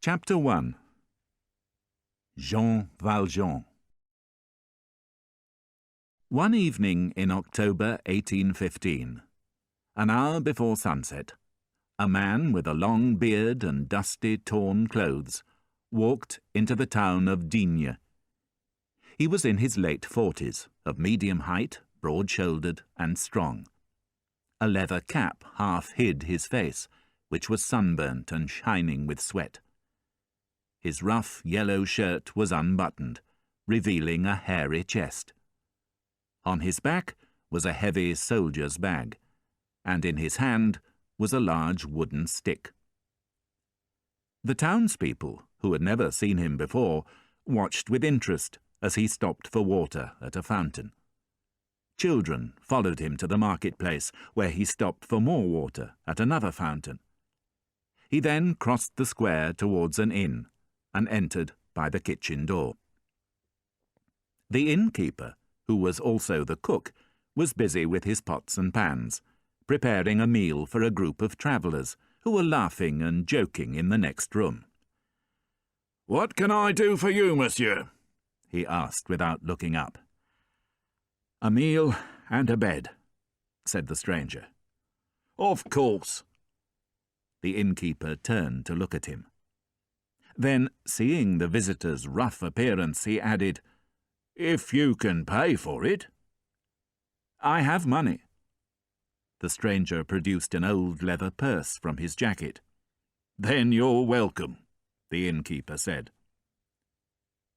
Chapter 1. Jean Valjean. One evening in October 1815, an hour before sunset, a man with a long beard and dusty, torn clothes walked into the town of Digne. He was in his late 40s, of medium height, broad-shouldered and strong. A leather cap half hid his face, which was sunburnt and shining with sweat. His rough yellow shirt was unbuttoned, revealing a hairy chest. On his back was a heavy soldier's bag, and in his hand was a large wooden stick. The townspeople, who had never seen him before, watched with interest as he stopped for water at a fountain. Children followed him to the marketplace, where he stopped for more water at another fountain. He then crossed the square towards an inn, and entered by the kitchen door. The innkeeper, who was also the cook, was busy with his pots and pans, preparing a meal for a group of travellers who were laughing and joking in the next room. "What can I do for you, monsieur?" he asked without looking up. "A meal and a bed," said the stranger. "Of course." The innkeeper turned to look at him. Then, seeing the visitor's rough appearance, he added, "If you can pay for it." "I have money." The stranger produced an old leather purse from his jacket. "Then you're welcome," the innkeeper said.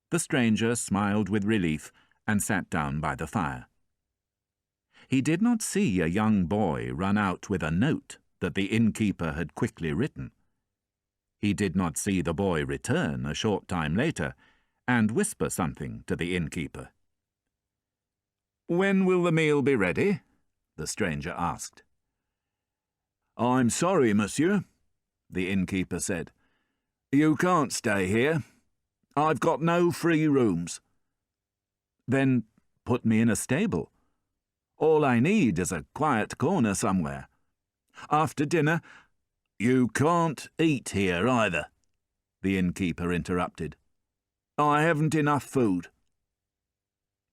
The stranger smiled with relief and sat down by the fire. He did not see a young boy run out with a note that the innkeeper had quickly written. He did not see the boy return a short time later and whisper something to the innkeeper. "When will the meal be ready?" the stranger asked. "I'm sorry, monsieur," the innkeeper said. "You can't stay here. I've got no free rooms." "Then put me in a stable. All I need is a quiet corner somewhere. After dinner—" "You can't eat here either," the innkeeper interrupted. "I haven't enough food."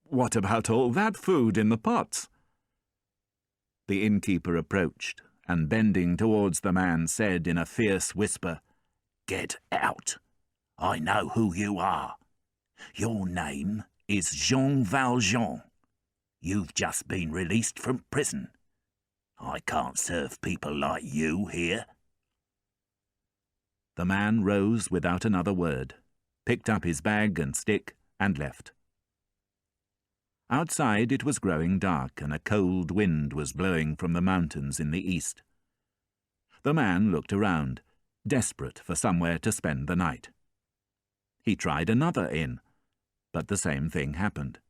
"What about all that food in the pots?" The innkeeper approached and, bending towards the man, said in a fierce whisper, "Get out. I know who you are. Your name is Jean Valjean. You've just been released from prison. I can't serve people like you here." The man rose without another word, picked up his bag and stick, and left. Outside it was growing dark, and a cold wind was blowing from the mountains in the east. The man looked around, desperate for somewhere to spend the night. He tried another inn, but the same thing happened.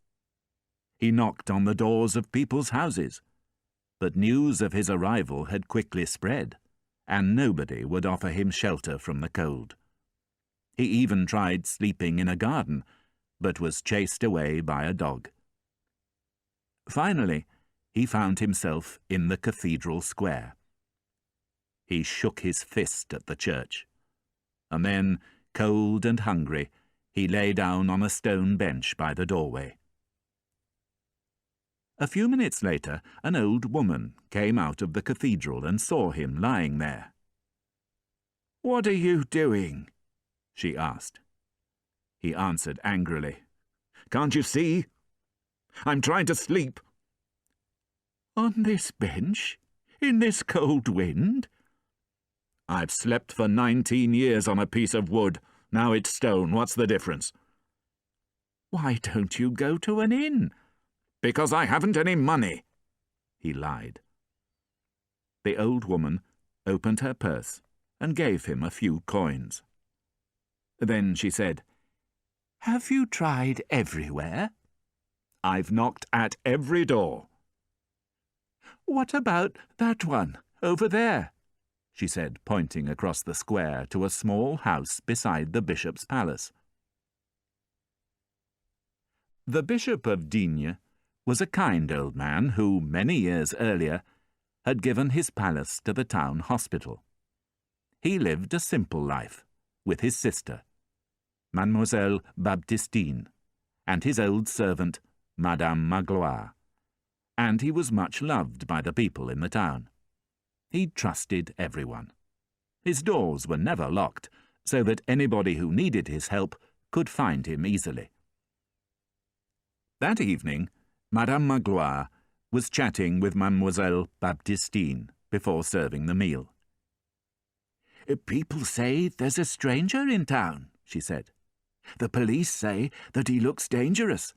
He knocked on the doors of people's houses, but news of his arrival had quickly spread, and nobody would offer him shelter from the cold. He even tried sleeping in a garden, but was chased away by a dog. Finally, he found himself in the cathedral square. He shook his fist at the church, and then, cold and hungry, he lay down on a stone bench by the doorway. A few minutes later, an old woman came out of the cathedral and saw him lying there. "What are you doing?" she asked. He answered angrily, "Can't you see? I'm trying to sleep." "On this bench? In this cold wind?" "I've slept for 19 years on a piece of wood. Now it's stone. What's the difference?" "Why don't you go to an inn?" "Because I haven't any money," he lied. The old woman opened her purse and gave him a few coins. Then she said, "Have you tried everywhere?" "I've knocked at every door." "What about that one, over there?" she said, pointing across the square to a small house beside the bishop's palace. The Bishop of Digne was a kind old man who, many years earlier, had given his palace to the town hospital. He lived a simple life, with his sister, Mademoiselle Baptistine, and his old servant, Madame Magloire, and he was much loved by the people in the town. He trusted everyone. His doors were never locked, so that anybody who needed his help could find him easily. That evening, Madame Magloire was chatting with Mademoiselle Baptistine before serving the meal. "People say there's a stranger in town," she said. "The police say that he looks dangerous,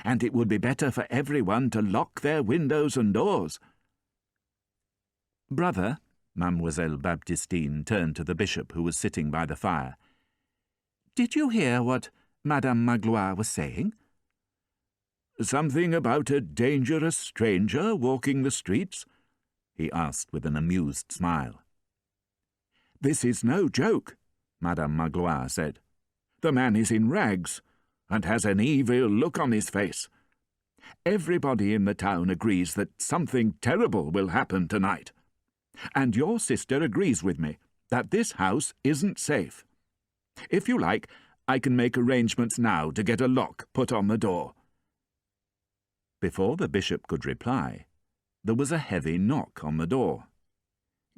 and it would be better for everyone to lock their windows and doors." "Brother," Mademoiselle Baptistine turned to the bishop who was sitting by the fire, "did you hear what Madame Magloire was saying?" "Something about a dangerous stranger walking the streets?" he asked with an amused smile. "This is no joke," Madame Magloire said. "The man is in rags, and has an evil look on his face. Everybody in the town agrees that something terrible will happen tonight. And your sister agrees with me that this house isn't safe. If you like, I can make arrangements now to get a lock put on the door." Before the bishop could reply, there was a heavy knock on the door.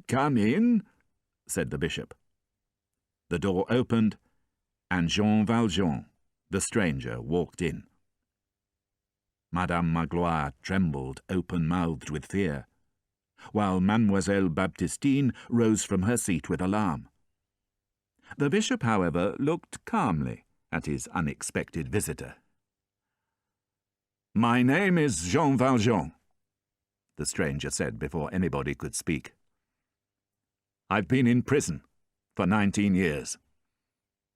"Come in," said the bishop. The door opened, and Jean Valjean, the stranger, walked in. Madame Magloire trembled open-mouthed with fear, while Mademoiselle Baptistine rose from her seat with alarm. The bishop, however, looked calmly at his unexpected visitor. "My name is Jean Valjean," the stranger said before anybody could speak. "I've been in prison for 19 years.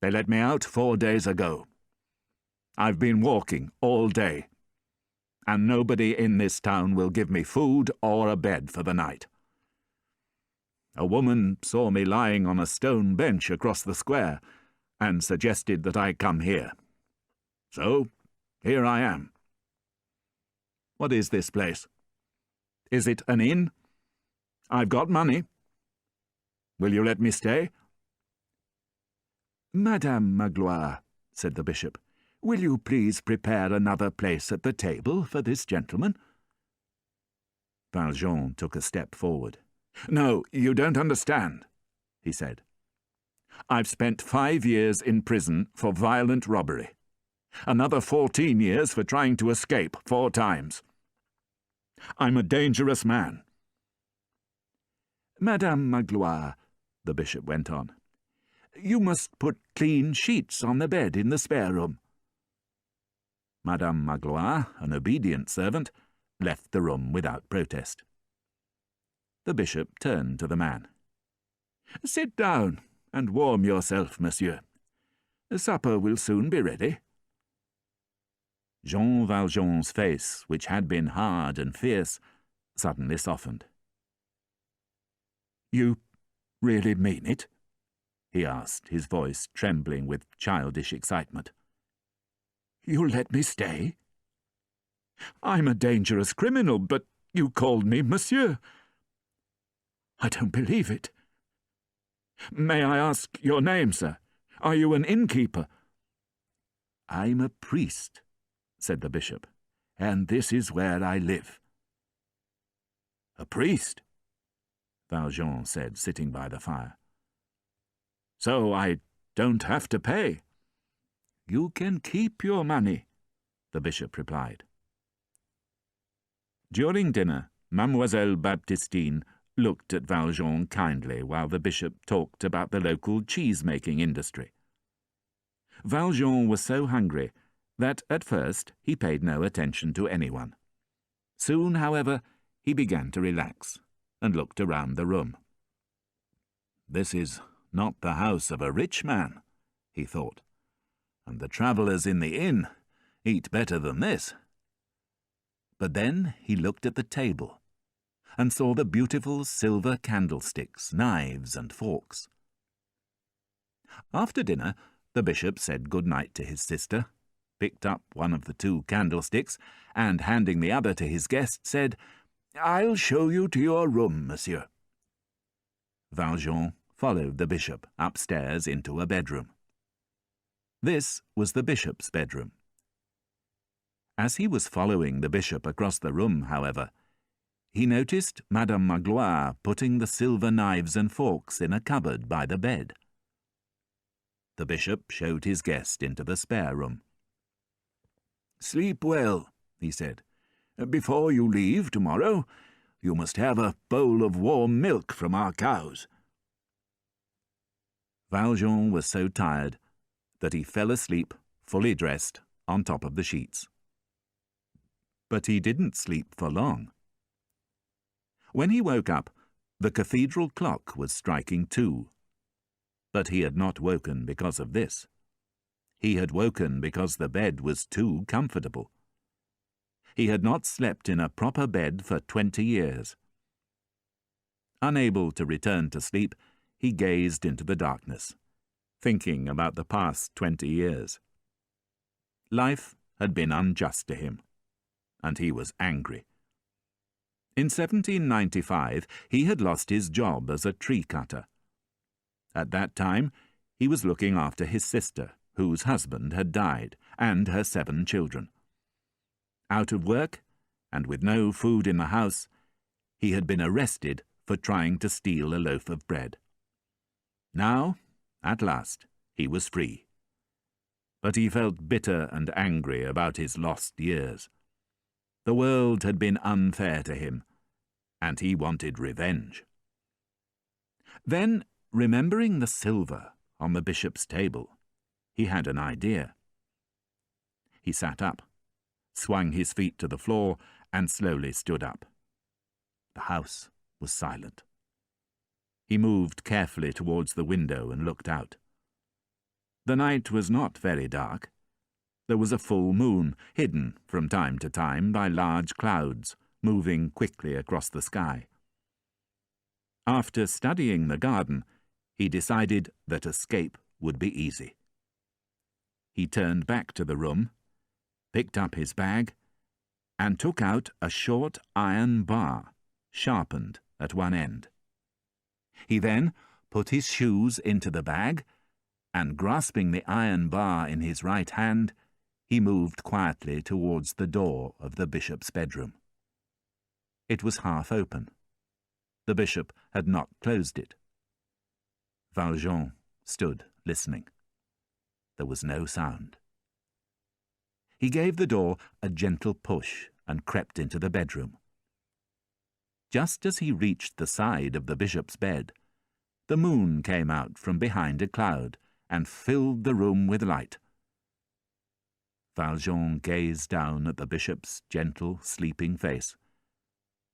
They let me out 4 days ago. I've been walking all day, and nobody in this town will give me food or a bed for the night. A woman saw me lying on a stone bench across the square and suggested that I come here. So, here I am. What is this place? Is it an inn? I've got money. Will you let me stay?" "Madame Magloire," said the bishop, "will you please prepare another place at the table for this gentleman?" Valjean took a step forward. "No, you don't understand," he said. "I've spent 5 years in prison for violent robbery. Another 14 years for trying to escape 4 times. I'm a dangerous man." "Madame Magloire," the bishop went on, "you must put clean sheets on the bed in the spare room." Madame Magloire, an obedient servant, left the room without protest. The bishop turned to the man. "Sit down and warm yourself, monsieur. Supper will soon be ready." Jean Valjean's face, which had been hard and fierce, suddenly softened. "You really mean it?" he asked, his voice trembling with childish excitement. "You'll let me stay? I'm a dangerous criminal, but you called me monsieur. I don't believe it. May I ask your name, sir? Are you an innkeeper?" "I'm a priest," said the bishop, "and this is where I live." "A priest?" Valjean said, sitting by the fire. "So I don't have to pay?" "You can keep your money," the bishop replied. During dinner, Mademoiselle Baptistine looked at Valjean kindly while the bishop talked about the local cheese-making industry. Valjean was so hungry that at first he paid no attention to anyone. Soon, however, he began to relax and looked around the room. "This is not the house of a rich man," he thought, "and the travellers in the inn eat better than this." But then he looked at the table and saw the beautiful silver candlesticks, knives and forks. After dinner, the bishop said good night to his sister, picked up one of the 2 candlesticks, and handing the other to his guest, said, "I'll show you to your room, monsieur." Valjean followed the bishop upstairs into a bedroom. This was the bishop's bedroom. As he was following the bishop across the room, however, he noticed Madame Magloire putting the silver knives and forks in a cupboard by the bed. The bishop showed his guest into the spare room. "Sleep well," he said. "Before you leave tomorrow, you must have a bowl of warm milk from our cows." Valjean was so tired that he fell asleep, fully dressed, on top of the sheets. But he didn't sleep for long. When he woke up, the cathedral clock was striking 2. But he had not woken because of this. He had woken because the bed was too comfortable. He had not slept in a proper bed for 20 years. Unable to return to sleep, he gazed into the darkness, thinking about the past 20 years. Life had been unjust to him, and he was angry. In 1795, he had lost his job as a tree cutter. At that time, he was looking after his sister, whose husband had died, and her 7 children. Out of work, and with no food in the house, he had been arrested for trying to steal a loaf of bread. Now, at last, he was free. But he felt bitter and angry about his lost years. The world had been unfair to him, and he wanted revenge. Then, remembering the silver on the bishop's table, he had an idea. He sat up, swung his feet to the floor, and slowly stood up. The house was silent. He moved carefully towards the window and looked out. The night was not very dark. There was a full moon, hidden from time to time by large clouds, moving quickly across the sky. After studying the garden, he decided that escape would be easy. He turned back to the room, picked up his bag, and took out a short iron bar, sharpened at one end. He then put his shoes into the bag, and grasping the iron bar in his right hand, he moved quietly towards the door of the bishop's bedroom. It was half open. The bishop had not closed it. Valjean stood listening. There was no sound. He gave the door a gentle push and crept into the bedroom. Just as he reached the side of the bishop's bed, the moon came out from behind a cloud and filled the room with light. Valjean gazed down at the bishop's gentle, sleeping face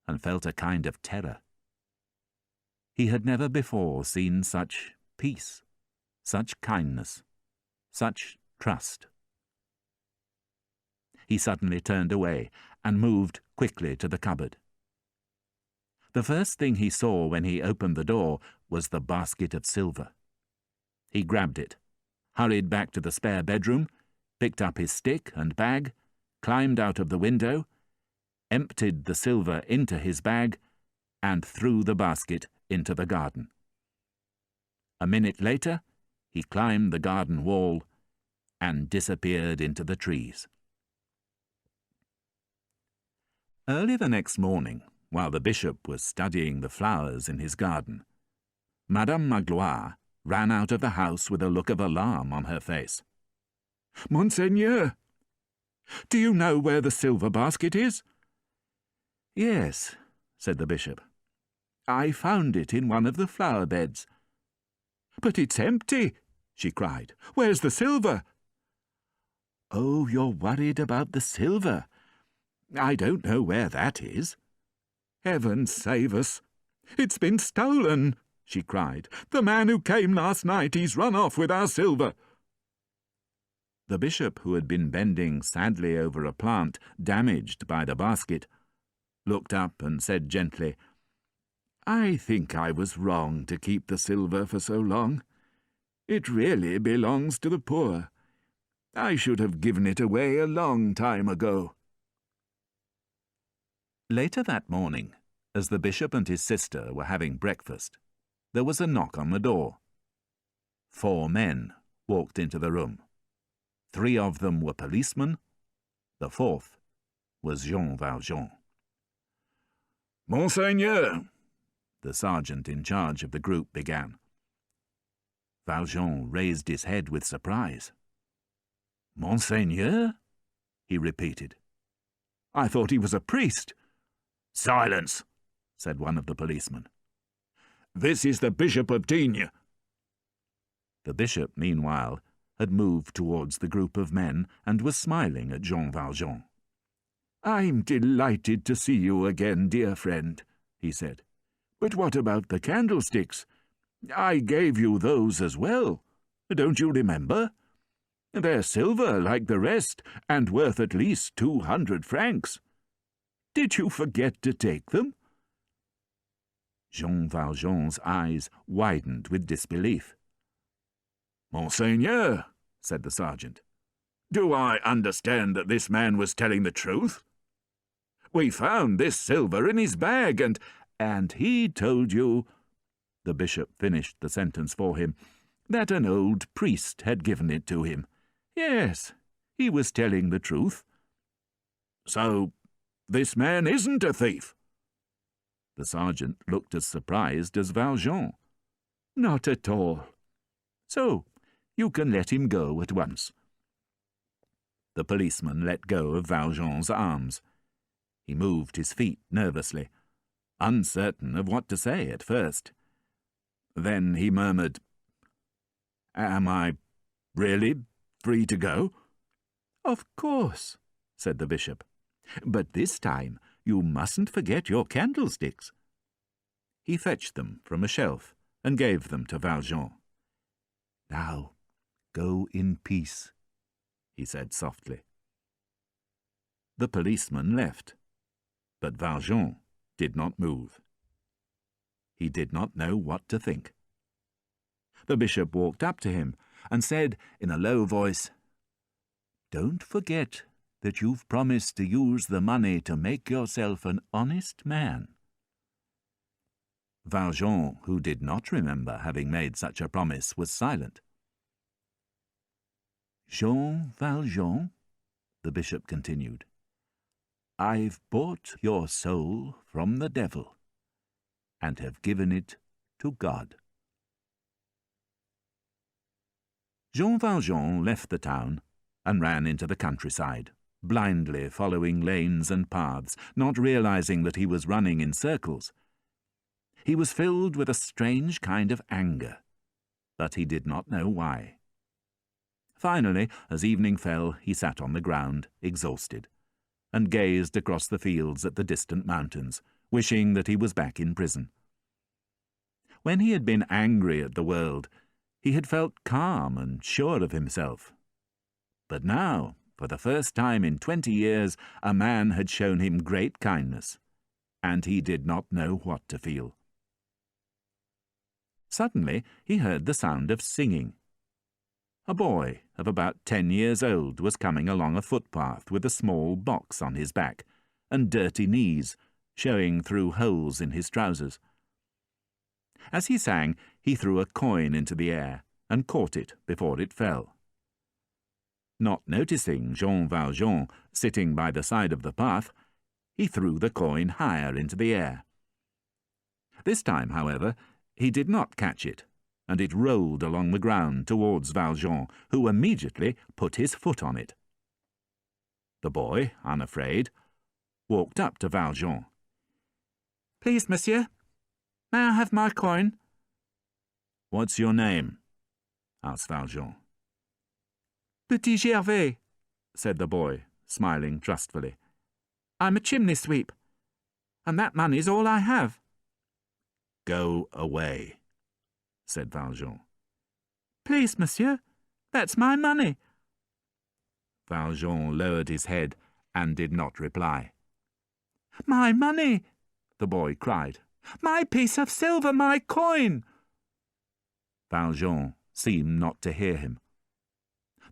and felt a kind of terror. He had never before seen such peace, such kindness, such trust. He suddenly turned away and moved quickly to the cupboard. The first thing he saw when he opened the door was the basket of silver. He grabbed it, hurried back to the spare bedroom, picked up his stick and bag, climbed out of the window, emptied the silver into his bag, and threw the basket into the garden. A minute later, he climbed the garden wall and disappeared into the trees. Early the next morning, while the bishop was studying the flowers in his garden, Madame Magloire ran out of the house with a look of alarm on her face. "Monseigneur, do you know where the silver basket is?" "Yes," said the bishop. "I found it in one of the flower beds." "But it's empty," she cried. "Where's the silver?" "Oh, you're worried about the silver. I don't know where that is." "Heaven save us! It's been stolen," she cried. "The man who came last night, he's run off with our silver." The bishop, who had been bending sadly over a plant damaged by the basket, looked up and said gently, "I think I was wrong to keep the silver for so long. It really belongs to the poor. I should have given it away a long time ago." Later that morning, as the bishop and his sister were having breakfast, There was a knock on the door. 4 men walked into the room. 3 of them were policemen. The 4th was Jean Valjean. Monseigneur, the sergeant in charge of the group began. Valjean raised his head with surprise. Monseigneur? He repeated. I thought he was a priest. Silence, said one of the policemen. This is the Bishop of Digne. The bishop, meanwhile, had moved towards the group of men and was smiling at Jean Valjean. I'm delighted to see you again, dear friend, he said. But what about the candlesticks? I gave you those as well. Don't you remember? They're silver like the rest, and worth at least 200 francs. Did you forget to take them? Jean Valjean's eyes widened with disbelief. Monseigneur, said the sergeant, do I understand that this man was telling the truth? We found this silver in his bag, and he told you, the bishop finished the sentence for him, that an old priest had given it to him. Yes, he was telling the truth. So, this man isn't a thief? The sergeant looked as surprised as Valjean. Not at all. So, you can let him go at once. The policeman let go of Valjean's arms. He moved his feet nervously, uncertain of what to say at first. Then he murmured, Am I really free to go? Of course, said the bishop. But this time you mustn't forget your candlesticks. He fetched them from a shelf and gave them to Valjean. Now, go in peace, he said softly. The policeman left, but Valjean did not move. He did not know what to think. The bishop walked up to him and said in a low voice, Don't forget that you've promised to use the money to make yourself an honest man. Valjean, who did not remember having made such a promise, was silent. Jean Valjean, the bishop continued, I've bought your soul from the devil and have given it to God. Jean Valjean left the town and ran into the countryside, blindly following lanes and paths, not realizing that he was running in circles. He was filled with a strange kind of anger, but he did not know why. Finally, as evening fell, he sat on the ground, exhausted, and gazed across the fields at the distant mountains, wishing that he was back in prison. When he had been angry at the world, he had felt calm and sure of himself. But now, for the first time in 20 years, a man had shown him great kindness, and he did not know what to feel. Suddenly he heard the sound of singing. A boy of about 10 years old was coming along a footpath with a small box on his back and dirty knees showing through holes in his trousers. As he sang, he threw a coin into the air and caught it before it fell. Not noticing Jean Valjean sitting by the side of the path, he threw the coin higher into the air. This time, however, he did not catch it, and it rolled along the ground towards Valjean, who immediately put his foot on it. The boy, unafraid, walked up to Valjean. "Please, monsieur, may I have my coin?" "What's your name?" asked Valjean. "Petit Gervais," said the boy, smiling trustfully. "I'm a chimney sweep, and that money's all I have." "Go away," said Valjean. "Please, monsieur, that's my money." Valjean lowered his head and did not reply. "My money!" the boy cried. "My piece of silver, my coin!" Valjean seemed not to hear him.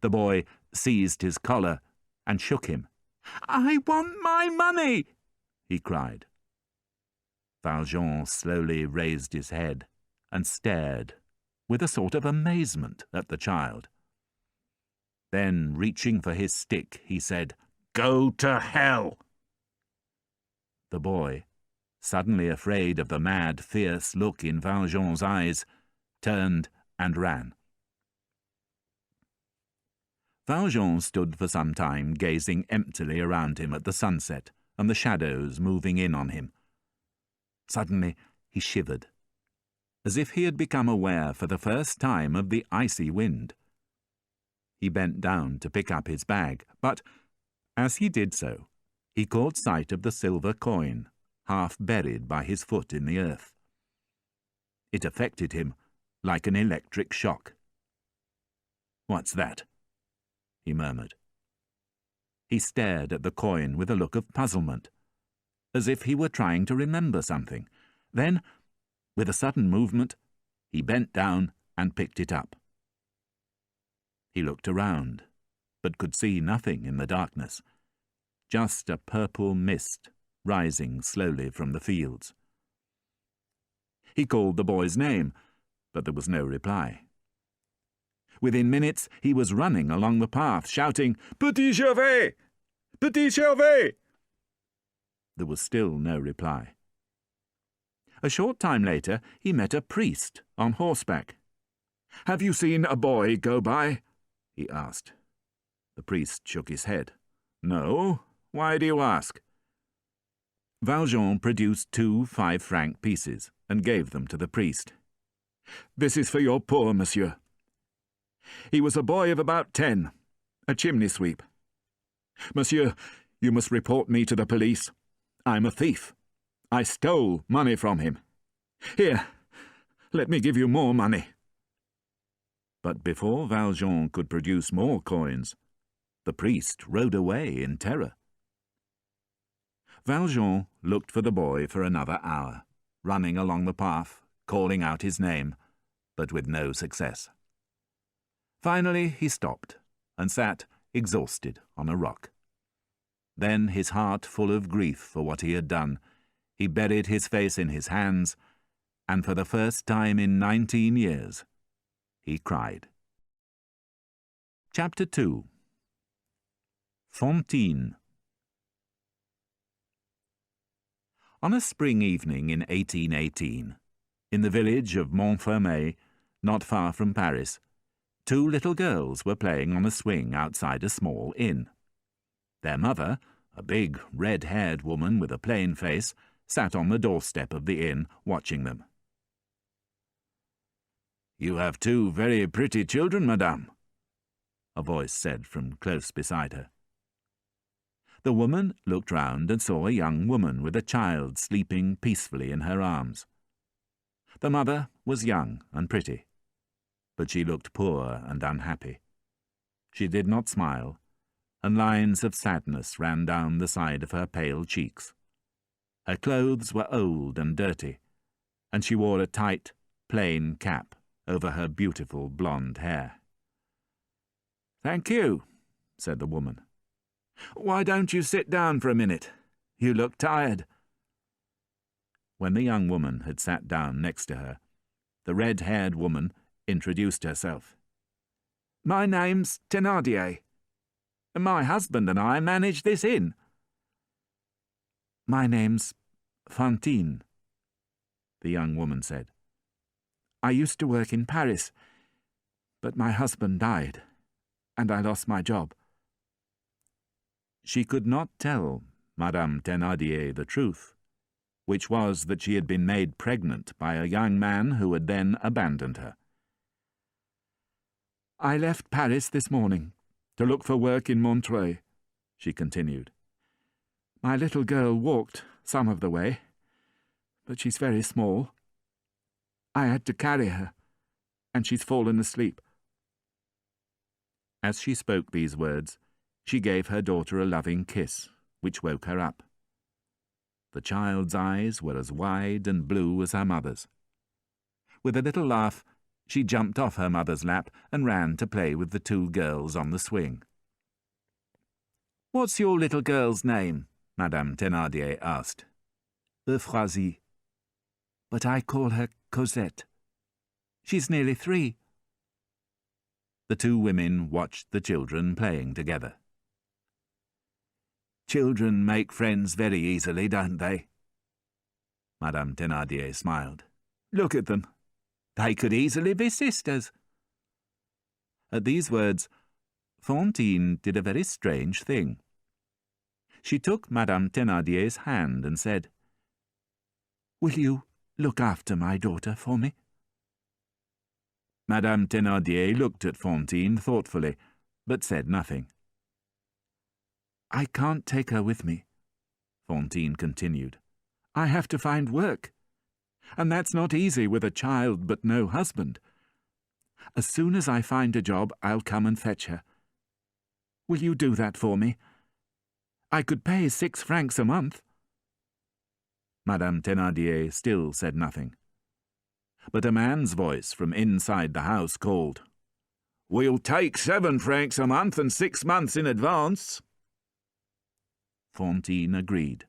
The boy seized his collar and shook him. "I want my money!" he cried. Valjean slowly raised his head and stared with a sort of amazement at the child. Then, reaching for his stick, he said, "Go to hell!" The boy, suddenly afraid of the mad, fierce look in Valjean's eyes, turned and ran. Valjean stood for some time gazing emptily around him at the sunset and the shadows moving in on him. Suddenly he shivered, as if he had become aware for the first time of the icy wind. He bent down to pick up his bag, but, as he did so, he caught sight of the silver coin, half buried by his foot in the earth. It affected him like an electric shock. "What's that?" he murmured. He stared at the coin with a look of puzzlement, as if he were trying to remember something. Then, with a sudden movement, he bent down and picked it up. He looked around, but could see nothing in the darkness, just a purple mist rising slowly from the fields. He called the boy's name, but there was no reply. Within minutes he was running along the path, shouting, "Petit Gervais! Petit Gervais!" There was still no reply. A short time later he met a priest on horseback. "Have you seen a boy go by?" he asked. The priest shook his head. "No. Why do you ask?" Valjean produced 2 5-franc pieces and gave them to the priest. "This is for your poor, monsieur. He was a boy of about 10, a chimney sweep. Monsieur, you must report me to the police. I'm a thief. I stole money from him. Here, let me give you more money." But before Valjean could produce more coins, the priest rode away in terror. Valjean looked for the boy for another hour, running along the path, calling out his name, but with no success. Finally he stopped and sat exhausted on a rock. Then, his heart full of grief for what he had done, he buried his face in his hands, and for the first time in 19 years, he cried. Chapter 2. Fantine. On a spring evening in 1818, in the village of Montfermeil, not far from Paris, 2 little girls were playing on a swing outside a small inn. Their mother, a big, red-haired woman with a plain face, sat on the doorstep of the inn watching them. "You have 2 very pretty children, madame," a voice said from close beside her. The woman looked round and saw a young woman with a child sleeping peacefully in her arms. The mother was young and pretty, but she looked poor and unhappy. She did not smile, and lines of sadness ran down the side of her pale cheeks. Her clothes were old and dirty, and she wore a tight, plain cap over her beautiful blonde hair. "Thank you," said the woman. "Why don't you sit down for a minute? You look tired." When the young woman had sat down next to her, the red-haired woman introduced herself. "My name's Thénardier. My husband and I manage this inn." "My name's Fantine," the young woman said. "I used to work in Paris, but my husband died, and I lost my job." She could not tell Madame Thénardier the truth, which was that she had been made pregnant by a young man who had then abandoned her. "I left Paris this morning to look for work in Montreuil," she continued. "My little girl walked some of the way, but she's very small. I had to carry her, and she's fallen asleep." As she spoke these words, she gave her daughter a loving kiss, which woke her up. The child's eyes were as wide and blue as her mother's. With a little laugh, she jumped off her mother's lap and ran to play with the 2 girls on the swing. "What's your little girl's name?" Madame Thénardier asked. "Euphrasie. But I call her Cosette," She's nearly 3. The two women watched the children playing together. Children make friends very easily, don't they? Madame Thénardier smiled. Look at them. They could easily be sisters. At these words, Fantine did a very strange thing. She took Madame Thénardier's hand and said, "Will you look after my daughter for me?" Madame Thénardier looked at Fantine thoughtfully, but said nothing. "I can't take her with me," Fantine continued. "I have to find work, and that's not easy with a child but no husband. As soon as I find a job, I'll come and fetch her. Will you do that for me? I could pay 6 francs a month." Madame Thénardier still said nothing. But a man's voice from inside the house called, "We'll take 7 francs a month and 6 months in advance." Fantine agreed.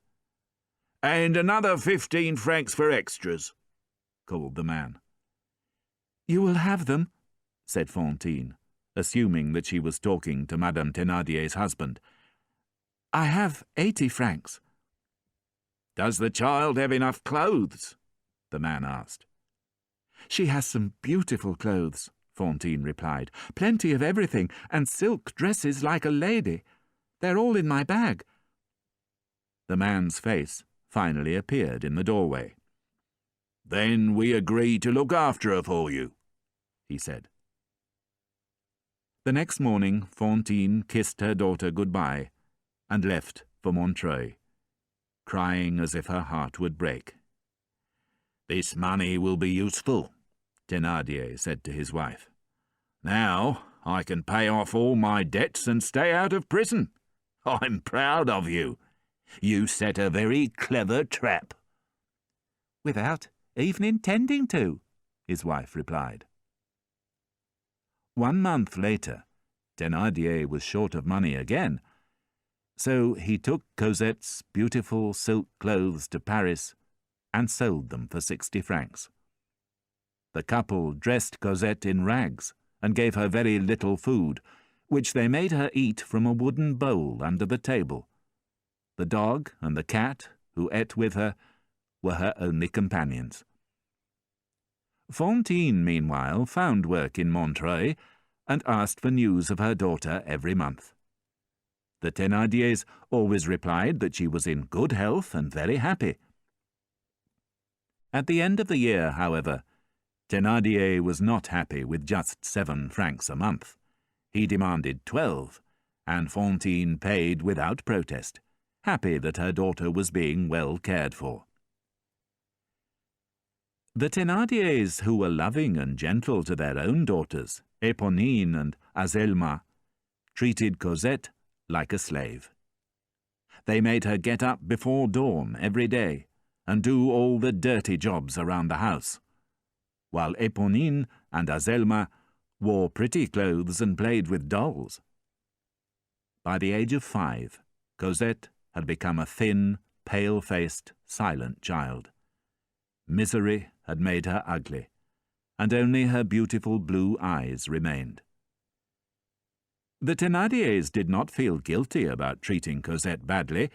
"And another 15 francs for extras," called the man. "You will have them," said Fantine, assuming that she was talking to Madame Thénardier's husband. "I have 80 francs. "Does the child have enough clothes?" the man asked. "She has some beautiful clothes," Fantine replied. "Plenty of everything, and silk dresses like a lady. They're all in my bag." The man's face finally appeared in the doorway. "Then we agree to look after her for you," he said. The next morning, Fantine kissed her daughter goodbye and left for Montreuil, crying as if her heart would break. "This money will be useful," Thénardier said to his wife. "Now I can pay off all my debts and stay out of prison. I'm proud of you. You set a very clever trap." "Without even intending to," his wife replied. 1 month later, Thénardier was short of money again, so he took Cosette's beautiful silk clothes to Paris and sold them for 60 francs. The couple dressed Cosette in rags and gave her very little food, which they made her eat from a wooden bowl under the table. The dog and the cat, who ate with her, were her only companions. Fantine, meanwhile, found work in Montreuil and asked for news of her daughter every month. The Thénardiers always replied that she was in good health and very happy. At the end of the year, however, Thénardier was not happy with just 7 francs a month. He demanded 12, and Fantine paid without protest, happy that her daughter was being well cared for. The Thénardiers, who were loving and gentle to their own daughters, Éponine and Azelma, treated Cosette like a slave. They made her get up before dawn every day and do all the dirty jobs around the house, while Éponine and Azelma wore pretty clothes and played with dolls. By the age of 5, Cosette had become a thin, pale-faced, silent child. Misery had made her ugly, and only her beautiful blue eyes remained. The Thénardiers did not feel guilty about treating Cosette badly,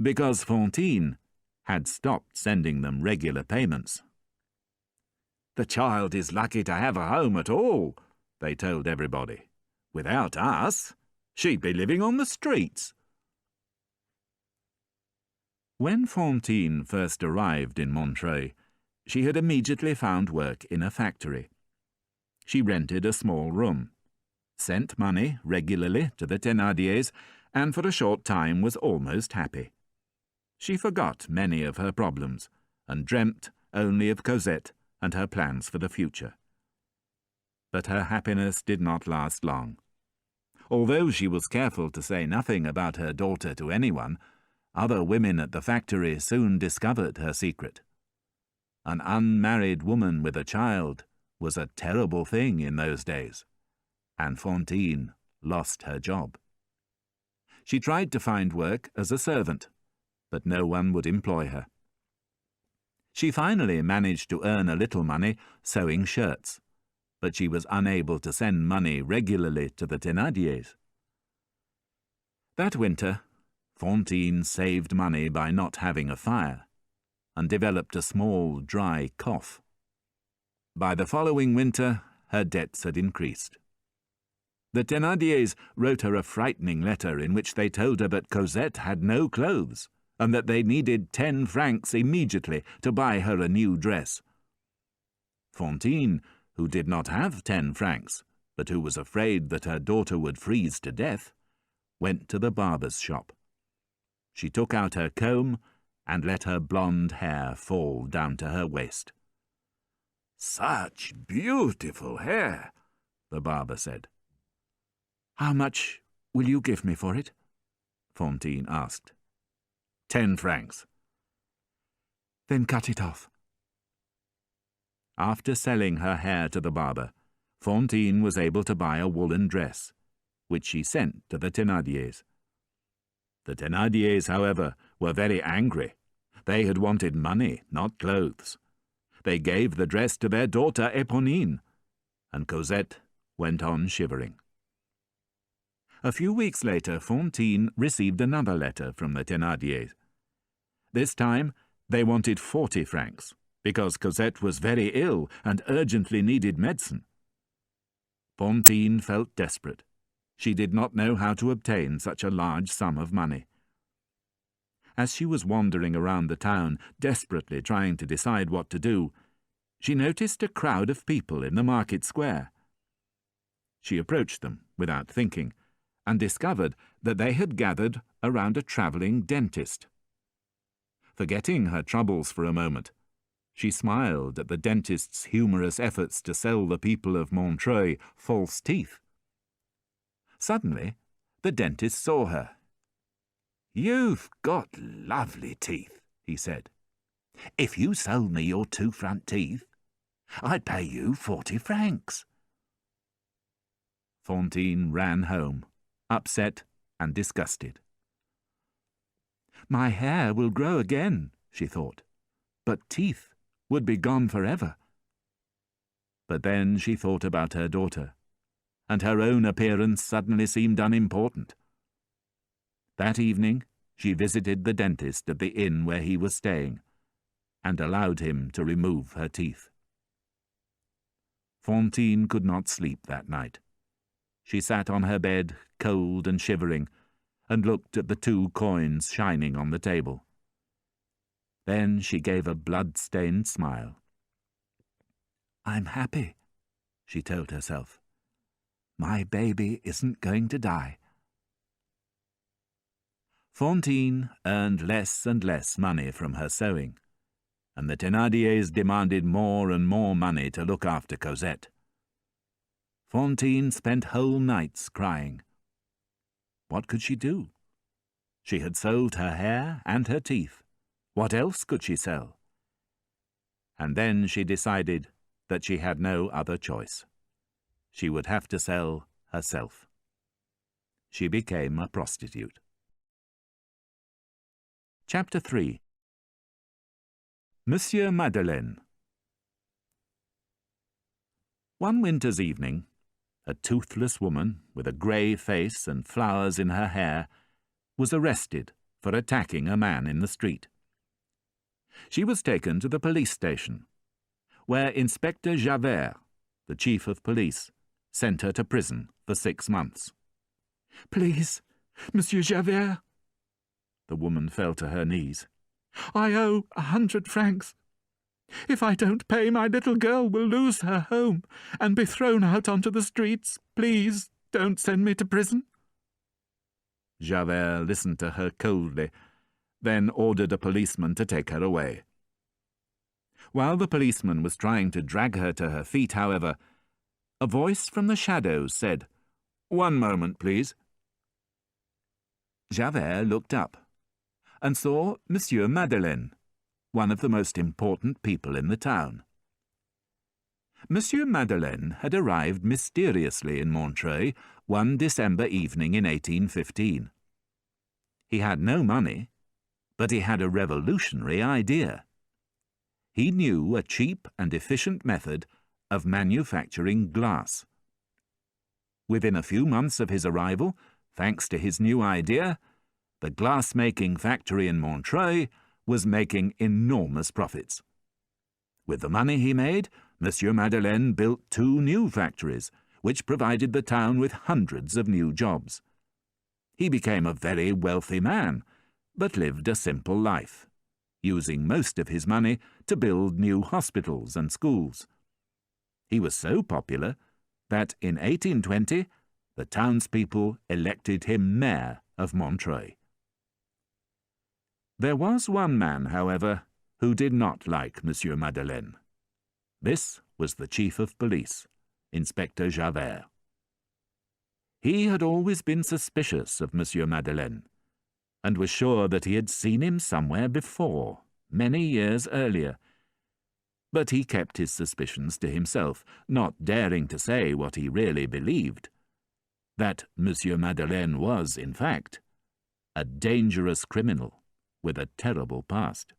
because Fantine had stopped sending them regular payments. "The child is lucky to have a home at all," they told everybody. "Without us, she'd be living on the streets." When Fantine first arrived in Montreuil, she had immediately found work in a factory. She rented a small room, sent money regularly to the Thénardiers, and for a short time was almost happy. She forgot many of her problems and dreamt only of Cosette and her plans for the future. But her happiness did not last long. Although she was careful to say nothing about her daughter to anyone, other women at the factory soon discovered her secret. An unmarried woman with a child was a terrible thing in those days, and Fantine lost her job. She tried to find work as a servant, but no one would employ her. She finally managed to earn a little money sewing shirts, but she was unable to send money regularly to the Thénardiers. That winter, Fantine saved money by not having a fire, and developed a small, dry cough. By the following winter, her debts had increased. The Thénardiers wrote her a frightening letter in which they told her that Cosette had no clothes, and that they needed 10 francs immediately to buy her a new dress. Fantine, who did not have 10 francs, but who was afraid that her daughter would freeze to death, went to the barber's shop. She took out her comb and let her blonde hair fall down to her waist. "Such beautiful hair," the barber said. "How much will you give me for it?" Fantine asked. 10 francs. "Then cut it off." After selling her hair to the barber, Fantine was able to buy a woolen dress, which she sent to the Thénardiers. The Thénardiers, however, were very angry. They had wanted money, not clothes. They gave the dress to their daughter Éponine, and Cosette went on shivering. A few weeks later, Fantine received another letter from the Thénardiers. This time, they wanted 40 francs, because Cosette was very ill and urgently needed medicine. Fantine felt desperate. She did not know how to obtain such a large sum of money. As she was wandering around the town, desperately trying to decide what to do, she noticed a crowd of people in the market square. She approached them without thinking, and discovered that they had gathered around a travelling dentist. Forgetting her troubles for a moment, she smiled at the dentist's humorous efforts to sell the people of Montreuil false teeth. Suddenly, the dentist saw her. "You've got lovely teeth," he said. "If you sold me your 2 front teeth, I'd pay you 40 francs. Fantine ran home, upset and disgusted. "My hair will grow again," she thought, "but teeth would be gone forever." But then she thought about her daughter, and her own appearance suddenly seemed unimportant. That evening she visited the dentist at the inn where he was staying, and allowed him to remove her teeth. Fantine could not sleep that night. She sat on her bed, cold and shivering, and looked at the 2 coins shining on the table. Then she gave a blood-stained smile. "I'm happy," she told herself. "My baby isn't going to die." Fantine earned less and less money from her sewing, and the Thénardiers demanded more and more money to look after Cosette. Fantine spent whole nights crying. What could she do? She had sold her hair and her teeth. What else could she sell? And then she decided that she had no other choice. She would have to sell herself. She became a prostitute. Chapter 3. Monsieur Madeleine. One winter's evening, a toothless woman with a grey face and flowers in her hair was arrested for attacking a man in the street. She was taken to the police station, where Inspector Javert, the chief of police, sent her to prison for 6 months. "Please, Monsieur Javert." The woman fell to her knees. "I owe 100 francs. If I don't pay, my little girl will lose her home and be thrown out onto the streets. Please don't send me to prison." Javert listened to her coldly, then ordered a policeman to take her away. While the policeman was trying to drag her to her feet, however, a voice from the shadows said, "One moment, please." Javert looked up and saw Monsieur Madeleine, one of the most important people in the town. Monsieur Madeleine had arrived mysteriously in Montreuil one December evening in 1815. He had no money, but he had a revolutionary idea. He knew a cheap and efficient method of manufacturing glass. Within a few months of his arrival, thanks to his new idea, the glass-making factory in Montreuil was making enormous profits. With the money he made, Monsieur Madeleine built 2 new factories, which provided the town with hundreds of new jobs. He became a very wealthy man, but lived a simple life, using most of his money to build new hospitals and schools. He was so popular that in 1820 the townspeople elected him mayor of Montreuil. There was one man, however, who did not like Monsieur Madeleine. This was the chief of police, Inspector Javert. He had always been suspicious of Monsieur Madeleine, and was sure that he had seen him somewhere before, many years earlier. But he kept his suspicions to himself, not daring to say what he really believed, that Monsieur Madeleine was, in fact, a dangerous criminal with a terrible past.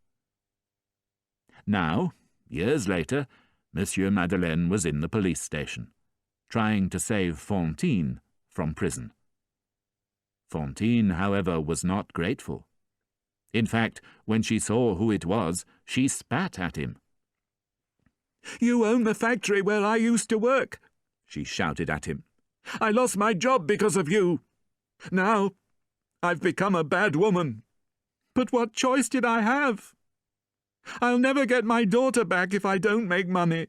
Now, years later, Monsieur Madeleine was in the police station, trying to save Fantine from prison. Fantine, however, was not grateful. In fact, when she saw who it was, she spat at him. "You own the factory where I used to work," she shouted at him. "I lost my job because of you. Now, I've become a bad woman. But what choice did I have? I'll never get my daughter back if I don't make money."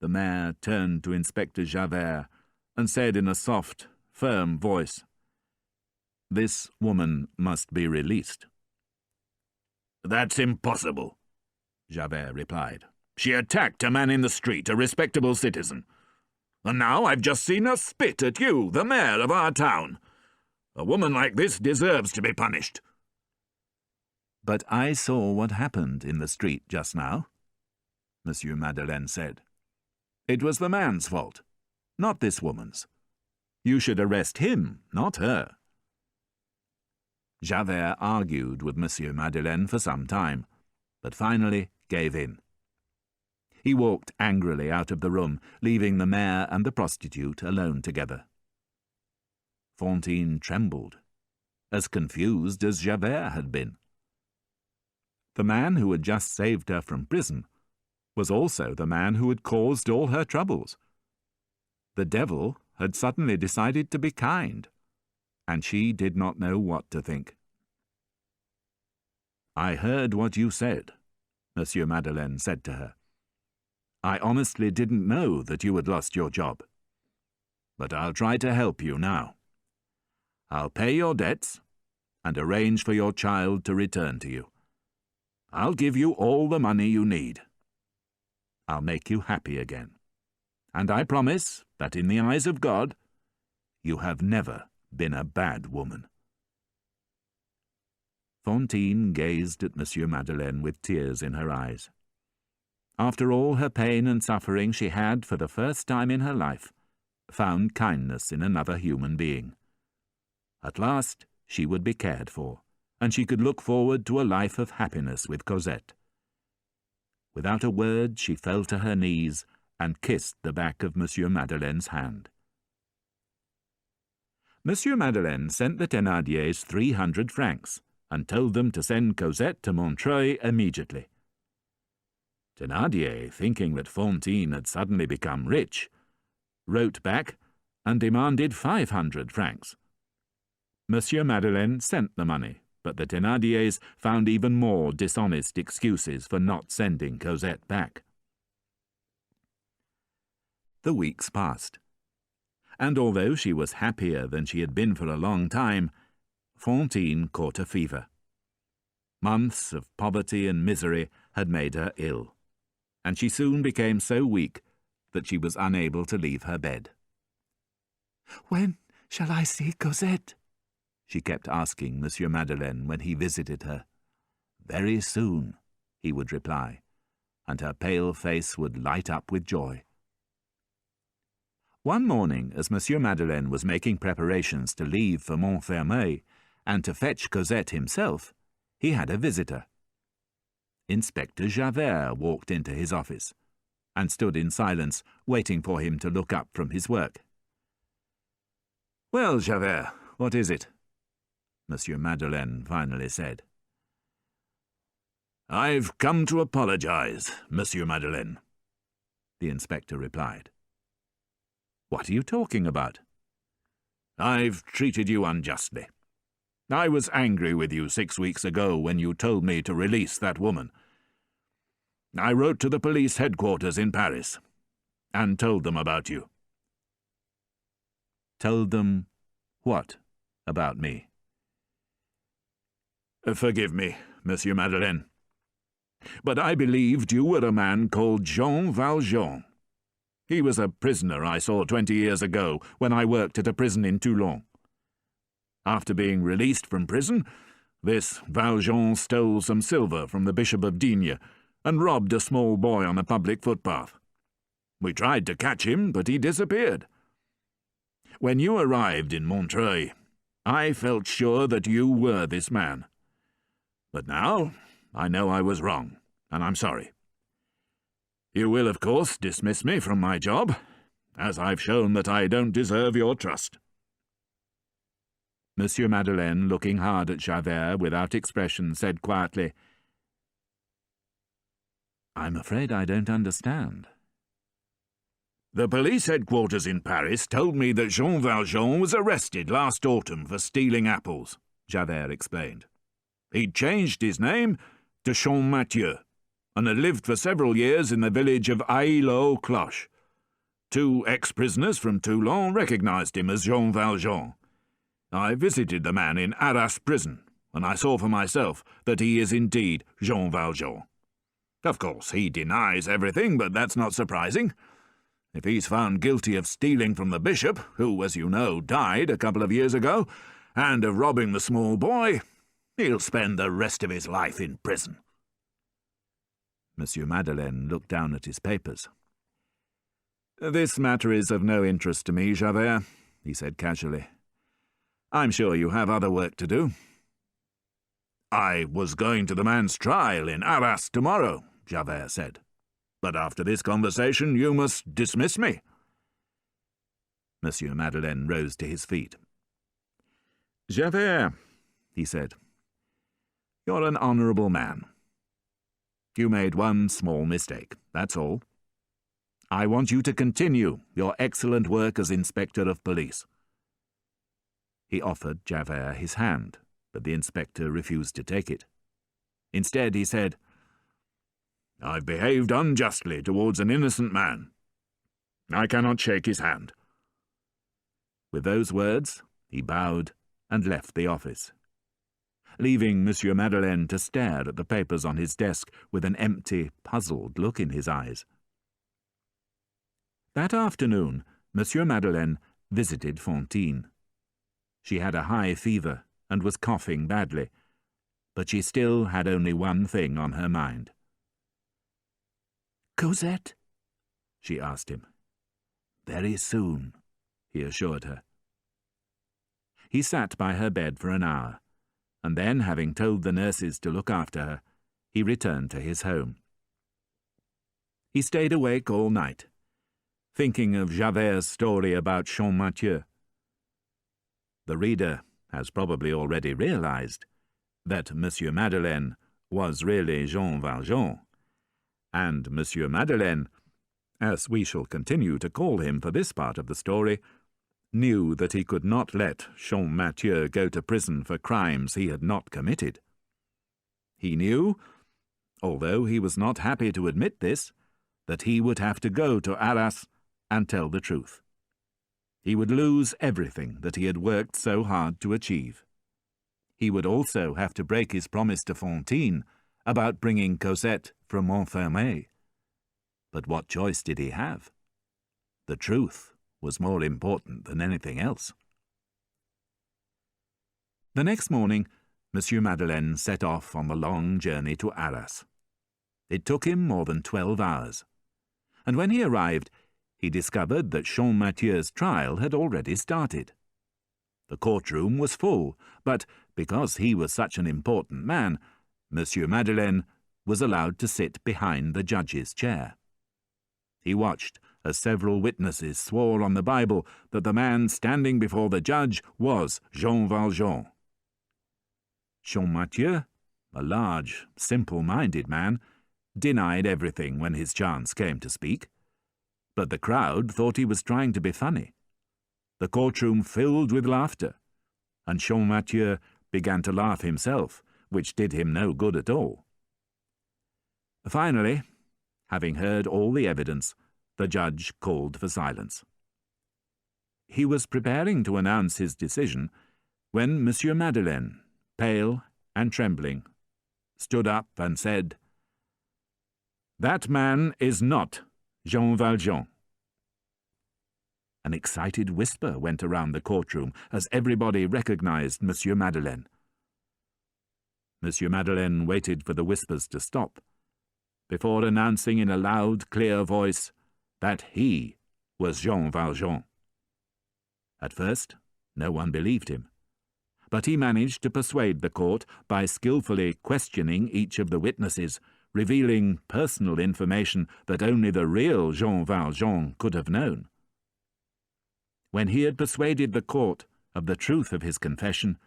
The mayor turned to Inspector Javert and said in a soft, firm voice, "This woman must be released." "That's impossible," Javert replied. "She attacked a man in the street, a respectable citizen. And now I've just seen her spit at you, the mayor of our town. A woman like this deserves to be punished." "But I saw what happened in the street just now," Monsieur Madeleine said. "It was the man's fault, not this woman's. You should arrest him, not her." Javert argued with Monsieur Madeleine for some time, but finally gave in. He walked angrily out of the room, leaving the mayor and the prostitute alone together. Fantine trembled, as confused as Javert had been. The man who had just saved her from prison was also the man who had caused all her troubles. The devil had suddenly decided to be kind, and she did not know what to think. "I heard what you said," Monsieur Madeleine said to her. "I honestly didn't know that you had lost your job. But I'll try to help you now. I'll pay your debts and arrange for your child to return to you. I'll give you all the money you need. I'll make you happy again. And I promise that in the eyes of God, you have never been a bad woman." Fantine gazed at Monsieur Madeleine with tears in her eyes. After all her pain and suffering, she had, for the first time in her life, found kindness in another human being. At last she would be cared for, and she could look forward to a life of happiness with Cosette. Without a word, she fell to her knees and kissed the back of Monsieur Madeleine's hand. Monsieur Madeleine sent the Thénardiers 300 francs and told them to send Cosette to Montreuil immediately. Thénardier, thinking that Fantine had suddenly become rich, wrote back and demanded 500 francs. Monsieur Madeleine sent the money, but the Thénardiers found even more dishonest excuses for not sending Cosette back. The weeks passed, and although she was happier than she had been for a long time, Fantine caught a fever. Months of poverty and misery had made her ill, and she soon became so weak that she was unable to leave her bed. "When shall I see Cosette?" she kept asking Monsieur Madeleine when he visited her. "Very soon," he would reply, and her pale face would light up with joy. One morning, as Monsieur Madeleine was making preparations to leave for Montfermeil and to fetch Cosette himself, he had a visitor. Inspector Javert walked into his office. and stood in silence, waiting for him to look up from his work. "Well, Javert, what is it?" Monsieur Madeleine finally said. "I've come to apologize, Monsieur Madeleine," the inspector replied. "What are you talking about?" "I've treated you unjustly. I was angry with you 6 weeks ago when you told me to release that woman. I wrote to the police headquarters in Paris and told them about you." "Told them what about me?" "Forgive me, Monsieur Madeleine, but I believed you were a man called Jean Valjean. He was a prisoner I saw 20 years ago when I worked at a prison in Toulon. After being released from prison, this Valjean stole some silver from the Bishop of Digne and robbed a small boy on a public footpath. We tried to catch him, but he disappeared. When you arrived in Montreuil, I felt sure that you were this man. But now I know I was wrong, and I'm sorry. You will, of course, dismiss me from my job, as I've shown that I don't deserve your trust." Monsieur Madeleine, looking hard at Javert without expression, said quietly, "I'm afraid I don't understand." "The police headquarters in Paris told me that Jean Valjean was arrested last autumn for stealing apples," Javert explained. "He'd changed his name to Champmathieu, and had lived for several years in the village of Ailly-aux-Cloches. 2 ex-prisoners from Toulon recognized him as Jean Valjean. I visited the man in Arras prison, and I saw for myself that he is indeed Jean Valjean. Of course, he denies everything, but that's not surprising. If he's found guilty of stealing from the bishop, who, as you know, died a couple of years ago, and of robbing the small boy, he'll spend the rest of his life in prison." Monsieur Madeleine looked down at his papers. "This matter is of no interest to me, Javert," he said casually. "I'm sure you have other work to do." "I was going to the man's trial in Arras tomorrow," Javert said. "But after this conversation you must dismiss me." Monsieur Madeleine rose to his feet. "Javert," he said, "you're an honourable man. You made one small mistake, that's all. I want you to continue your excellent work as Inspector of Police." He offered Javert his hand, but the inspector refused to take it. Instead, he said, "I've behaved unjustly towards an innocent man. I cannot shake his hand." With those words, he bowed and left the office, leaving Monsieur Madeleine to stare at the papers on his desk with an empty, puzzled look in his eyes. That afternoon, Monsieur Madeleine visited Fantine. She had a high fever and was coughing badly, but she still had only one thing on her mind. "Cosette?" she asked him. "Very soon," he assured her. He sat by her bed for an hour, and then, having told the nurses to look after her, he returned to his home. He stayed awake all night, thinking of Javert's story about Champmathieu. The reader has probably already realized that Monsieur Madeleine was really Jean Valjean, and Monsieur Madeleine, as we shall continue to call him for this part of the story, knew that he could not let Champmathieu go to prison for crimes he had not committed. He knew, although he was not happy to admit this, that he would have to go to Arras and tell the truth. He would lose everything that he had worked so hard to achieve. He would also have to break his promise to Fantine about bringing Cosette from Montfermeil. But what choice did he have? The truth was more important than anything else. The next morning, Monsieur Madeleine set off on the long journey to Arras. It took him more than 12 hours, and when he arrived, he discovered that Champmathieu's trial had already started. The courtroom was full, but because he was such an important man, Monsieur Madeleine was allowed to sit behind the judge's chair. He watched as several witnesses swore on the Bible that the man standing before the judge was Jean Valjean. Champmathieu, a large, simple-minded man, denied everything when his chance came to speak. But the crowd thought he was trying to be funny. The courtroom filled with laughter, and Champmathieu began to laugh himself, which did him no good at all. Finally, having heard all the evidence, the judge called for silence. He was preparing to announce his decision when Monsieur Madeleine, pale and trembling, stood up and said, "That man is not Jean Valjean." An excited whisper went around the courtroom as everybody recognized Monsieur Madeleine. Monsieur Madeleine waited for the whispers to stop, before announcing in a loud, clear voice that he was Jean Valjean. At first, no one believed him, but he managed to persuade the court by skillfully questioning each of the witnesses, revealing personal information that only the real Jean Valjean could have known. When he had persuaded the court of the truth of his confession,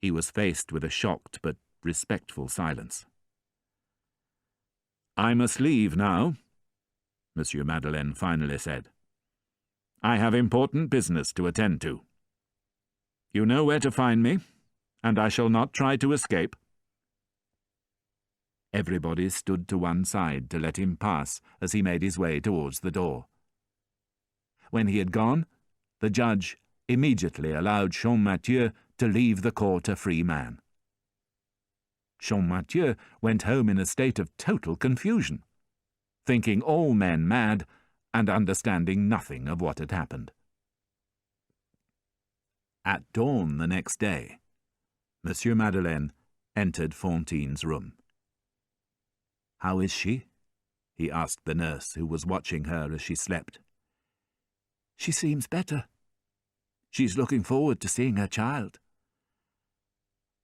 he was faced with a shocked but respectful silence. "I must leave now," Monsieur Madeleine finally said. "I have important business to attend to. You know where to find me, and I shall not try to escape." Everybody stood to one side to let him pass as he made his way towards the door. When he had gone, the judge immediately allowed Champmathieu to leave the court a free man. Champmathieu went home in a state of total confusion, thinking all men mad and understanding nothing of what had happened. At dawn the next day, Monsieur Madeleine entered Fantine's room. "How is she?" he asked the nurse who was watching her as she slept. "She seems better. She's looking forward to seeing her child."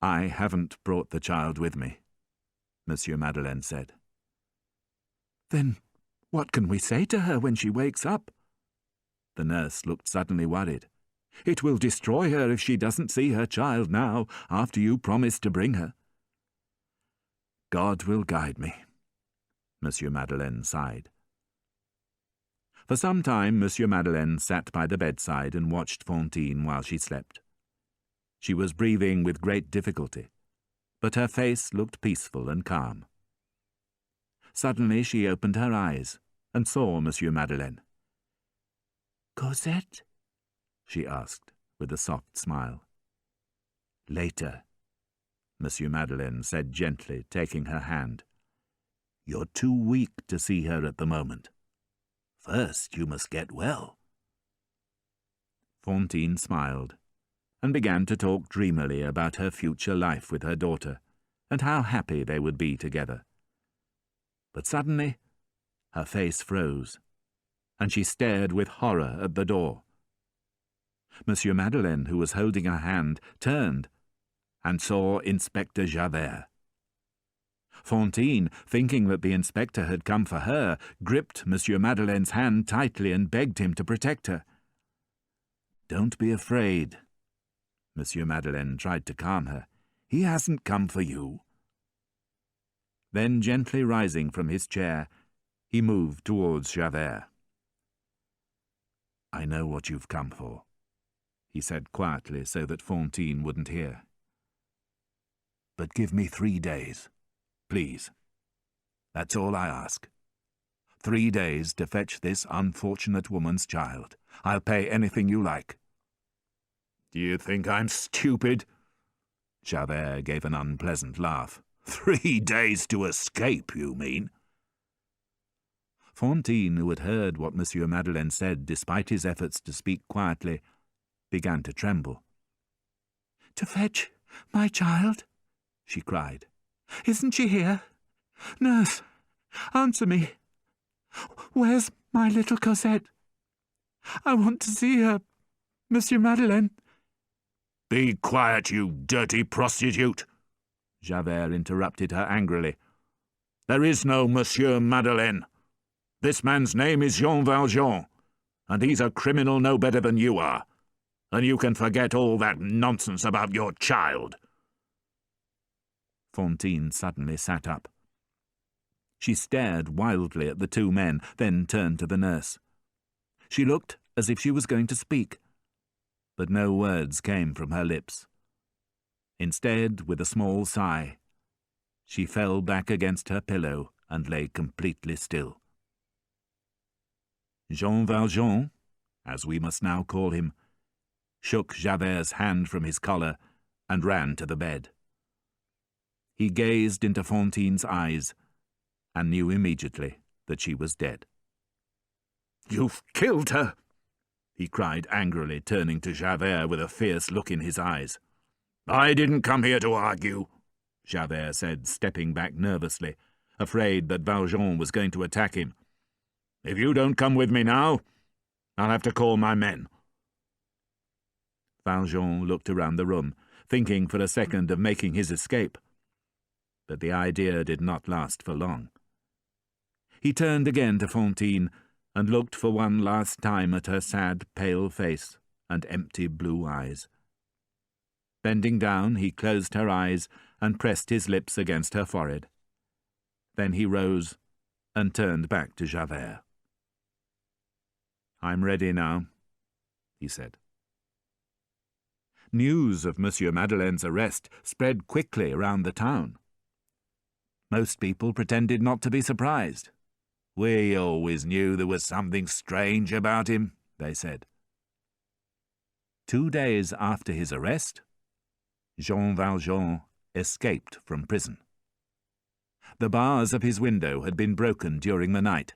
"I haven't brought the child with me," Monsieur Madeleine said. "Then what can we say to her when she wakes up?" The nurse looked suddenly worried. "It will destroy her if she doesn't see her child now, after you promised to bring her." "God will guide me," Monsieur Madeleine sighed. For some time Monsieur Madeleine sat by the bedside and watched Fantine while she slept. She was breathing with great difficulty, but her face looked peaceful and calm. Suddenly she opened her eyes and saw Monsieur Madeleine. "Cosette?" she asked, with a soft smile. "Later," Monsieur Madeleine said gently, taking her hand. "You're too weak to see her at the moment. First you must get well." Fantine smiled and began to talk dreamily about her future life with her daughter and how happy they would be together. But suddenly her face froze, and she stared with horror at the door. Monsieur Madeleine, who was holding her hand, turned and saw Inspector Javert. Fantine, thinking that the inspector had come for her, gripped Monsieur Madeleine's hand tightly and begged him to protect her. "Don't be afraid," Monsieur Madeleine tried to calm her. "He hasn't come for you." Then, gently rising from his chair, he moved towards Javert. "I know what you've come for," he said quietly so that Fantine wouldn't hear. "But give me 3 days. Please. That's all I ask. 3 days to fetch this unfortunate woman's child. I'll pay anything you like." "Do you think I'm stupid?" Javert gave an unpleasant laugh. 3 days to escape, you mean?" Fantine, who had heard what Monsieur Madeleine said despite his efforts to speak quietly, began to tremble. "To fetch my child?" she cried. "Isn't she here? Nurse, answer me. Where's my little Cosette? I want to see her, Monsieur Madeleine." "Be quiet, you dirty prostitute!" Javert interrupted her angrily. "There is no Monsieur Madeleine. This man's name is Jean Valjean, and he's a criminal no better than you are, and you can forget all that nonsense about your child." Fantine suddenly sat up. She stared wildly at the two men, then turned to the nurse. She looked as if she was going to speak, but no words came from her lips. Instead, with a small sigh, she fell back against her pillow and lay completely still. Jean Valjean, as we must now call him, shook Javert's hand from his collar and ran to the bed. He gazed into Fantine's eyes and knew immediately that she was dead. "You've killed her!" he cried angrily, turning to Javert with a fierce look in his eyes. "I didn't come here to argue," Javert said, stepping back nervously, afraid that Valjean was going to attack him. "If you don't come with me now, I'll have to call my men." Valjean looked around the room, thinking for a second of making his escape. But the idea did not last for long. He turned again to Fantine and looked for one last time at her sad, pale face and empty blue eyes. Bending down, he closed her eyes and pressed his lips against her forehead. Then he rose and turned back to Javert. "I'm ready now," he said. News of Monsieur Madeleine's arrest spread quickly around the town. Most people pretended not to be surprised. "We always knew there was something strange about him," they said. 2 days after his arrest, Jean Valjean escaped from prison. The bars of his window had been broken during the night.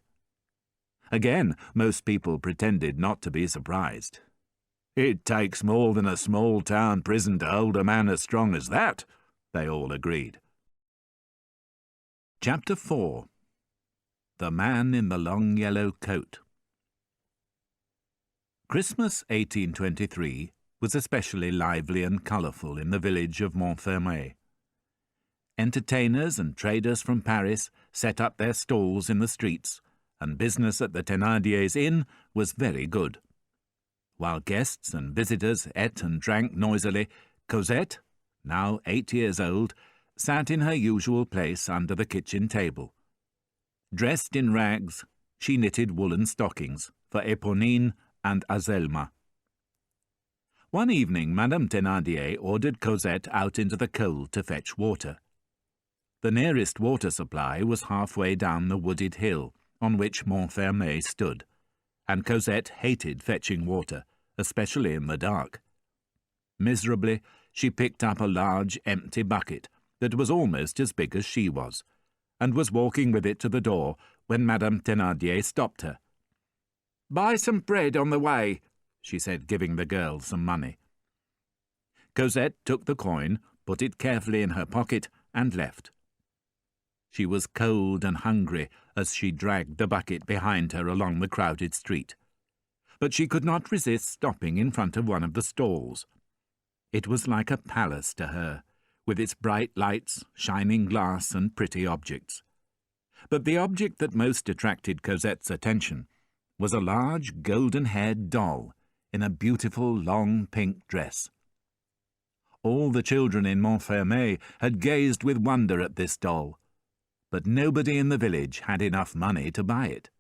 Again, most people pretended not to be surprised. "It takes more than a small-town prison to hold a man as strong as that," they all agreed. Chapter 4. The Man in the Long Yellow Coat. Christmas 1823 was especially lively and colourful in the village of Montfermeil. Entertainers and traders from Paris set up their stalls in the streets, and business at the Thénardiers' inn was very good. While guests and visitors ate and drank noisily, Cosette, now 8 years old, sat in her usual place under the kitchen table. Dressed in rags, she knitted woolen stockings for Éponine and Azelma. One evening, Madame Thénardier ordered Cosette out into the cold to fetch water. The nearest water supply was halfway down the wooded hill on which Montfermeil stood, and Cosette hated fetching water, especially in the dark. Miserably, she picked up a large empty bucket that was almost as big as she was, and was walking with it to the door when Madame Thénardier stopped her. "Buy some bread on the way," she said, giving the girl some money. Cosette took the coin, put it carefully in her pocket, and left. She was cold and hungry as she dragged the bucket behind her along the crowded street. But she could not resist stopping in front of one of the stalls. It was like a palace to her, with its bright lights, shining glass, and pretty objects. But the object that most attracted Cosette's attention was a large golden-haired doll in a beautiful long pink dress. All the children in Montfermeil had gazed with wonder at this doll, but nobody in the village had enough money to buy it.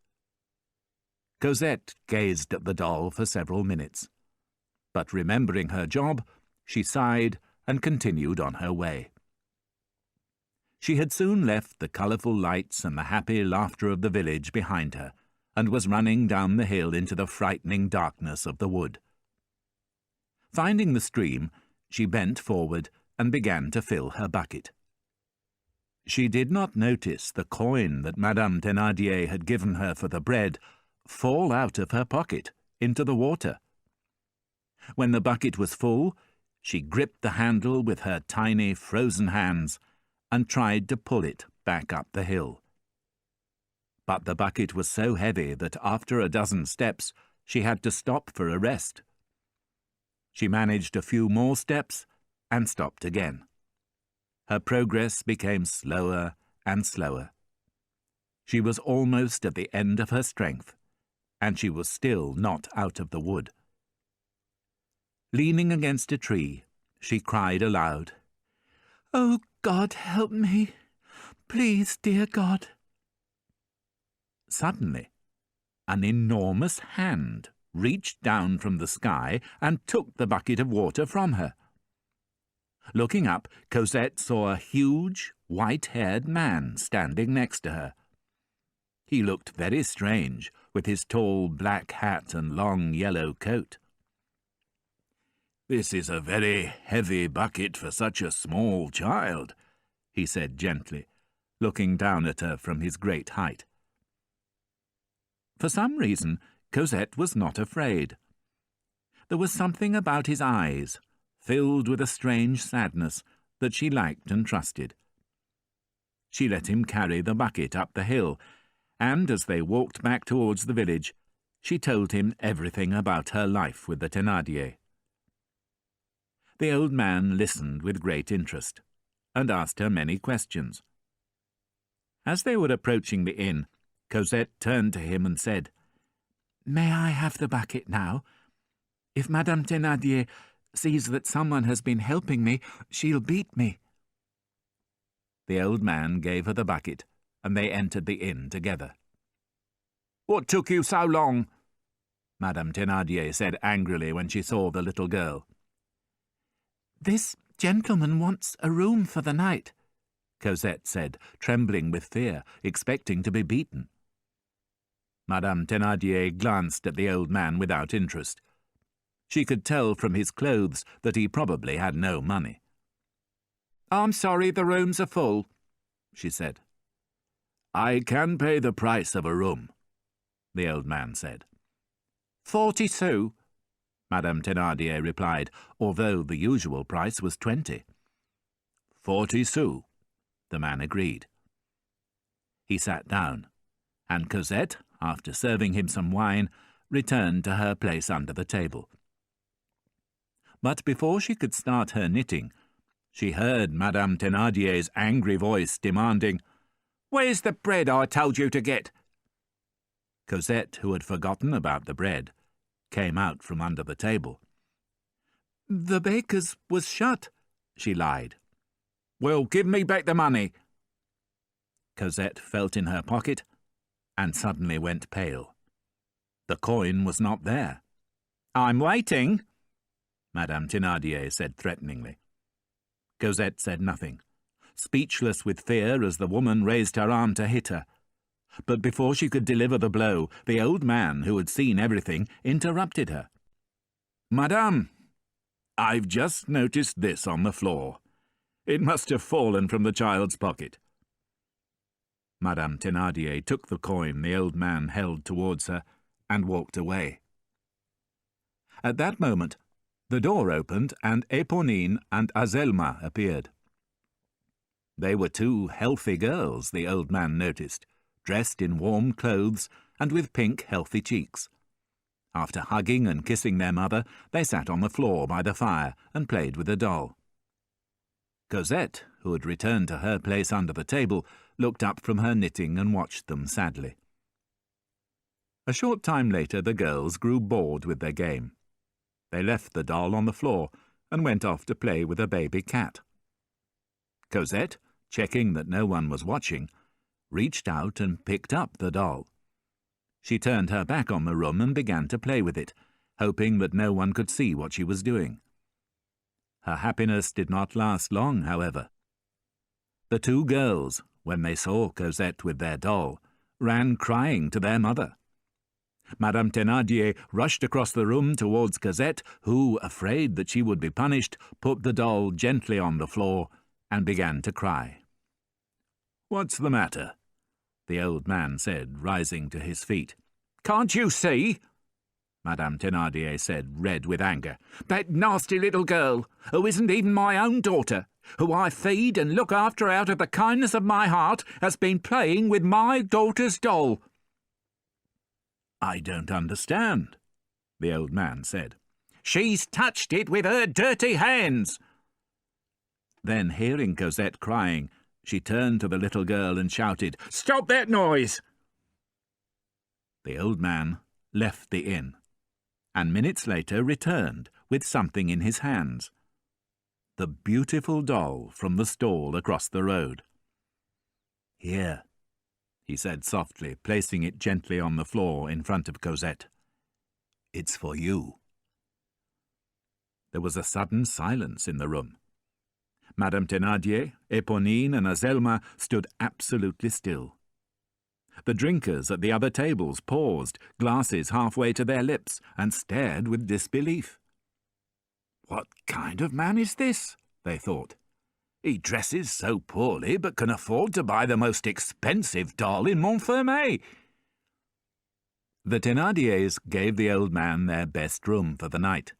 Cosette gazed at the doll for several minutes, but remembering her job, she sighed and continued on her way. She had soon left the colourful lights and the happy laughter of the village behind her, and was running down the hill into the frightening darkness of the wood. Finding the stream, she bent forward and began to fill her bucket. She did not notice the coin that Madame Thénardier had given her for the bread fall out of her pocket into the water. When the bucket was full, she gripped the handle with her tiny frozen hands and tried to pull it back up the hill. But the bucket was so heavy that after a dozen steps she had to stop for a rest. She managed a few more steps and stopped again. Her progress became slower and slower. She was almost at the end of her strength, and she was still not out of the wood. Leaning against a tree, she cried aloud, "Oh, God, help me! Please, dear God!" Suddenly, an enormous hand reached down from the sky and took the bucket of water from her. Looking up, Cosette saw a huge, white-haired man standing next to her. He looked very strange, with his tall black hat and long yellow coat. "This is a very heavy bucket for such a small child," he said gently, looking down at her from his great height. For some reason, Cosette was not afraid. There was something about his eyes, filled with a strange sadness, that she liked and trusted. She let him carry the bucket up the hill, and as they walked back towards the village, she told him everything about her life with the Thénardier. The old man listened with great interest, and asked her many questions. As they were approaching the inn, Cosette turned to him and said, "May I have the bucket now? If Madame Thénardier sees that someone has been helping me, she'll beat me." The old man gave her the bucket, and they entered the inn together. "What took you so long?" Madame Thénardier said angrily when she saw the little girl. "This gentleman wants a room for the night," Cosette said, trembling with fear, expecting to be beaten. Madame Thénardier glanced at the old man without interest. She could tell from his clothes that he probably had no money. "I'm sorry, the rooms are full," she said. "I can pay the price of a room," the old man said. 40 sous, Madame Thénardier replied, although the usual price was 20. 40 sous, the man agreed. He sat down, and Cosette, after serving him some wine, returned to her place under the table. But before she could start her knitting, she heard Madame Thénardier's angry voice demanding, "Where's the bread I told you to get?" Cosette, who had forgotten about the bread, came out from under the table. "The baker's was shut," she lied. "Well, give me back the money." Cosette felt in her pocket and suddenly went pale. The coin was not there. "I'm waiting," Madame Thénardier said threateningly. Cosette said nothing, speechless with fear as the woman raised her arm to hit her. But before she could deliver the blow, the old man, who had seen everything, interrupted her. "Madame, I've just noticed this on the floor. It must have fallen from the child's pocket." Madame Thénardier took the coin the old man held towards her and walked away. At that moment, the door opened and Éponine and Azelma appeared. They were two healthy girls, the old man noticed, dressed in warm clothes and with pink, healthy cheeks. After hugging and kissing their mother, they sat on the floor by the fire and played with a doll. Cosette, who had returned to her place under the table, looked up from her knitting and watched them sadly. A short time later the girls grew bored with their game. They left the doll on the floor and went off to play with a baby cat. Cosette, checking that no one was watching, reached out and picked up the doll. She turned her back on the room and began to play with it, hoping that no one could see what she was doing. Her happiness did not last long, however. The two girls, when they saw Cosette with their doll, ran crying to their mother. Madame Thénardier rushed across the room towards Cosette, who, afraid that she would be punished, put the doll gently on the floor and began to cry. "What's the matter?" the old man said, rising to his feet. "Can't you see?" Madame Thénardier said, red with anger. "That nasty little girl, who isn't even my own daughter, who I feed and look after out of the kindness of my heart, has been playing with my daughter's doll." "I don't understand," the old man said. "She's touched it with her dirty hands." Then, hearing Cosette crying, She turned to the little girl and shouted, "Stop that noise!" The old man left the inn, and minutes later returned with something in his hands. The beautiful doll from the stall across the road. "Here," he said softly, placing it gently on the floor in front of Cosette. "It's for you." There was a sudden silence in the room. Madame Thénardier, Éponine, and Azelma stood absolutely still. The drinkers at the other tables paused, glasses halfway to their lips, and stared with disbelief. "What kind of man is this?" they thought. "He dresses so poorly, but can afford to buy the most expensive doll in Montfermeil." The Thénardiers gave the old man their best room for the night.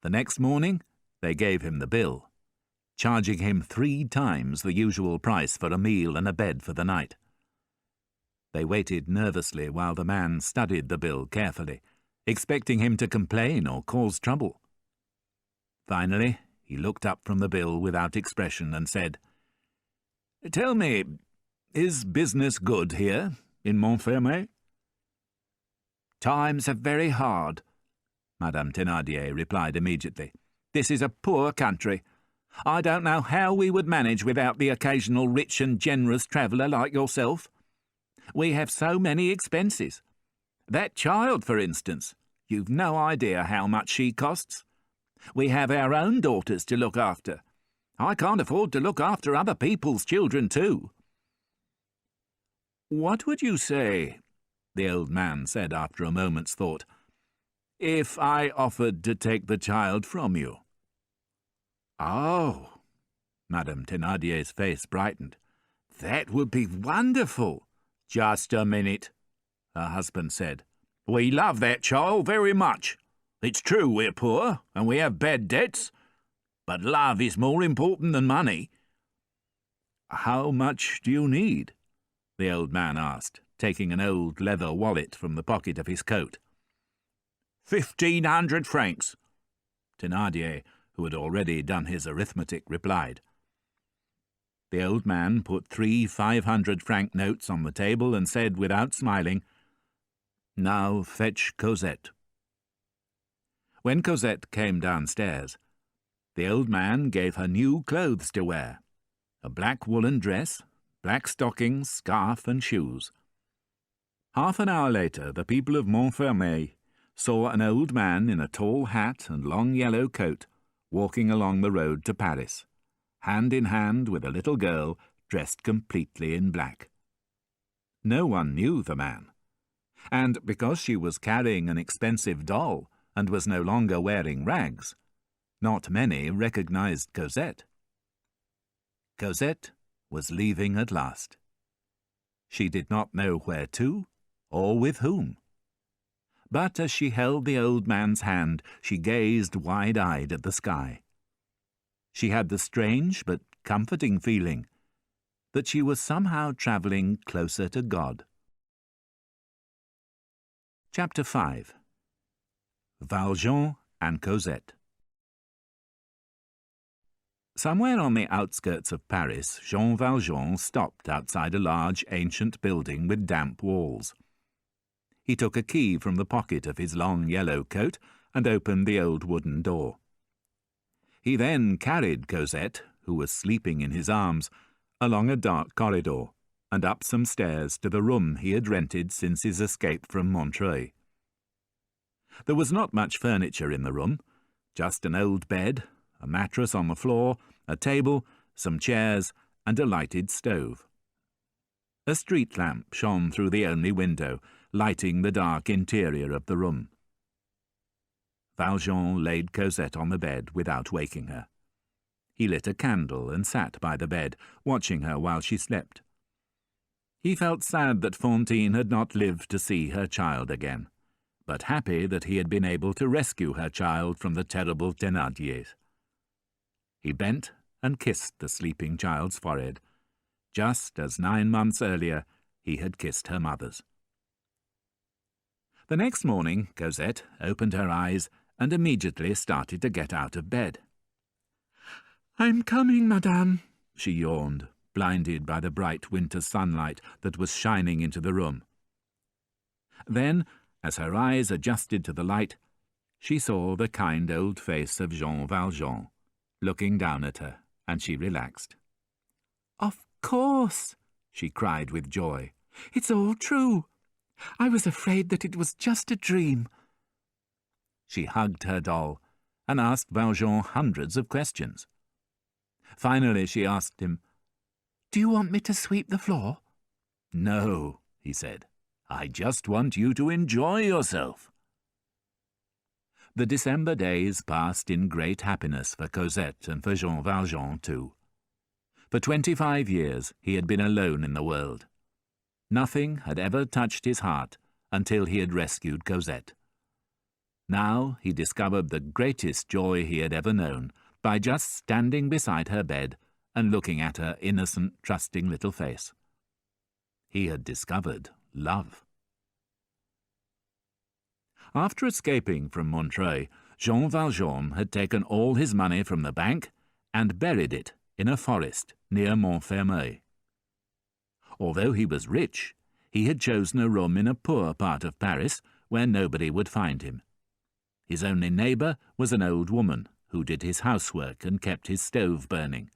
The next morning they gave him the bill, charging him 3 times the usual price for a meal and a bed for the night. They waited nervously while the man studied the bill carefully, expecting him to complain or cause trouble. Finally, he looked up from the bill without expression and said, "Tell me, is business good here in Montfermeil?" "Times are very hard," Madame Thénardier replied immediately. "This is a poor country. I don't know how we would manage without the occasional rich and generous traveller like yourself. We have so many expenses. That child, for instance, you've no idea how much she costs. We have our own daughters to look after. I can't afford to look after other people's children too." "What would you say," the old man said after a moment's thought, "if I offered to take the child from you?" "Oh," Madame Thénardier's face brightened. "That would be wonderful." "Just a minute," her husband said. "We love that child very much. It's true we're poor, and we have bad debts, but love is more important than money." "How much do you need?" the old man asked, taking an old leather wallet from the pocket of his coat. 1,500 francs, Thénardier, who had already done his arithmetic, replied. The old man put 3 500-franc notes on the table and said, without smiling, "Now fetch Cosette." When Cosette came downstairs, the old man gave her new clothes to wear, a black woolen dress, black stockings, scarf, and shoes. Half an hour later, the people of Montfermeil saw an old man in a tall hat and long yellow coat walking along the road to Paris, hand in hand with a little girl dressed completely in black. No one knew the man, and because she was carrying an expensive doll and was no longer wearing rags, not many recognized Cosette. Cosette was leaving at last. She did not know where to or with whom. But as she held the old man's hand, she gazed wide-eyed at the sky. She had the strange but comforting feeling that she was somehow travelling closer to God. Chapter 5. Valjean and Cosette. Somewhere on the outskirts of Paris, Jean Valjean stopped outside a large ancient building with damp walls. He took a key from the pocket of his long yellow coat and opened the old wooden door. He then carried Cosette, who was sleeping in his arms, along a dark corridor and up some stairs to the room he had rented since his escape from Montreuil. There was not much furniture in the room, just an old bed, a mattress on the floor, a table, some chairs, and a lighted stove. A street lamp shone through the only window, lighting the dark interior of the room. Valjean laid Cosette on the bed without waking her. He lit a candle and sat by the bed, watching her while she slept. He felt sad that Fantine had not lived to see her child again, but happy that he had been able to rescue her child from the terrible Thénardiers. He bent and kissed the sleeping child's forehead, just as 9 months earlier he had kissed her mother's. The next morning, Cosette opened her eyes and immediately started to get out of bed. "I'm coming, madame," she yawned, blinded by the bright winter sunlight that was shining into the room. Then, as her eyes adjusted to the light, she saw the kind old face of Jean Valjean looking down at her, and she relaxed. "Of course," she cried with joy. "It's all true. I was afraid that it was just a dream." She hugged her doll and asked Valjean hundreds of questions. Finally she asked him, "Do you want me to sweep the floor?" "No," he said. "I just want you to enjoy yourself." The December days passed in great happiness for Cosette and for Jean Valjean too. For 25 years he had been alone in the world. Nothing had ever touched his heart until he had rescued Cosette. Now he discovered the greatest joy he had ever known by just standing beside her bed and looking at her innocent, trusting little face. He had discovered love. After escaping from Montreuil, Jean Valjean had taken all his money from the bank and buried it in a forest near Montfermeil. Although he was rich, he had chosen a room in a poor part of Paris where nobody would find him. His only neighbour was an old woman who did his housework and kept his stove burning.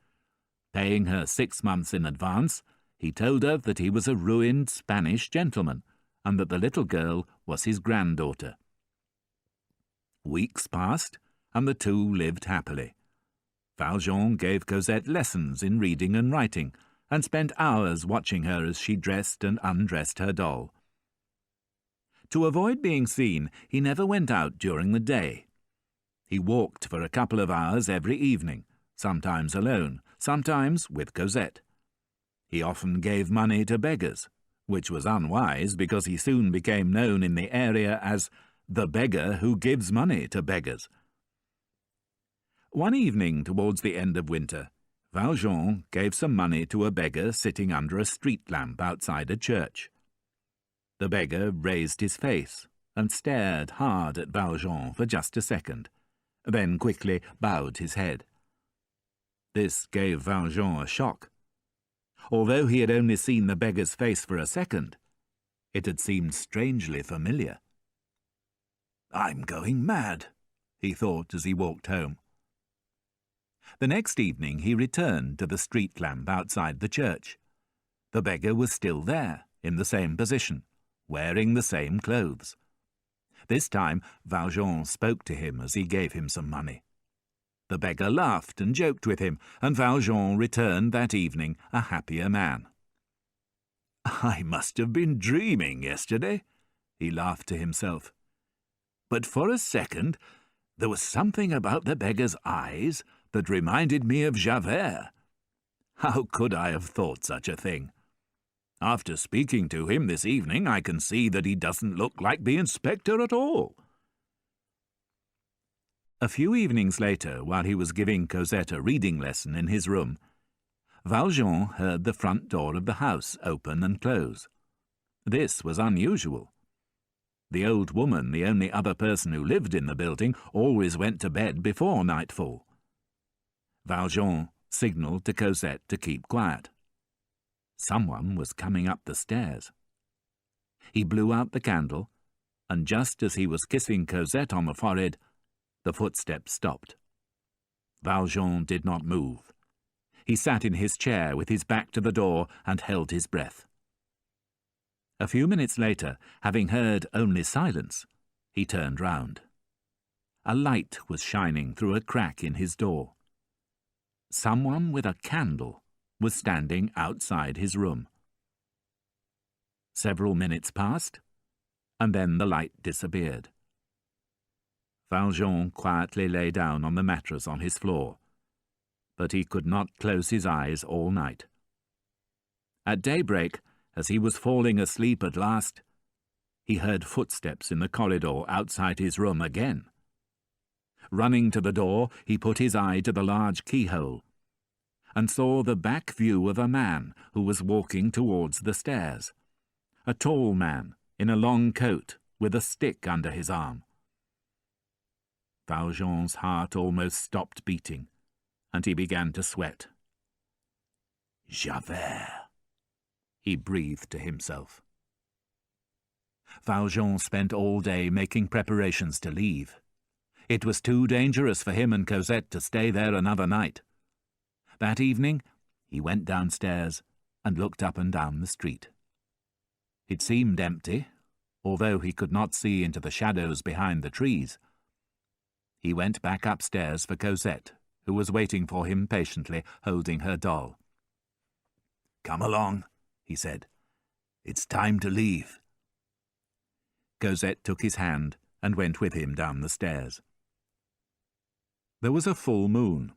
Paying her 6 months in advance, he told her that he was a ruined Spanish gentleman and that the little girl was his granddaughter. Weeks passed, and the two lived happily. Valjean gave Cosette lessons in reading and writing, and spent hours watching her as she dressed and undressed her doll. To avoid being seen, he never went out during the day. He walked for a couple of hours every evening, sometimes alone, sometimes with Cosette. He often gave money to beggars, which was unwise because he soon became known in the area as the beggar who gives money to beggars. One evening towards the end of winter, Valjean gave some money to a beggar sitting under a street lamp outside a church. The beggar raised his face and stared hard at Valjean for just a second, then quickly bowed his head. This gave Valjean a shock. Although he had only seen the beggar's face for a second, it had seemed strangely familiar. "I'm going mad," he thought as he walked home. The next evening he returned to the street lamp outside the church. The beggar was still there, in the same position, wearing the same clothes. This time Valjean spoke to him as he gave him some money. The beggar laughed and joked with him, and Valjean returned that evening a happier man. "I must have been dreaming yesterday," he laughed to himself. "But for a second there was something about the beggar's eyes that reminded me of Javert. How could I have thought such a thing? After speaking to him this evening, I can see that he doesn't look like the inspector at all." A few evenings later, while he was giving Cosette a reading lesson in his room, Valjean heard the front door of the house open and close. This was unusual. The old woman, the only other person who lived in the building, always went to bed before nightfall. Valjean signalled to Cosette to keep quiet. Someone was coming up the stairs. He blew out the candle, and just as he was kissing Cosette on the forehead, the footsteps stopped. Valjean did not move. He sat in his chair with his back to the door and held his breath. A few minutes later, having heard only silence, he turned round. A light was shining through a crack in his door. Someone with a candle was standing outside his room. Several minutes passed, and then the light disappeared. Valjean quietly lay down on the mattress on his floor, but he could not close his eyes all night. At daybreak, as he was falling asleep at last, he heard footsteps in the corridor outside his room again. Running to the door, he put his eye to the large keyhole and saw the back view of a man who was walking towards the stairs. A tall man in a long coat with a stick under his arm. Valjean's heart almost stopped beating, and he began to sweat. Javert, he breathed to himself. Valjean spent all day making preparations to leave. It was too dangerous for him and Cosette to stay there another night. That evening, he went downstairs and looked up and down the street. It seemed empty, although he could not see into the shadows behind the trees. He went back upstairs for Cosette, who was waiting for him patiently, holding her doll. "Come along," he said. "It's time to leave." Cosette took his hand and went with him down the stairs. There was a full moon,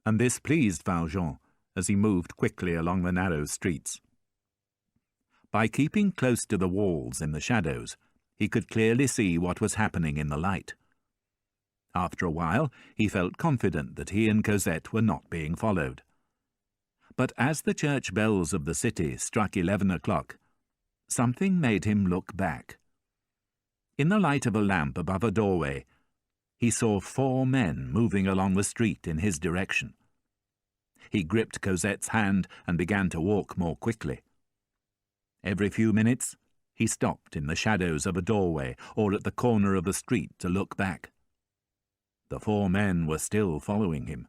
and this pleased Valjean as he moved quickly along the narrow streets. By keeping close to the walls in the shadows, he could clearly see what was happening in the light. After a while, he felt confident that he and Cosette were not being followed. But as the church bells of the city struck 11 o'clock, something made him look back. In the light of a lamp above a doorway, he saw 4 men moving along the street in his direction. He gripped Cosette's hand and began to walk more quickly. Every few minutes, he stopped in the shadows of a doorway or at the corner of the street to look back. The 4 men were still following him.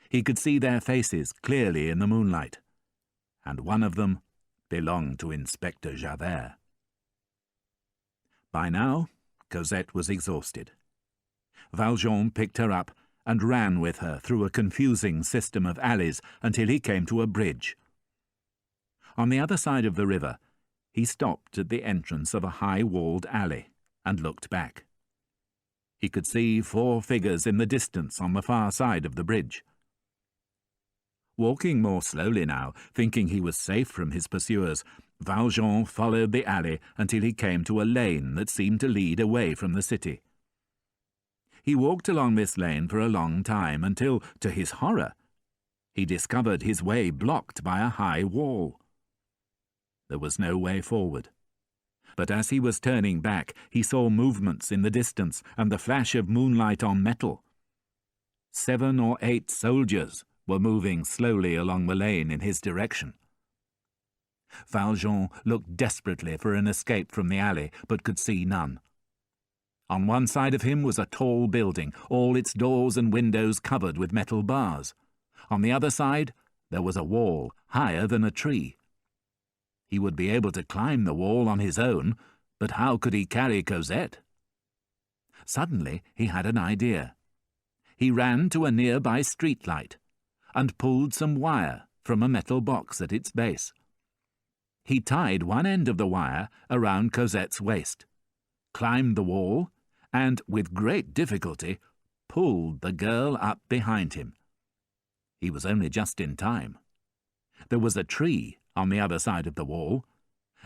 He could see their faces clearly in the moonlight, and one of them belonged to Inspector Javert. By now, Cosette was exhausted. Valjean picked her up and ran with her through a confusing system of alleys until he came to a bridge. On the other side of the river, he stopped at the entrance of a high-walled alley and looked back. He could see 4 figures in the distance on the far side of the bridge. Walking more slowly now, thinking he was safe from his pursuers, Valjean followed the alley until he came to a lane that seemed to lead away from the city. He walked along this lane for a long time until, to his horror, he discovered his way blocked by a high wall. There was no way forward. But as he was turning back, he saw movements in the distance and the flash of moonlight on metal. 7 or 8 soldiers were moving slowly along the lane in his direction. Valjean looked desperately for an escape from the alley, but could see none. On one side of him was a tall building, all its doors and windows covered with metal bars. On the other side, there was a wall, higher than a tree. He would be able to climb the wall on his own, but how could he carry Cosette? Suddenly he had an idea. He ran to a nearby street light and pulled some wire from a metal box at its base. He tied one end of the wire around Cosette's waist, climbed the wall, and, with great difficulty, pulled the girl up behind him. He was only just in time. There was a tree on the other side of the wall,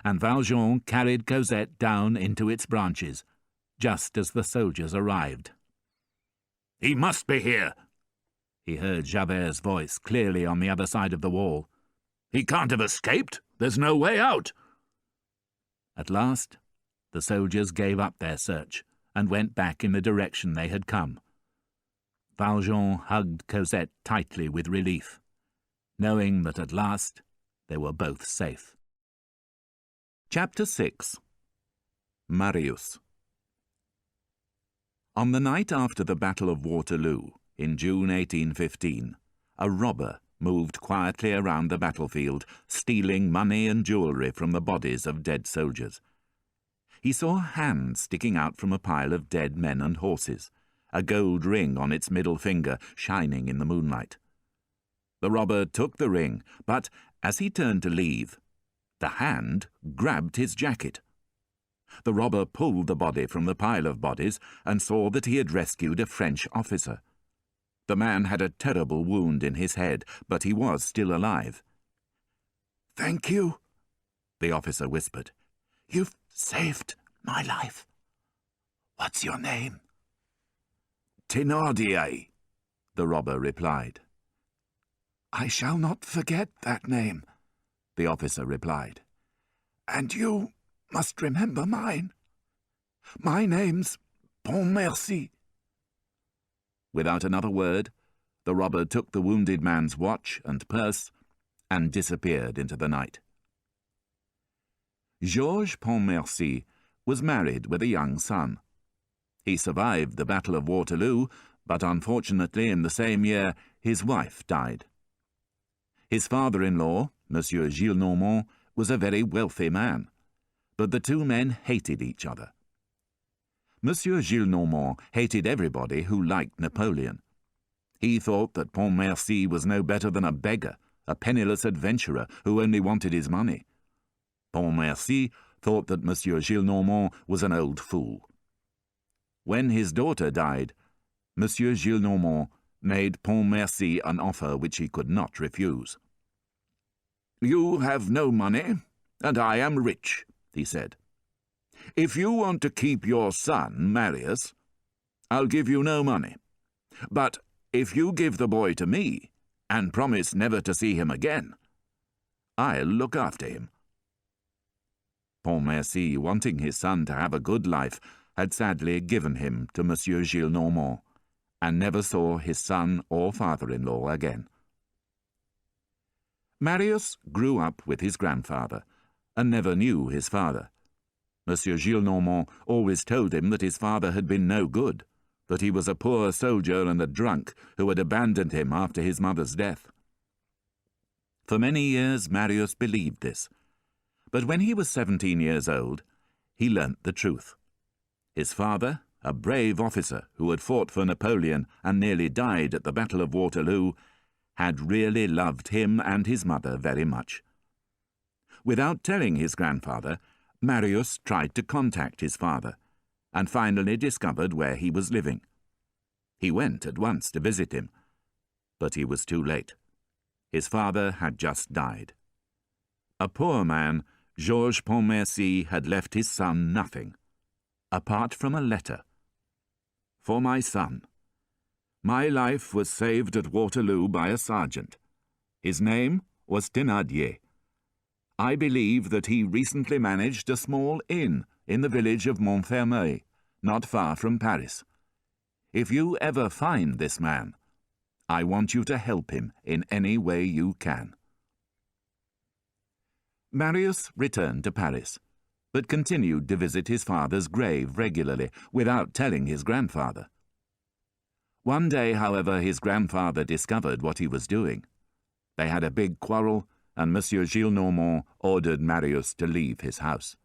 and Valjean carried Cosette down into its branches, just as the soldiers arrived. "He must be here," he heard Javert's voice clearly on the other side of the wall. "He can't have escaped. There's no way out." At last, the soldiers gave up their search and went back in the direction they had come. Valjean hugged Cosette tightly with relief, knowing that at last they were both safe. Chapter 6. Marius. On the night after the Battle of Waterloo, in June 1815, a robber moved quietly around the battlefield, stealing money and jewellery from the bodies of dead soldiers. He saw a hand sticking out from a pile of dead men and horses, a gold ring on its middle finger shining in the moonlight. The robber took the ring, but as he turned to leave, the hand grabbed his jacket. The robber pulled the body from the pile of bodies and saw that he had rescued a French officer. The man had a terrible wound in his head, but he was still alive. "Thank you," the officer whispered. "You've saved my life. What's your name?" "Thénardier," the robber replied. "I shall not forget that name," the officer replied. "And you must remember mine. My name's Pontmercy." Without another word, the robber took the wounded man's watch and purse and disappeared into the night. Georges Pontmercy was married with a young son. He survived the Battle of Waterloo, but unfortunately in the same year his wife died. His father-in-law, Monsieur Gillenormand, was a very wealthy man, but the two men hated each other. Monsieur Gillenormand hated everybody who liked Napoleon. He thought that Pontmercy was no better than a beggar, a penniless adventurer who only wanted his money. Pontmercy thought that Monsieur Gillenormand was an old fool. When his daughter died, Monsieur Gillenormand made Pontmercy an offer which he could not refuse. "You have no money, and I am rich," he said. "If you want to keep your son, Marius, I'll give you no money. But if you give the boy to me, and promise never to see him again, I'll look after him." Pontmercy, wanting his son to have a good life, had sadly given him to Monsieur Gillenormand, and never saw his son or father-in-law again. Marius grew up with his grandfather, and never knew his father. Monsieur Gillenormand always told him that his father had been no good, that he was a poor soldier and a drunk who had abandoned him after his mother's death. For many years Marius believed this, but when he was 17 years old, he learnt the truth. His father, a brave officer who had fought for Napoleon and nearly died at the Battle of Waterloo, had really loved him and his mother very much. Without telling his grandfather, Marius tried to contact his father, and finally discovered where he was living. He went at once to visit him, but he was too late. His father had just died. A poor man, Georges Pontmercy had left his son nothing, apart from a letter. "For my son. My life was saved at Waterloo by a sergeant. His name was Thénardier. I believe that he recently managed a small inn in the village of Montfermeil, not far from Paris. If you ever find this man, I want you to help him in any way you can." Marius returned to Paris, but continued to visit his father's grave regularly, without telling his grandfather. One day, however, his grandfather discovered what he was doing. They had a big quarrel, and Monsieur Gillenormand ordered Marius to leave his house.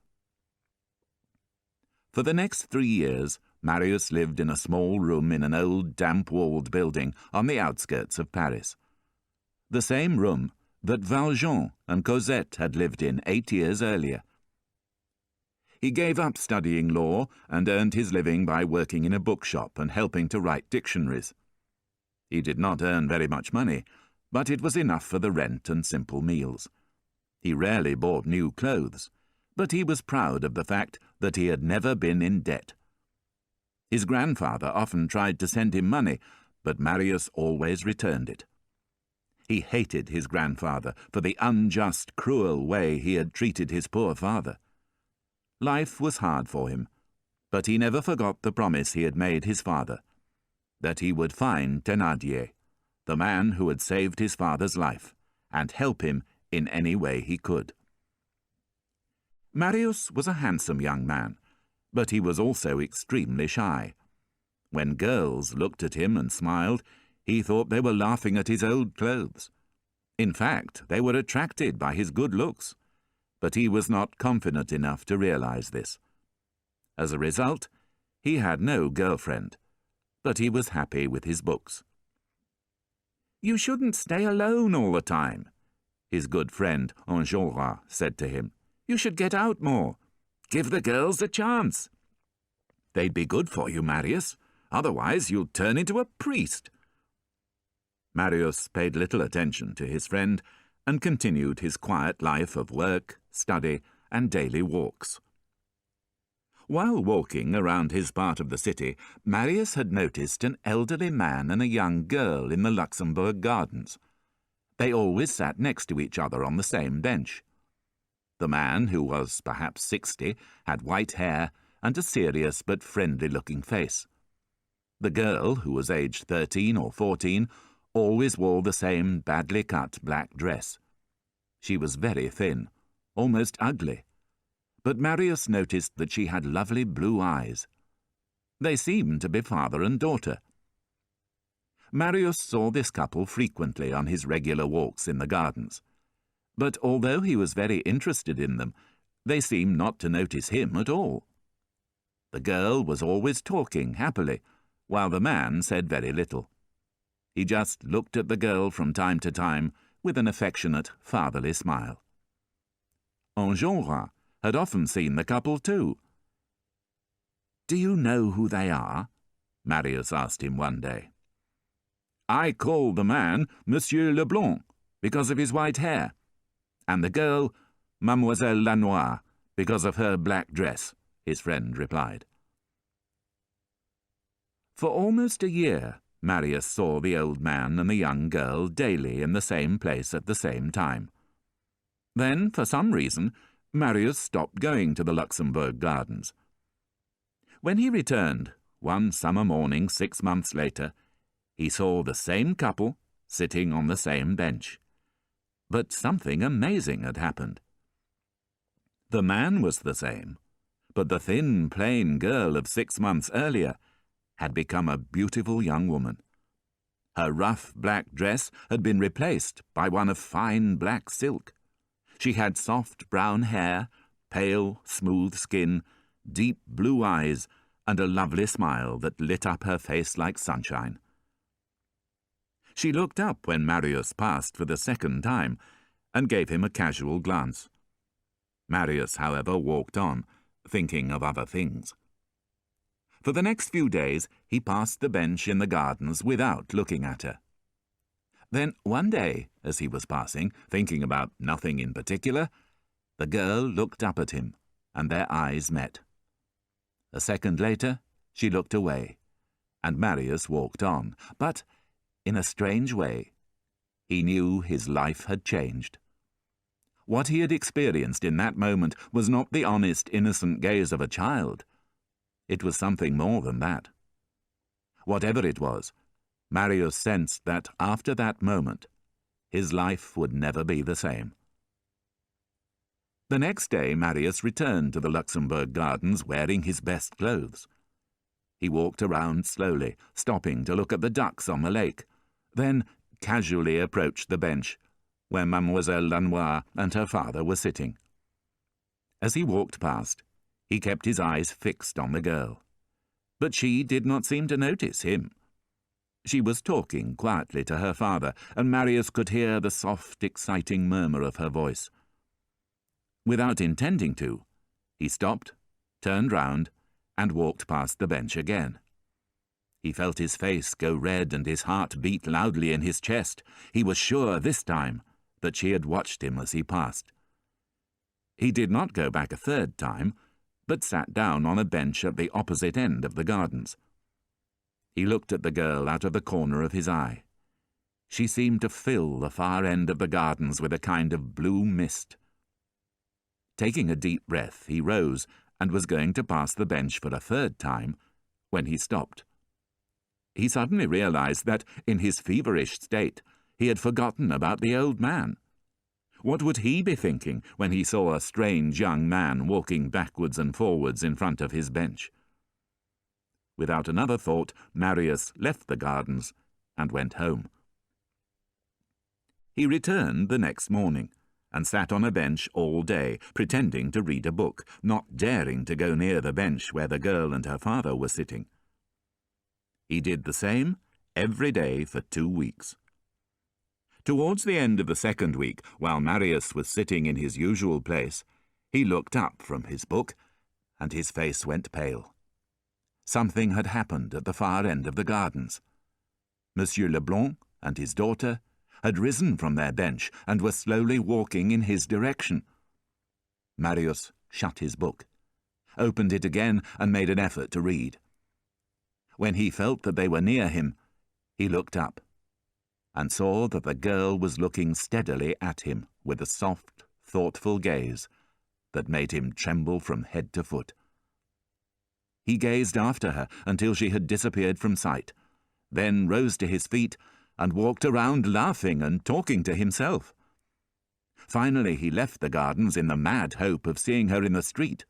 For the next 3 years, Marius lived in a small room in an old damp-walled building on the outskirts of Paris. The same room that Valjean and Cosette had lived in 8 years earlier. He gave up studying law and earned his living by working in a bookshop and helping to write dictionaries. He did not earn very much money, but it was enough for the rent and simple meals. He rarely bought new clothes, but he was proud of the fact that he had never been in debt. His grandfather often tried to send him money, but Marius always returned it. He hated his grandfather for the unjust, cruel way he had treated his poor father. Life was hard for him, but he never forgot the promise he had made his father, that he would find Thénardier, the man who had saved his father's life, and help him in any way he could. Marius was a handsome young man, but he was also extremely shy. When girls looked at him and smiled, he thought they were laughing at his old clothes. In fact, they were attracted by his good looks, but he was not confident enough to realize this. As a result, he had no girlfriend, but he was happy with his books. "You shouldn't stay alone all the time," his good friend Enjolras said to him. "You should get out more. Give the girls a chance. They'd be good for you, Marius. Otherwise you'll turn into a priest." Marius paid little attention to his friend and continued his quiet life of work, study, and daily walks. While walking around his part of the city, Marius had noticed an elderly man and a young girl in the Luxembourg Gardens. They always sat next to each other on the same bench. The man, who was perhaps 60, had white hair and a serious but friendly-looking face. The girl, who was aged 13 or 14, always wore the same badly cut black dress. She was very thin, almost ugly, but Marius noticed that she had lovely blue eyes. They seemed to be father and daughter. Marius saw this couple frequently on his regular walks in the gardens, but although he was very interested in them, they seemed not to notice him at all. The girl was always talking happily, while the man said very little. He just looked at the girl from time to time with an affectionate, fatherly smile. Enjolras had often seen the couple too. "Do you know who they are?" Marius asked him one day. "I call the man Monsieur Leblanc, because of his white hair, and the girl Mademoiselle Lanoire, because of her black dress," his friend replied. For almost a year, Marius saw the old man and the young girl daily in the same place at the same time. Then, for some reason, Marius stopped going to the Luxembourg Gardens. When he returned, one summer morning 6 months later, he saw the same couple sitting on the same bench. But something amazing had happened. The man was the same, but the thin, plain girl of 6 months earlier had become a beautiful young woman. Her rough black dress had been replaced by one of fine black silk. She had soft brown hair, pale, smooth skin, deep blue eyes, and a lovely smile that lit up her face like sunshine. She looked up when Marius passed for the second time and gave him a casual glance. Marius, however, walked on, thinking of other things. For the next few days he passed the bench in the gardens without looking at her. Then one day, as he was passing, thinking about nothing in particular, the girl looked up at him, and their eyes met. A second later she looked away, and Marius walked on, but, in a strange way, he knew his life had changed. What he had experienced in that moment was not the honest, innocent gaze of a child. It was something more than that. Whatever it was, Marius sensed that after that moment, his life would never be the same. The next day Marius returned to the Luxembourg Gardens wearing his best clothes. He walked around slowly, stopping to look at the ducks on the lake, then casually approached the bench where Mademoiselle Lanoire and her father were sitting. As he walked past, he kept his eyes fixed on the girl, but she did not seem to notice him. She was talking quietly to her father, and Marius could hear the soft, exciting murmur of her voice. Without intending to, he stopped, turned round, and walked past the bench again. He felt his face go red and his heart beat loudly in his chest. He was sure this time that she had watched him as he passed. He did not go back a third time, but sat down on a bench at the opposite end of the gardens. He looked at the girl out of the corner of his eye. She seemed to fill the far end of the gardens with a kind of blue mist. Taking a deep breath, he rose and was going to pass the bench for a third time when he stopped. He suddenly realized that, in his feverish state, he had forgotten about the old man. What would he be thinking when he saw a strange young man walking backwards and forwards in front of his bench? Without another thought, Marius left the gardens and went home. He returned the next morning and sat on a bench all day, pretending to read a book, not daring to go near the bench where the girl and her father were sitting. He did the same every day for 2 weeks. Towards the end of the second week, while Marius was sitting in his usual place, he looked up from his book, and his face went pale. Something had happened at the far end of the gardens. Monsieur Leblanc and his daughter had risen from their bench and were slowly walking in his direction. Marius shut his book, opened it again, and made an effort to read. When he felt that they were near him, he looked up and saw that the girl was looking steadily at him with a soft, thoughtful gaze that made him tremble from head to foot. He gazed after her until she had disappeared from sight, then rose to his feet and walked around laughing and talking to himself. Finally, he left the gardens in the mad hope of seeing her in the street.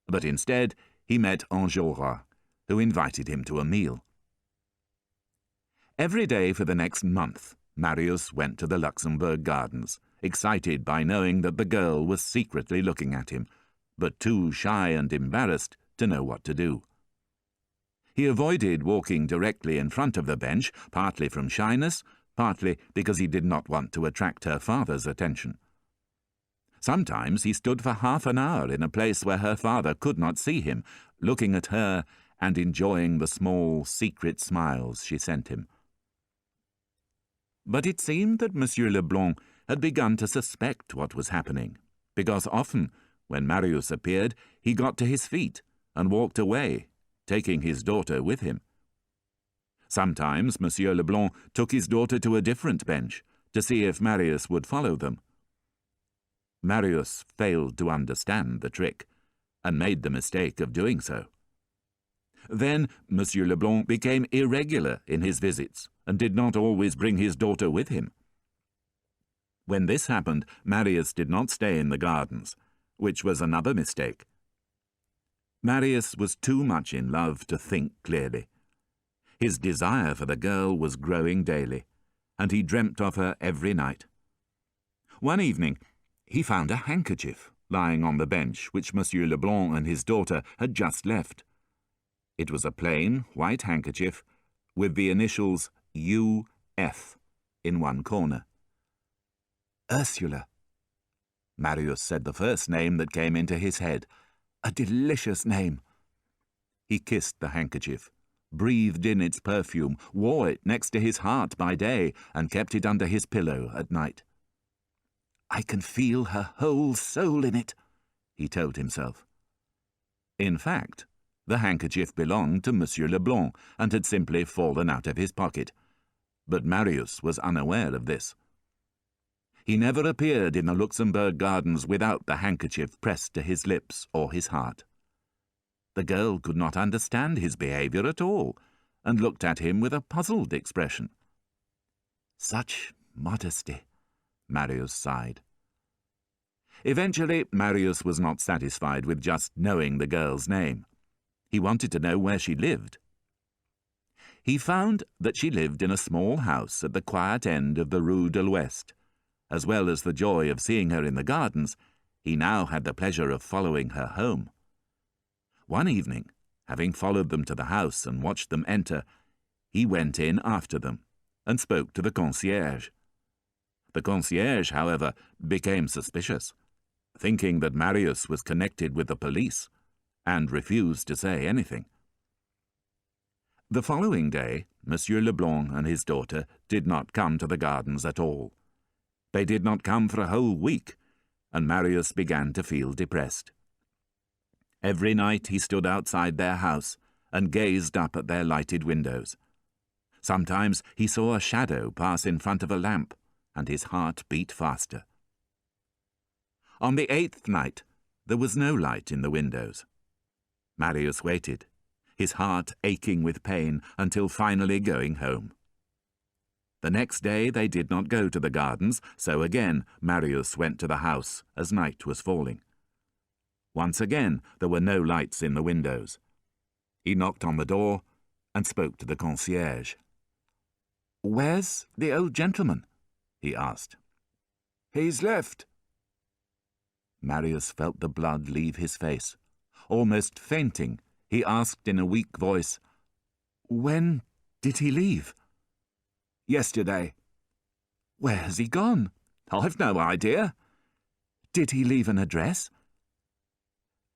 But instead, he met Enjolras, who invited him to a meal. Every day for the next month, Marius went to the Luxembourg Gardens, excited by knowing that the girl was secretly looking at him, but too shy and embarrassed to know what to do. He avoided walking directly in front of the bench, partly from shyness, partly because he did not want to attract her father's attention. Sometimes he stood for half an hour in a place where her father could not see him, looking at her and enjoying the small, secret smiles she sent him. But it seemed that Monsieur Leblanc had begun to suspect what was happening, because often, when Marius appeared, he got to his feet and walked away, taking his daughter with him. Sometimes Monsieur Leblanc took his daughter to a different bench to see if Marius would follow them. Marius failed to understand the trick, and made the mistake of doing so. Then Monsieur Leblanc became irregular in his visits, and did not always bring his daughter with him. When this happened, Marius did not stay in the gardens, which was another mistake. Marius was too much in love to think clearly. His desire for the girl was growing daily, and he dreamt of her every night. One evening, he found a handkerchief lying on the bench which Monsieur Leblanc and his daughter had just left. It was a plain white handkerchief with the initials U.F. in one corner. Ursula. Marius said the first name that came into his head. A delicious name. He kissed the handkerchief, breathed in its perfume, wore it next to his heart by day, and kept it under his pillow at night. I can feel her whole soul in it, he told himself. In fact, the handkerchief belonged to Monsieur Leblanc and had simply fallen out of his pocket, but Marius was unaware of this. He never appeared in the Luxembourg Gardens without the handkerchief pressed to his lips or his heart. The girl could not understand his behaviour at all, and looked at him with a puzzled expression. Such modesty, Marius sighed. Eventually, Marius was not satisfied with just knowing the girl's name. He wanted to know where she lived. He found that she lived in a small house at the quiet end of the Rue de l'Ouest. As well as the joy of seeing her in the gardens, he now had the pleasure of following her home. One evening, having followed them to the house and watched them enter, he went in after them and spoke to the concierge. The concierge, however, became suspicious, thinking that Marius was connected with the police, and refused to say anything. The following day, Monsieur Leblanc and his daughter did not come to the gardens at all. They did not come for a whole week, and Marius began to feel depressed. Every night he stood outside their house and gazed up at their lighted windows. Sometimes he saw a shadow pass in front of a lamp, and his heart beat faster. On the 8th night, there was no light in the windows. Marius waited, his heart aching with pain, until finally going home. The next day they did not go to the gardens, so again Marius went to the house as night was falling. Once again there were no lights in the windows. He knocked on the door and spoke to the concierge. "Where's the old gentleman?" he asked. "He's left." Marius felt the blood leave his face. Almost fainting, he asked in a weak voice, "When did he leave?" "Yesterday." "Where has he gone?" "I've no idea." "Did he leave an address?"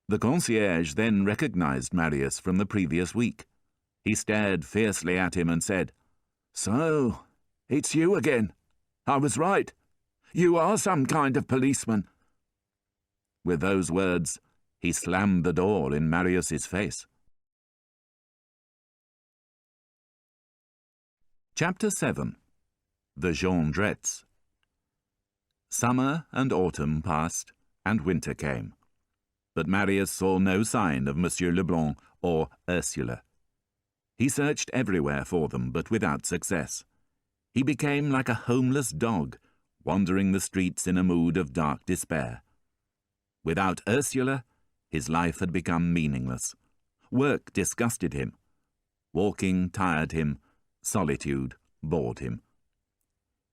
The concierge then recognized Marius from the previous week. He stared fiercely at him and said, "So, it's you again. I was right. You are some kind of policeman." With those words, he slammed the door in Marius's face. Chapter 7. The Jondrettes. Summer and autumn passed, and winter came. But Marius saw no sign of Monsieur Leblanc or Ursula. He searched everywhere for them, but without success. He became like a homeless dog, wandering the streets in a mood of dark despair. Without Ursula, his life had become meaningless. Work disgusted him. Walking tired him. Solitude bored him.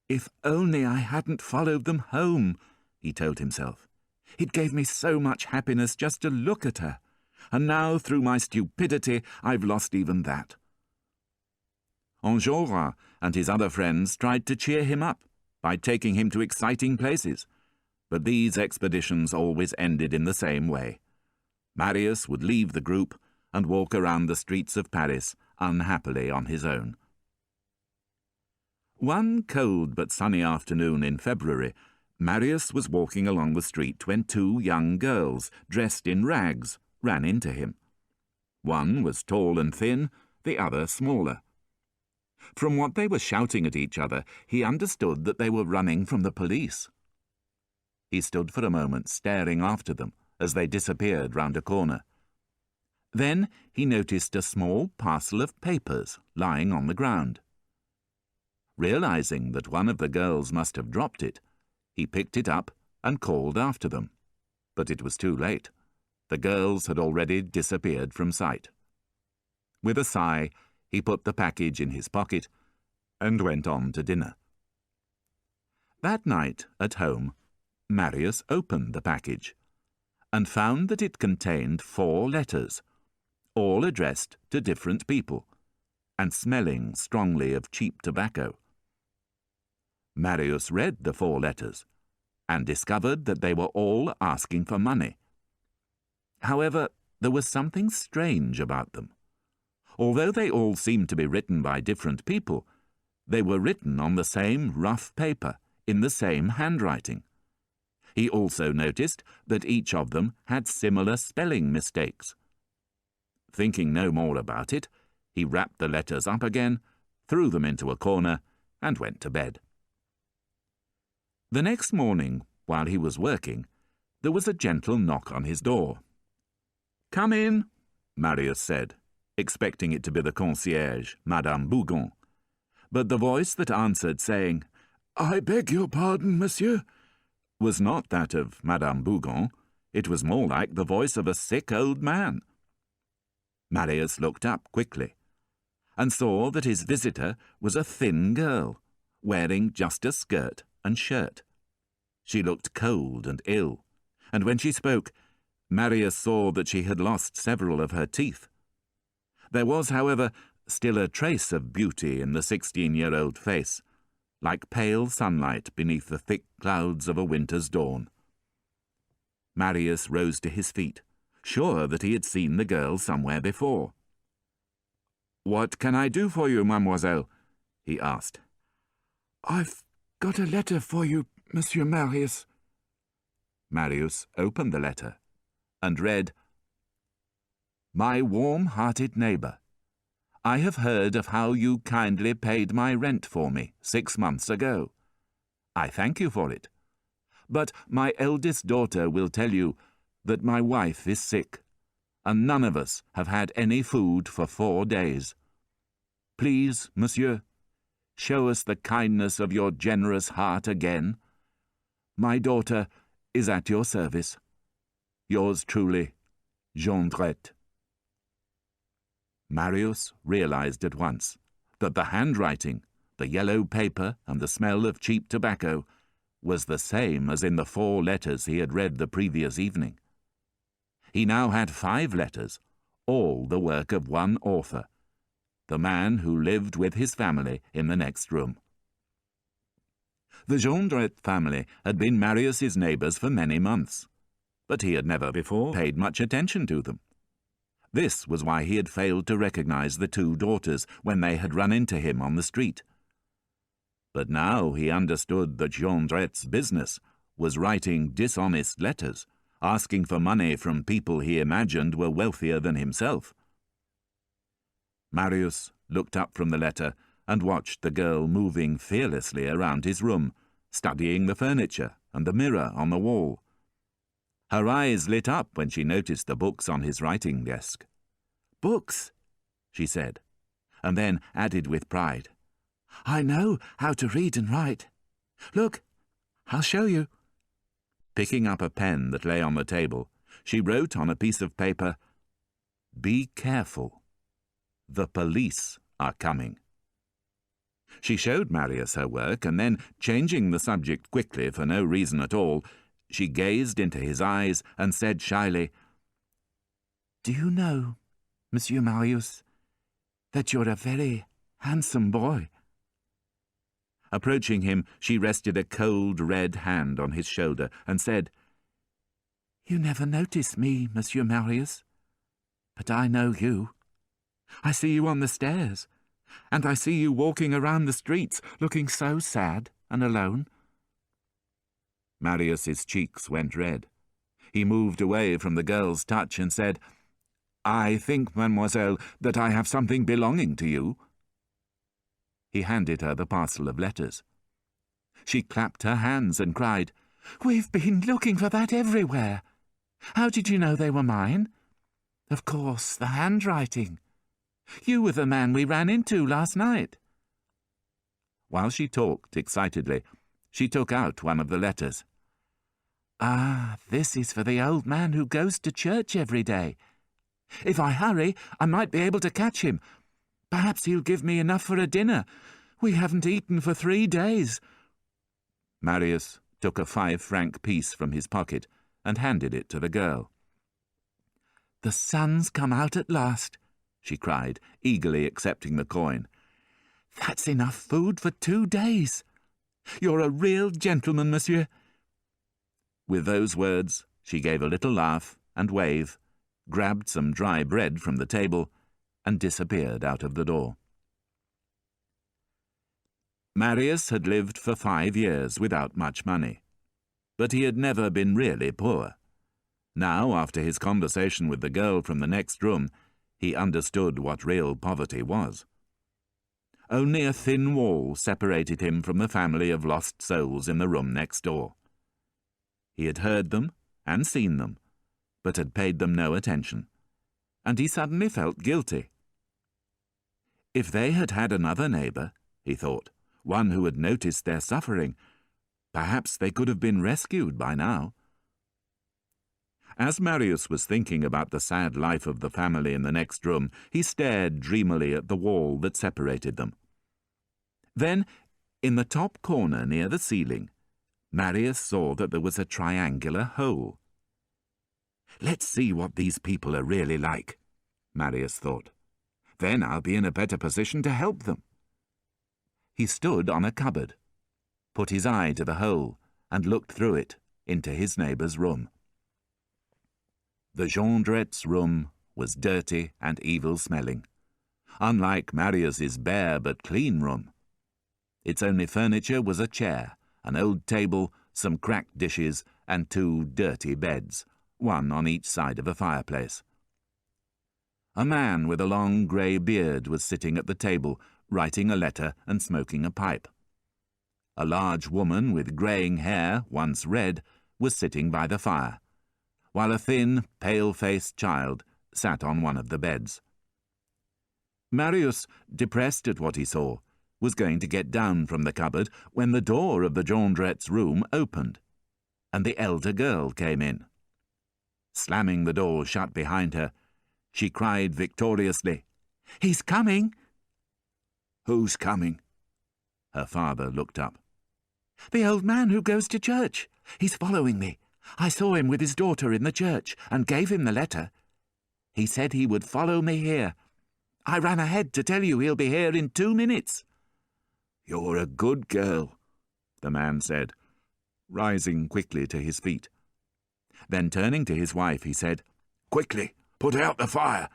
"If only I hadn't followed them home," he told himself. "It gave me so much happiness just to look at her, and now, through my stupidity, I've lost even that." Enjolras and his other friends tried to cheer him up by taking him to exciting places, but these expeditions always ended in the same way. Marius would leave the group and walk around the streets of Paris unhappily on his own. One cold but sunny afternoon in February, Marius was walking along the street when two young girls, dressed in rags, ran into him. One was tall and thin, the other smaller. From what they were shouting at each other, he understood that they were running from the police. He stood for a moment staring after them as they disappeared round a corner. Then he noticed a small parcel of papers lying on the ground. Realizing that one of the girls must have dropped it, he picked it up and called after them. But it was too late. The girls had already disappeared from sight. With a sigh, he put the package in his pocket and went on to dinner. That night, at home, Marius opened the package and found that it contained 4 letters, all addressed to different people, and smelling strongly of cheap tobacco. Marius read the 4 letters, and discovered that they were all asking for money. However, there was something strange about them. Although they all seemed to be written by different people, they were written on the same rough paper, in the same handwriting. He also noticed that each of them had similar spelling mistakes. Thinking no more about it, he wrapped the letters up again, threw them into a corner, and went to bed. The next morning, while he was working, there was a gentle knock on his door. "Come in," Marius said, expecting it to be the concierge, Madame Bougon. But the voice that answered, saying, "I beg your pardon, monsieur," was not that of Madame Bougon. It was more like the voice of a sick old man. Marius looked up quickly, and saw that his visitor was a thin girl, wearing just a skirt and shirt. She looked cold and ill, and when she spoke, Marius saw that she had lost several of her teeth. There was, however, still a trace of beauty in the 16-year-old face, like pale sunlight beneath the thick clouds of a winter's dawn. Marius rose to his feet, sure that he had seen the girl somewhere before. "What can I do for you, mademoiselle?" he asked. "I've got a letter for you, Monsieur Marius." Marius opened the letter and read, "My warm-hearted neighbour, I have heard of how you kindly paid my rent for me 6 months ago. I thank you for it. But my eldest daughter will tell you that my wife is sick, and none of us have had any food for 4 days. Please, monsieur, show us the kindness of your generous heart again. My daughter is at your service. Yours truly, Jondrette." Marius realized at once that the handwriting, the yellow paper, and the smell of cheap tobacco was the same as in the 4 letters he had read the previous evening. He now had 5 letters, all the work of one author, the man who lived with his family in the next room. The Jondrette family had been Marius's neighbours for many months, but he had never before paid much attention to them. This was why he had failed to recognize the 2 daughters when they had run into him on the street. But now he understood that Jondrette's business was writing dishonest letters, asking for money from people he imagined were wealthier than himself. Marius looked up from the letter and watched the girl moving fearlessly around his room, studying the furniture and the mirror on the wall. Her eyes lit up when she noticed the books on his writing desk. "Books," she said, and then added with pride, "I know how to read and write. Look, I'll show you." Picking up a pen that lay on the table, she wrote on a piece of paper, "Be careful. The police are coming." She showed Marius her work, and then, changing the subject quickly for no reason at all, she gazed into his eyes and said shyly, "Do you know, Monsieur Marius, that you're a very handsome boy?" Approaching him, she rested a cold red hand on his shoulder and said, "You never notice me, Monsieur Marius, but I know you. I see you on the stairs, and I see you walking around the streets, looking so sad and alone." Marius's cheeks went red. He moved away from the girl's touch and said, "I think, mademoiselle, that I have something belonging to you." He handed her the parcel of letters. She clapped her hands and cried, "We've been looking for that everywhere. How did you know they were mine?" "Of course, the handwriting. You were the man we ran into last night." While she talked excitedly, she took out one of the letters. "Ah, this is for the old man who goes to church every day. If I hurry, I might be able to catch him. Perhaps he'll give me enough for a dinner. We haven't eaten for 3 days." Marius took a 5-franc piece from his pocket and handed it to the girl. "The sun's come out at last," she cried, eagerly accepting the coin. "That's enough food for 2 days. You're a real gentleman, monsieur." With those words, she gave a little laugh and wave, grabbed some dry bread from the table, and disappeared out of the door. Marius had lived for 5 years without much money, but he had never been really poor. Now, after his conversation with the girl from the next room, he understood what real poverty was. Only a thin wall separated him from the family of lost souls in the room next door. He had heard them and seen them, but had paid them no attention, and he suddenly felt guilty. If they had had another neighbour, he thought, one who had noticed their suffering, perhaps they could have been rescued by now. As Marius was thinking about the sad life of the family in the next room, he stared dreamily at the wall that separated them. Then, in the top corner near the ceiling, Marius saw that there was a triangular hole. "Let's see what these people are really like," Marius thought. "Then I'll be in a better position to help them." He stood on a cupboard, put his eye to the hole, and looked through it into his neighbour's room. The Jondrette's room was dirty and evil-smelling, unlike Marius's bare but clean room. Its only furniture was a chair, an old table, some cracked dishes, and 2 dirty beds, one on each side of a fireplace. A man with a long grey beard was sitting at the table, writing a letter and smoking a pipe. A large woman with greying hair, once red, was sitting by the fire, while a thin, pale-faced child sat on one of the beds. Marius, depressed at what he saw, was going to get down from the cupboard when the door of the Jondrette's room opened, and the elder girl came in. Slamming the door shut behind her, she cried victoriously, "He's coming!" "Who's coming?" Her father looked up. "The old man who goes to church. He's following me. I saw him with his daughter in the church and gave him the letter. He said he would follow me here. I ran ahead to tell you he'll be here in 2 minutes." "You're a good girl," the man said, rising quickly to his feet. Then turning to his wife, he said, "Quickly, put out the fire."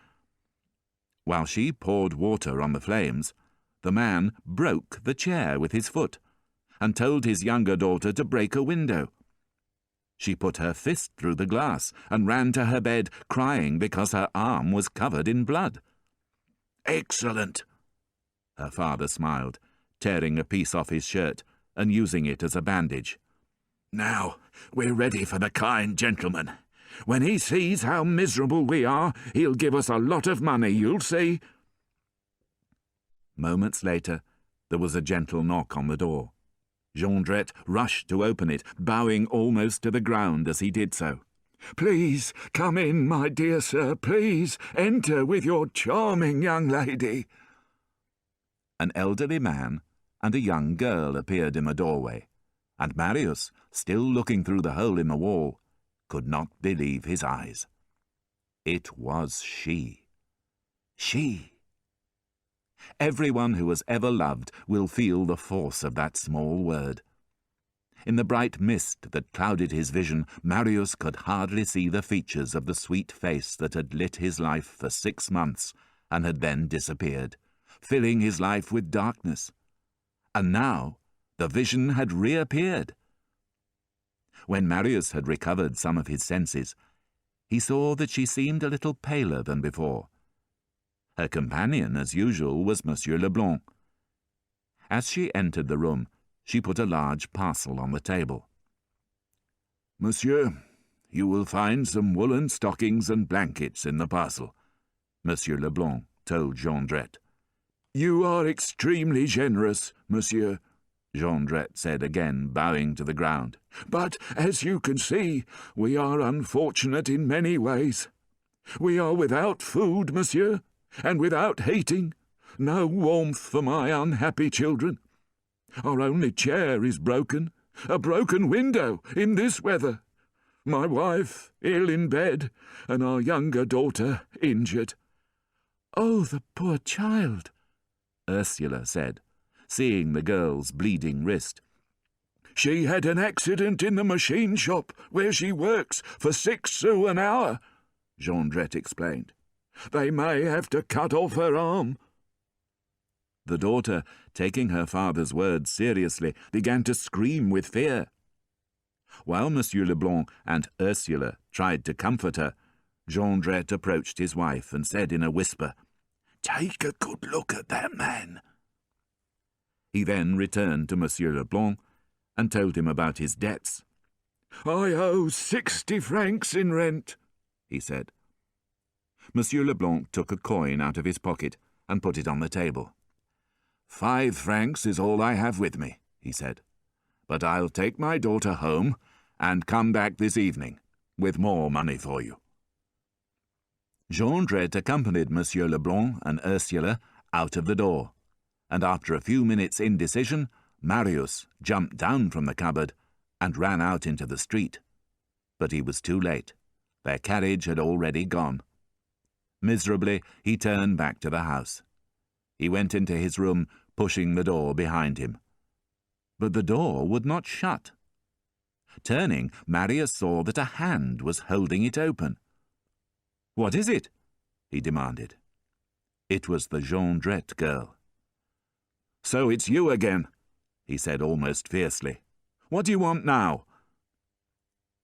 While she poured water on the flames, the man broke the chair with his foot and told his younger daughter to break a window. She put her fist through the glass and ran to her bed, crying because her arm was covered in blood. "Excellent," her father smiled, tearing a piece off his shirt and using it as a bandage. "Now we're ready for the kind gentleman. When he sees how miserable we are, he'll give us a lot of money, you'll see." Moments later, there was a gentle knock on the door. Jondrette rushed to open it, bowing almost to the ground as he did so. "Please come in, my dear sir, please enter with your charming young lady." An elderly man and a young girl appeared in the doorway, and Marius, still looking through the hole in the wall, could not believe his eyes. It was she. She. Everyone who has ever loved will feel the force of that small word. In the bright mist that clouded his vision, Marius could hardly see the features of the sweet face that had lit his life for 6 months and had then disappeared, filling his life with darkness. And now the vision had reappeared. When Marius had recovered some of his senses, he saw that she seemed a little paler than before. Her companion, as usual, was Monsieur Leblanc. As she entered the room, she put a large parcel on the table. "Monsieur, you will find some woolen stockings and blankets in the parcel," Monsieur Leblanc told Jondrette. "You are extremely generous, monsieur," Jondrette said again, bowing to the ground. "But, as you can see, we are unfortunate in many ways. We are without food, monsieur, and without heating. No warmth for my unhappy children. Our only chair is broken, a broken window in this weather. My wife ill in bed, and our younger daughter injured." "Oh, the poor child," Ursula said, seeing the girl's bleeding wrist. "She had an accident in the machine shop where she works for 6 sous an hour," Jondrette explained. "They may have to cut off her arm." The daughter, taking her father's words seriously, began to scream with fear. While Monsieur Leblanc and Ursula tried to comfort her, Jondrette approached his wife and said in a whisper, "Take a good look at that man." He then returned to Monsieur Leblanc and told him about his debts. "I owe 60 francs in rent," he said. Monsieur Leblanc took a coin out of his pocket and put it on the table. 5 francs is all I have with me," he said, "but I'll take my daughter home and come back this evening with more money for you." Jondrette accompanied Monsieur Leblanc and Ursula out of the door, and after a few minutes' indecision, Marius jumped down from the cupboard and ran out into the street. But he was too late. Their carriage had already gone. Miserably, he turned back to the house. He went into his room, pushing the door behind him. But the door would not shut. Turning, Marius saw that a hand was holding it open. "What is it?" he demanded. It was the Jondrette girl. "So it's you again," he said almost fiercely. "What do you want now?"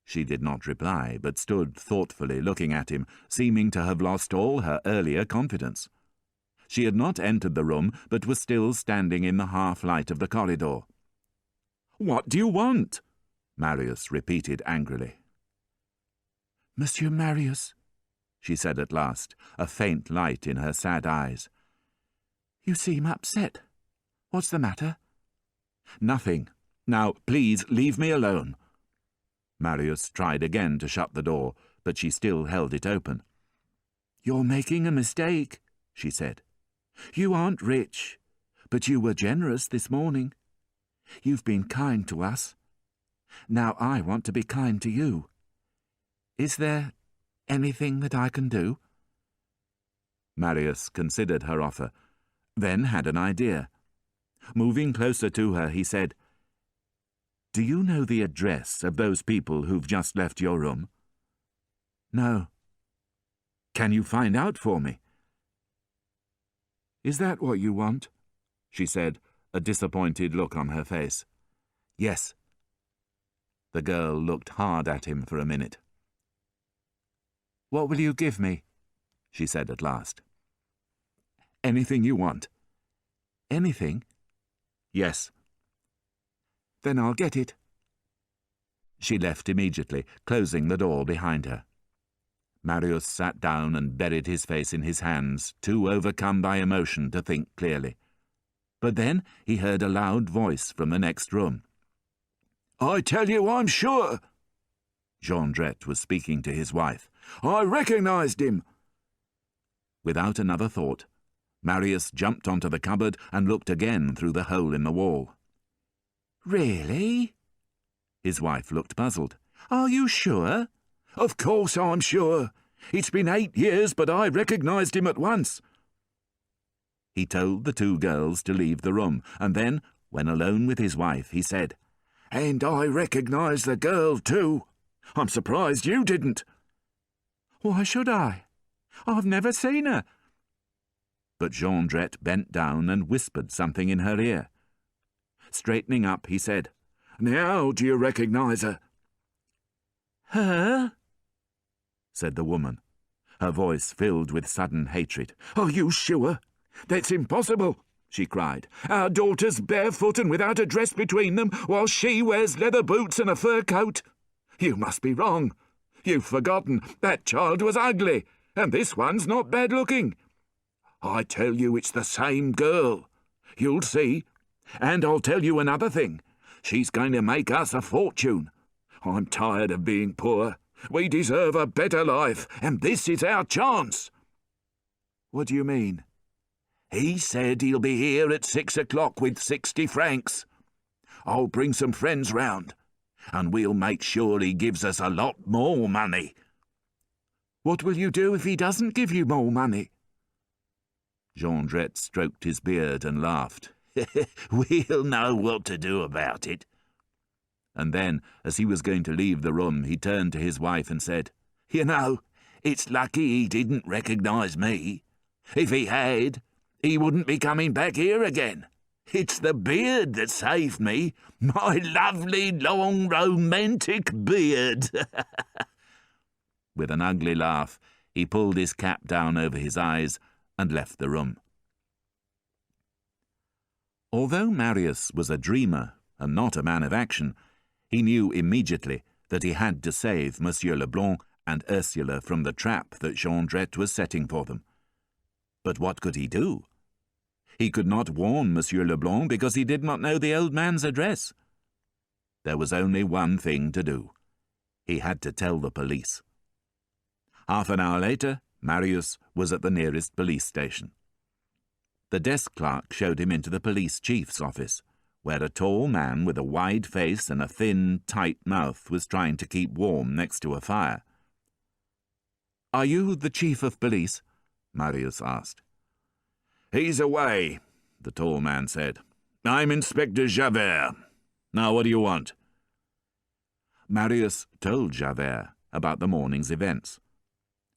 She did not reply, but stood thoughtfully looking at him, seeming to have lost all her earlier confidence. She had not entered the room, but was still standing in the half-light of the corridor. "What do you want?" Marius repeated angrily. "Monsieur Marius," she said at last, a faint light in her sad eyes. "You seem upset. What's the matter?" "Nothing. Now, please, leave me alone." Marius tried again to shut the door, but she still held it open. "You're making a mistake," she said. "You aren't rich, but you were generous this morning. You've been kind to us. Now I want to be kind to you. Is there anything that I can do?" Marius considered her offer, then had an idea. Moving closer to her, he said, "Do you know the address of those people who've just left your room?" "No." "Can you find out for me?" "Is that what you want?" she said, a disappointed look on her face. "Yes." The girl looked hard at him for a minute. "What will you give me?" she said at last. "Anything you want." "Anything?" "Yes." "Then I'll get it." She left immediately, closing the door behind her. Marius sat down and buried his face in his hands, too overcome by emotion to think clearly. But then he heard a loud voice from the next room. I tell you I'm sure. Jondrette was speaking to his wife. I recognised him. Without another thought, Marius jumped onto the cupboard and looked again through the hole in the wall. "Really?" His wife looked puzzled. "Are you sure?" "Of course I'm sure. It's been 8 years, but I recognised him at once." He told the two girls to leave the room, and then, when alone with his wife, he said, "And I recognise the girl too. I'm surprised you didn't." "Why should I? I've never seen her." But Jondrette bent down and whispered something in her ear. Straightening up, he said, "Now do you recognise her?" "Her?" said the woman, her voice filled with sudden hatred. "Are you sure? That's impossible," she cried. "Our daughter's barefoot and without a dress between them, while she wears leather boots and a fur coat. You must be wrong. You've forgotten that child was ugly, and this one's not bad-looking. I tell you it's the same girl. You'll see. And I'll tell you another thing. She's going to make us a fortune. I'm tired of being poor. We deserve a better life, and this is our chance." "What do you mean?" "He said he'll be here at 6 o'clock with 60 francs. I'll bring some friends round, and we'll make sure he gives us a lot more money." "What will you do if he doesn't give you more money?" Jondrette stroked his beard and laughed. "We'll know what to do about it." And then, as he was going to leave the room, he turned to his wife and said, "You know, it's lucky he didn't recognise me. If he had, he wouldn't be coming back here again. It's the beard that saved me, my lovely, long, romantic beard." With an ugly laugh, he pulled his cap down over his eyes and left the room. Although Marius was a dreamer and not a man of action, he knew immediately that he had to save Monsieur Leblanc and Ursula from the trap that Jondrette was setting for them. But what could he do? He could not warn Monsieur Leblanc because he did not know the old man's address. There was only one thing to do. He had to tell the police. Half an hour later, Marius was at the nearest police station. The desk clerk showed him into the police chief's office, where a tall man with a wide face and a thin, tight mouth was trying to keep warm next to a fire. "Are you the chief of police?" Marius asked. "He's away," the tall man said. "I'm Inspector Javert. Now what do you want?" Marius told Javert about the morning's events.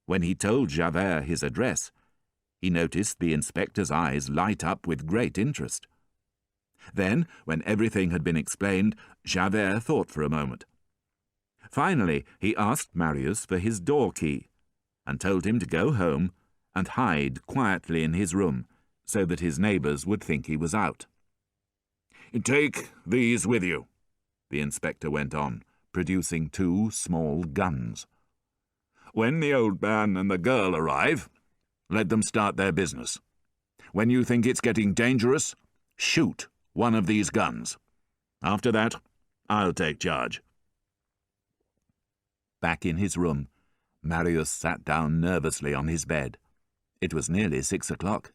When he told Javert his address, he noticed the inspector's eyes light up with great interest. Then, when everything had been explained, Javert thought for a moment. Finally, he asked Marius for his door key and told him to go home and hide quietly in his room so that his neighbours would think he was out. "Take these with you," the inspector went on, producing 2 small guns. "When the old man and the girl arrive, let them start their business. When you think it's getting dangerous, shoot one of these guns. After that, I'll take charge." Back in his room, Marius sat down nervously on his bed. It was nearly 6 o'clock.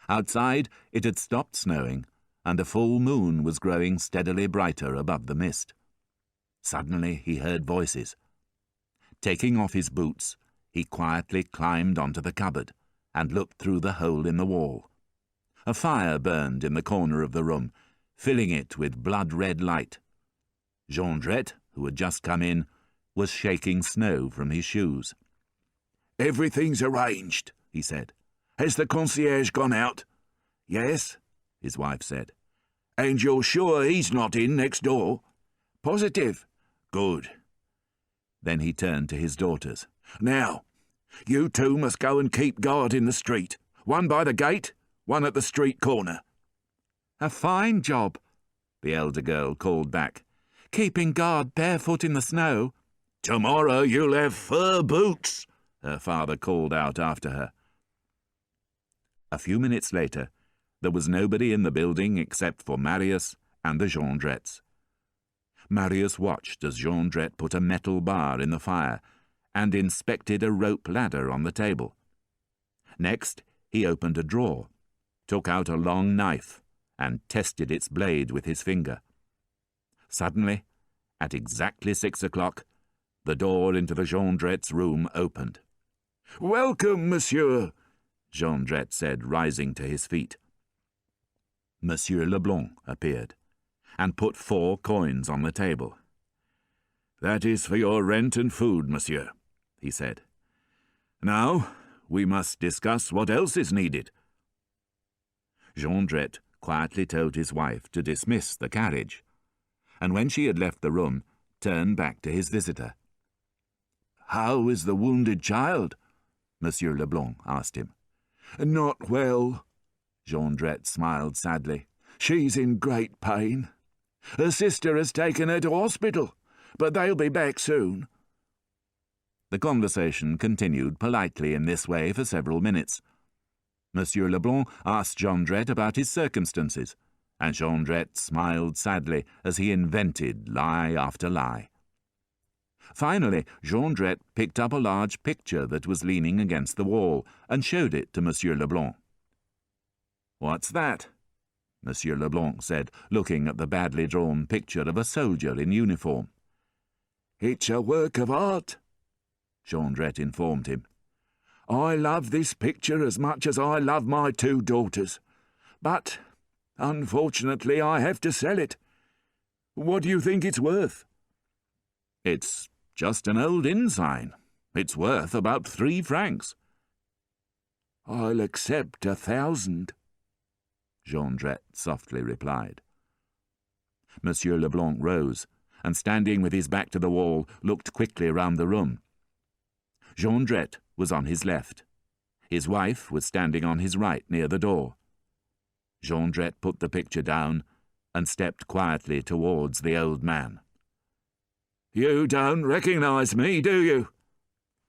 Outside, it had stopped snowing, and a full moon was growing steadily brighter above the mist. Suddenly he heard voices. Taking off his boots, he quietly climbed onto the cupboard and looked through the hole in the wall. A fire burned in the corner of the room, filling it with blood-red light. Jondrette, who had just come in, was shaking snow from his shoes. "Everything's arranged," he said. "Has the concierge gone out?" "Yes," his wife said. "And you're sure he's not in next door?" "Positive." "Good." Then he turned to his daughters. "Now, you two must go and keep guard in the street. One by the gate, one at the street corner." "A fine job," the elder girl called back. "Keeping guard barefoot in the snow." "Tomorrow you'll have fur boots," her father called out after her. A few minutes later, there was nobody in the building except for Marius and the Jondrettes. Marius watched as Jondrette put a metal bar in the fire and inspected a rope ladder on the table. Next, he opened a drawer, took out a long knife, and tested its blade with his finger. Suddenly, at exactly 6 o'clock, the door into the Jondrette's room opened. "Welcome, monsieur," Jondrette said, rising to his feet. Monsieur Leblanc appeared, and put 4 coins on the table. "That is for your rent and food, monsieur," he said. "Now, we must discuss what else is needed." Jondrette quietly told his wife to dismiss the carriage, and when she had left the room, turned back to his visitor. "How is the wounded child?" Monsieur Leblanc asked him. "Not well," Jondrette smiled sadly. "She's in great pain. Her sister has taken her to hospital, but they'll be back soon." The conversation continued politely in this way for several minutes. Monsieur Leblanc asked Jondrette about his circumstances, and Jondrette smiled sadly as he invented lie after lie. Finally, Jondrette picked up a large picture that was leaning against the wall and showed it to Monsieur Leblanc. "What's that?" Monsieur Leblanc said, looking at the badly drawn picture of a soldier in uniform. "It's a work of art," Jondrette informed him. "I love this picture as much as I love my 2 daughters, but unfortunately I have to sell it. What do you think it's worth?" "It's just an old inn sign. It's worth about 3 francs. "I'll accept 1,000, Jondrette softly replied. Monsieur Leblanc rose, and standing with his back to the wall, looked quickly round the room. Jondrette was on his left. His wife was standing on his right near the door. Jondrette put the picture down and stepped quietly towards the old man. "You don't recognize me, do you?"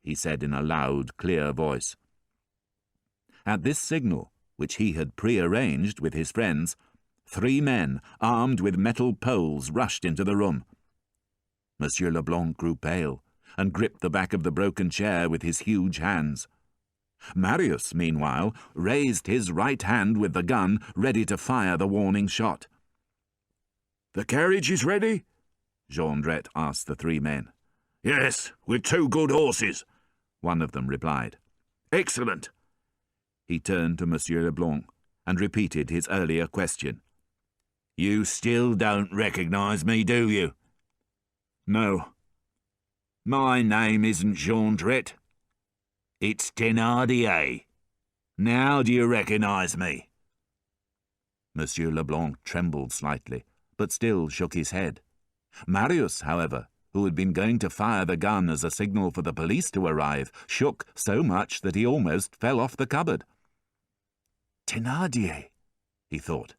he said in a loud, clear voice. At this signal, which he had prearranged with his friends, 3 men, armed with metal poles, rushed into the room. Monsieur Leblanc grew pale and gripped the back of the broken chair with his huge hands. Marius, meanwhile, raised his right hand with the gun, ready to fire the warning shot. "The carriage is ready?" Jondrette asked the 3 men. "Yes, with 2 good horses," one of them replied. "Excellent." He turned to Monsieur Leblanc and repeated his earlier question. "You still don't recognize me, do you?" "No." "My name isn't Jondrette. It's Thénardier. Now do you recognize me?" Monsieur Leblanc trembled slightly, but still shook his head. Marius, however, who had been going to fire the gun as a signal for the police to arrive, shook so much that he almost fell off the cupboard. "Thénardier," he thought.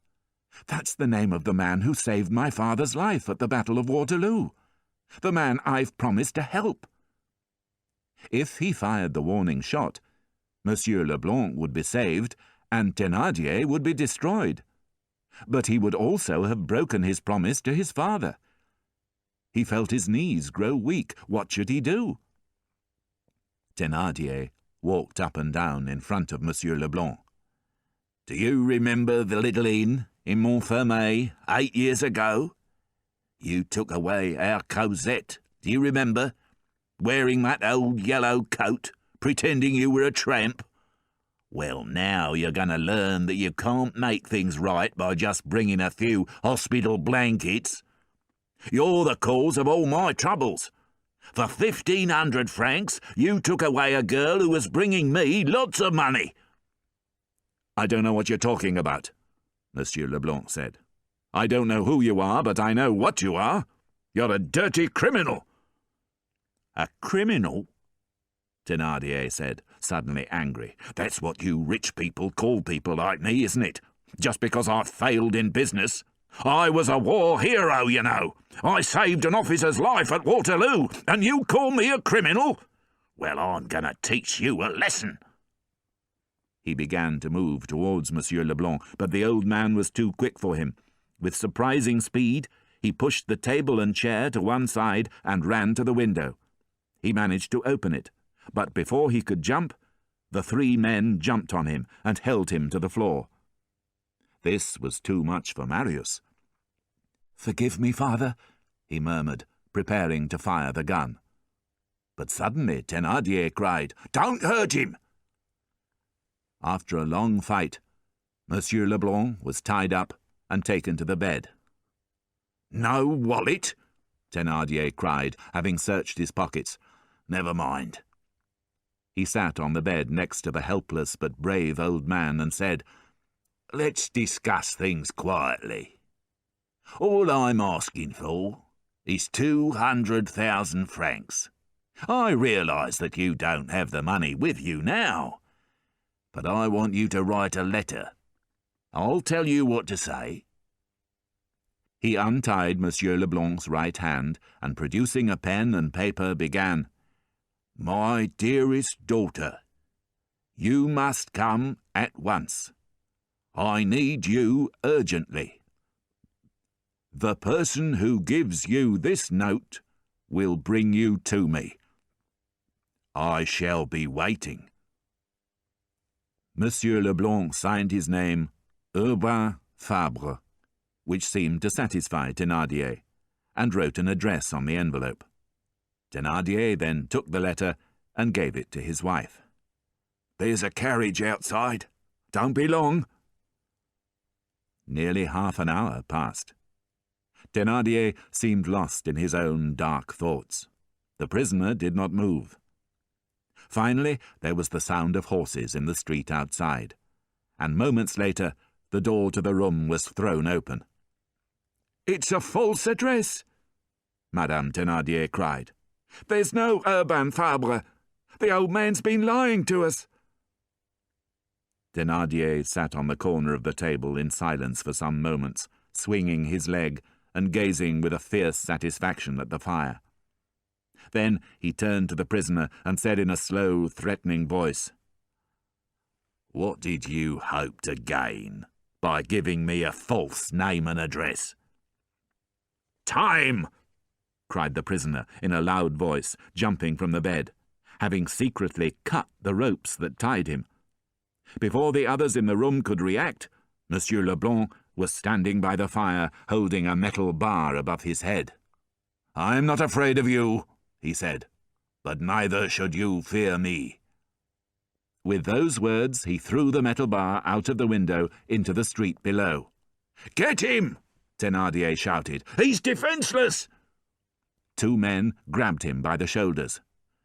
"That's the name of the man who saved my father's life at the Battle of Waterloo. The man I've promised to help." If he fired the warning shot, Monsieur Leblanc would be saved and Thénardier would be destroyed. But he would also have broken his promise to his father. He felt his knees grow weak. What should he do? Thénardier walked up and down in front of Monsieur Leblanc. "Do you remember the little inn in Montfermeil 8 years ago? You took away our Cosette, do you remember? Wearing that old yellow coat, pretending you were a tramp? Well, now you're going to learn that you can't make things right by just bringing a few hospital blankets. You're the cause of all my troubles. For 1,500 francs, you took away a girl who was bringing me lots of money." "I don't know what you're talking about," Monsieur Leblanc said. "I don't know who you are, but I know what you are. You're a dirty criminal." "A criminal?" Thénardier said, suddenly angry. "That's what you rich people call people like me, isn't it? Just because I failed in business. I was a war hero, you know. I saved an officer's life at Waterloo, and you call me a criminal? Well, I'm going to teach you a lesson." He began to move towards Monsieur Leblanc, but the old man was too quick for him. With surprising speed, He pushed the table and chair to one side and ran to the window. He managed to open it, but before he could jump, the 3 men jumped on him and held him to the floor. This was too much for Marius. "Forgive me, father," he murmured, preparing to fire the gun. But suddenly Thénardier cried, "Don't hurt him!" After a long fight, Monsieur Leblanc was tied up and taken to the bed. "No wallet?" Thénardier cried, having searched his pockets. "Never mind." He sat on the bed next to the helpless but brave old man and said, "Let's discuss things quietly. All I'm asking for is 200,000 francs. I realize that you don't have the money with you now, but I want you to write a letter. I'll tell you what to say." He untied Monsieur Leblanc's right hand and, producing a pen and paper, began, "My dearest daughter, you must come at once. I need you urgently. The person who gives you this note will bring you to me. I shall be waiting." Monsieur Leblanc signed his name Urbain Fabre, which seemed to satisfy Thénardier, and wrote an address on the envelope. Thénardier then took the letter and gave it to his wife. "There's a carriage outside. Don't be long." Nearly half an hour passed. Thénardier seemed lost in his own dark thoughts. The prisoner did not move. Finally, there was the sound of horses in the street outside, and moments later the door to the room was thrown open. "It's a false address!" Madame Thénardier cried. "There's no Urbain Fabre. The old man's been lying to us." Thénardier sat on the corner of the table in silence for some moments, swinging his leg and gazing with a fierce satisfaction at the fire. Then he turned to the prisoner and said in a slow, threatening voice, "What did you hope to gain by giving me a false name and address?" "Time!" cried the prisoner in a loud voice, jumping from the bed, having secretly cut the ropes that tied him. Before the others in the room could react, Monsieur Leblanc was standing by the fire, holding a metal bar above his head. "I'm not afraid of you," he said, "but neither should you fear me." With those words he threw the metal bar out of the window into the street below. "Get him!" Thénardier shouted. "He's defenseless!" 2 men grabbed him by the shoulders.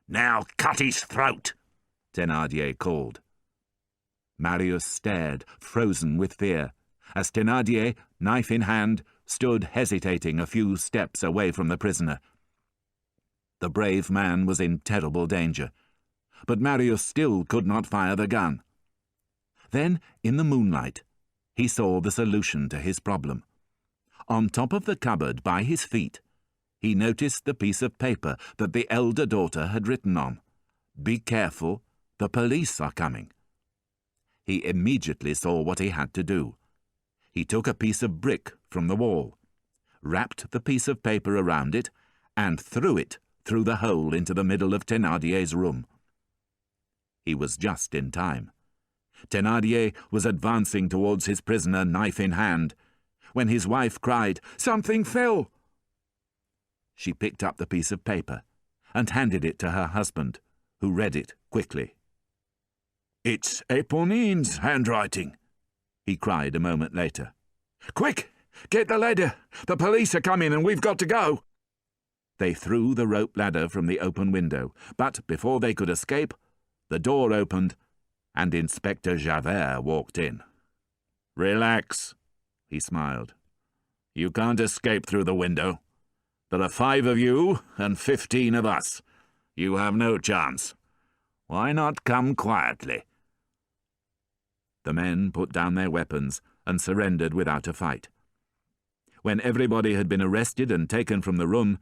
"Now cut his throat!" Thénardier called. Marius stared, frozen with fear, as Thénardier, knife in hand, stood hesitating a few steps away from the prisoner. The brave man was in terrible danger, but Marius still could not fire the gun. Then, in the moonlight, he saw the solution to his problem. On top of the cupboard by his feet, he noticed the piece of paper that the elder daughter had written on. "Be careful, the police are coming." He immediately saw what he had to do. He took a piece of brick from the wall, wrapped the piece of paper around it, and threw it through the hole into the middle of Thénardier's room. He was just in time. Thénardier was advancing towards his prisoner, knife in hand, when his wife cried, "Something fell!" She picked up the piece of paper and handed it to her husband, who read it quickly. "It's Éponine's handwriting," he cried a moment later. "Quick! Get the ladder! The police are coming and we've got to go!" They threw the rope ladder from the open window, but before they could escape, the door opened and Inspector Javert walked in. "Relax," he smiled. "You can't escape through the window. There are 5 of you and 15 of us. You have no chance. Why not come quietly?" The men put down their weapons and surrendered without a fight. When everybody had been arrested and taken from the room,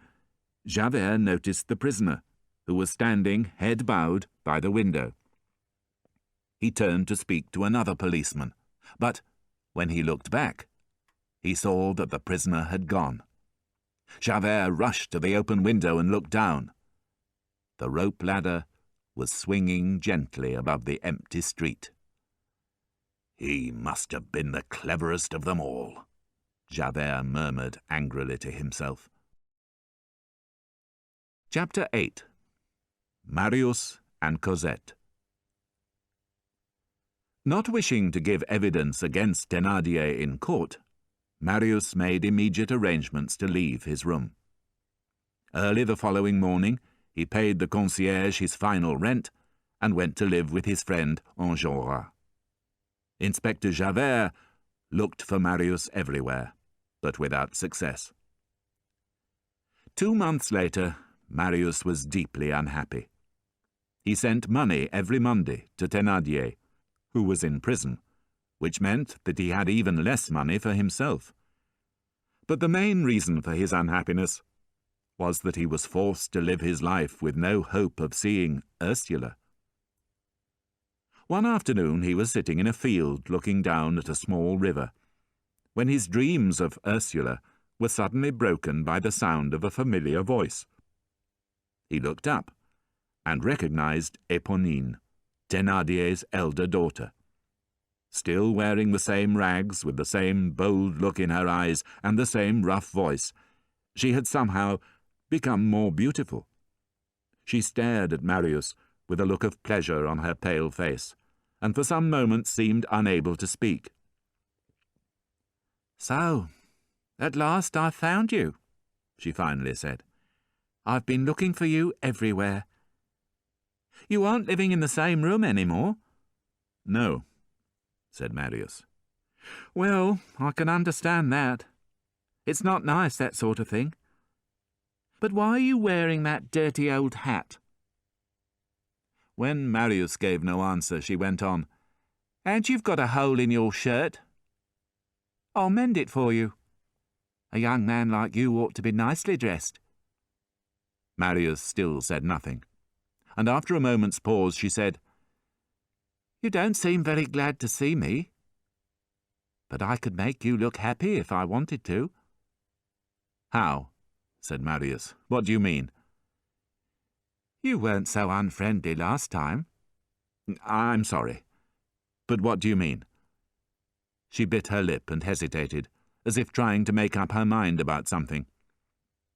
Javert noticed the prisoner, who was standing, head bowed, by the window. He turned to speak to another policeman, but when he looked back, he saw that the prisoner had gone. Javert rushed to the open window and looked down. The rope ladder was swinging gently above the empty street. "He must have been the cleverest of them all," Javert murmured angrily to himself. Chapter 8. Marius and Cosette. Not wishing to give evidence against Thénardier in court, Marius made immediate arrangements to leave his room. Early the following morning, he paid the concierge his final rent and went to live with his friend Enjolras. Inspector Javert looked for Marius everywhere, but without success. 2 months later, Marius was deeply unhappy. He sent money every Monday to Thénardier, who was in prison, which meant that he had even less money for himself. But the main reason for his unhappiness was that he was forced to live his life with no hope of seeing Ursula. One afternoon he was sitting in a field looking down at a small river, when his dreams of Ursula were suddenly broken by the sound of a familiar voice. He looked up and recognized Éponine, Thénardier's elder daughter. Still wearing the same rags, with the same bold look in her eyes and the same rough voice, she had somehow become more beautiful. She stared at Marius with a look of pleasure on her pale face, and for some moments seemed unable to speak. "So, at last I've found you," she finally said. "I've been looking for you everywhere. You aren't living in the same room any more?" "No," said Marius. "Well, I can understand that. It's not nice, that sort of thing. But why are you wearing that dirty old hat?" When Marius gave no answer, she went on, "And you've got a hole in your shirt. I'll mend it for you. A young man like you ought to be nicely dressed." Marius still said nothing, and after a moment's pause she said, "You don't seem very glad to see me. But I could make you look happy if I wanted to." "How?" said Marius. "What do you mean?" "You weren't so unfriendly last time." "I'm sorry. But what do you mean?" She bit her lip and hesitated, as if trying to make up her mind about something.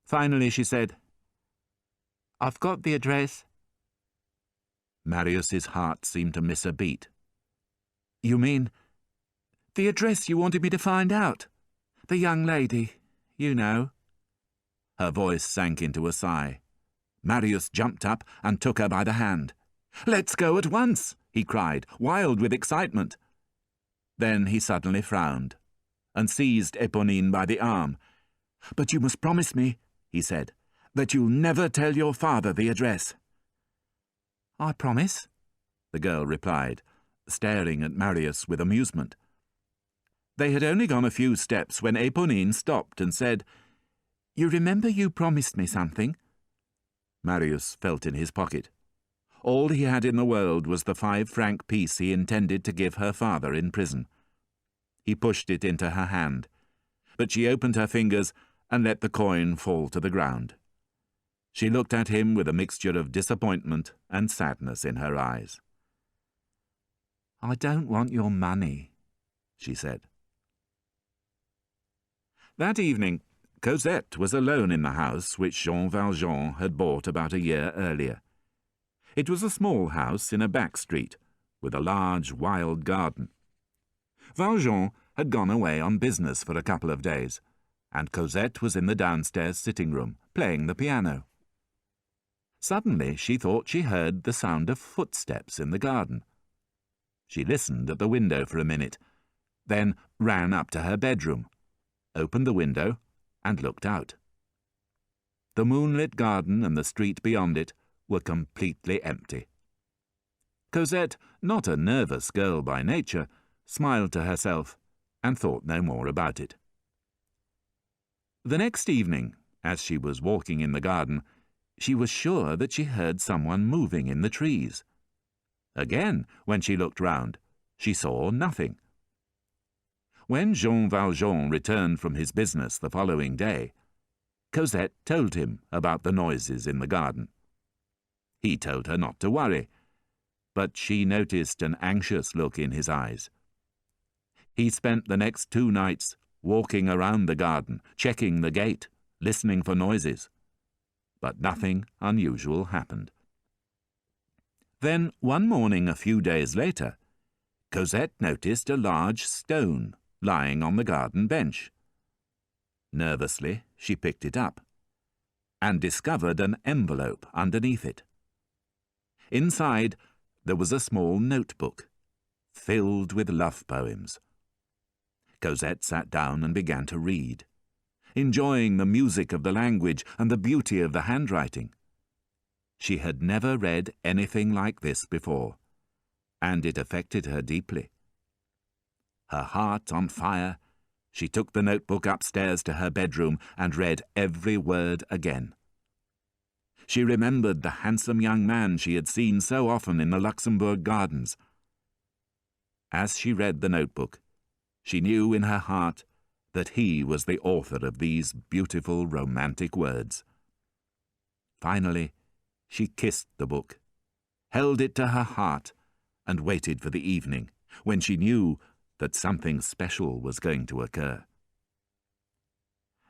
Finally she said, "I've got the address." Marius's heart seemed to miss a beat. "You mean the address you wanted me to find out? The young lady, you know." Her voice sank into a sigh. Marius jumped up and took her by the hand. "Let's go at once," he cried, wild with excitement. Then he suddenly frowned and seized Éponine by the arm. "But you must promise me," he said, "that you'll never tell your father the address." "I promise," the girl replied, staring at Marius with amusement. They had only gone a few steps when Éponine stopped and said, "You remember you promised me something?" Marius felt in his pocket. All he had in the world was the 5-franc piece he intended to give her father in prison. He pushed it into her hand, but she opened her fingers and let the coin fall to the ground. She looked at him with a mixture of disappointment and sadness in her eyes. "I don't want your money," she said. That evening, Cosette was alone in the house which Jean Valjean had bought about a year earlier. It was a small house in a back street, with a large wild garden. Valjean had gone away on business for a couple of days, and Cosette was in the downstairs sitting room, playing the piano. Suddenly she thought she heard the sound of footsteps in the garden. She listened at the window for a minute, then ran up to her bedroom, opened the window, and looked out. The moonlit garden and the street beyond it were completely empty. Cosette, not a nervous girl by nature, smiled to herself and thought no more about it. The next evening, as she was walking in the garden, she was sure that she heard someone moving in the trees. Again, when she looked round, she saw nothing. When Jean Valjean returned from his business the following day, Cosette told him about the noises in the garden. He told her not to worry, but she noticed an anxious look in his eyes. He spent the next 2 nights walking around the garden, checking the gate, listening for noises. But nothing unusual happened. Then, one morning a few days later, Cosette noticed a large stone lying on the garden bench. Nervously, she picked it up and discovered an envelope underneath it. Inside, there was a small notebook filled with love poems. Cosette sat down and began to read, enjoying the music of the language and the beauty of the handwriting. She had never read anything like this before, and it affected her deeply. Her heart on fire, she took the notebook upstairs to her bedroom and read every word again. She remembered the handsome young man she had seen so often in the Luxembourg Gardens. As she read the notebook, she knew in her heart that he was the author of these beautiful romantic words. Finally, she kissed the book, held it to her heart, and waited for the evening, when she knew that something special was going to occur.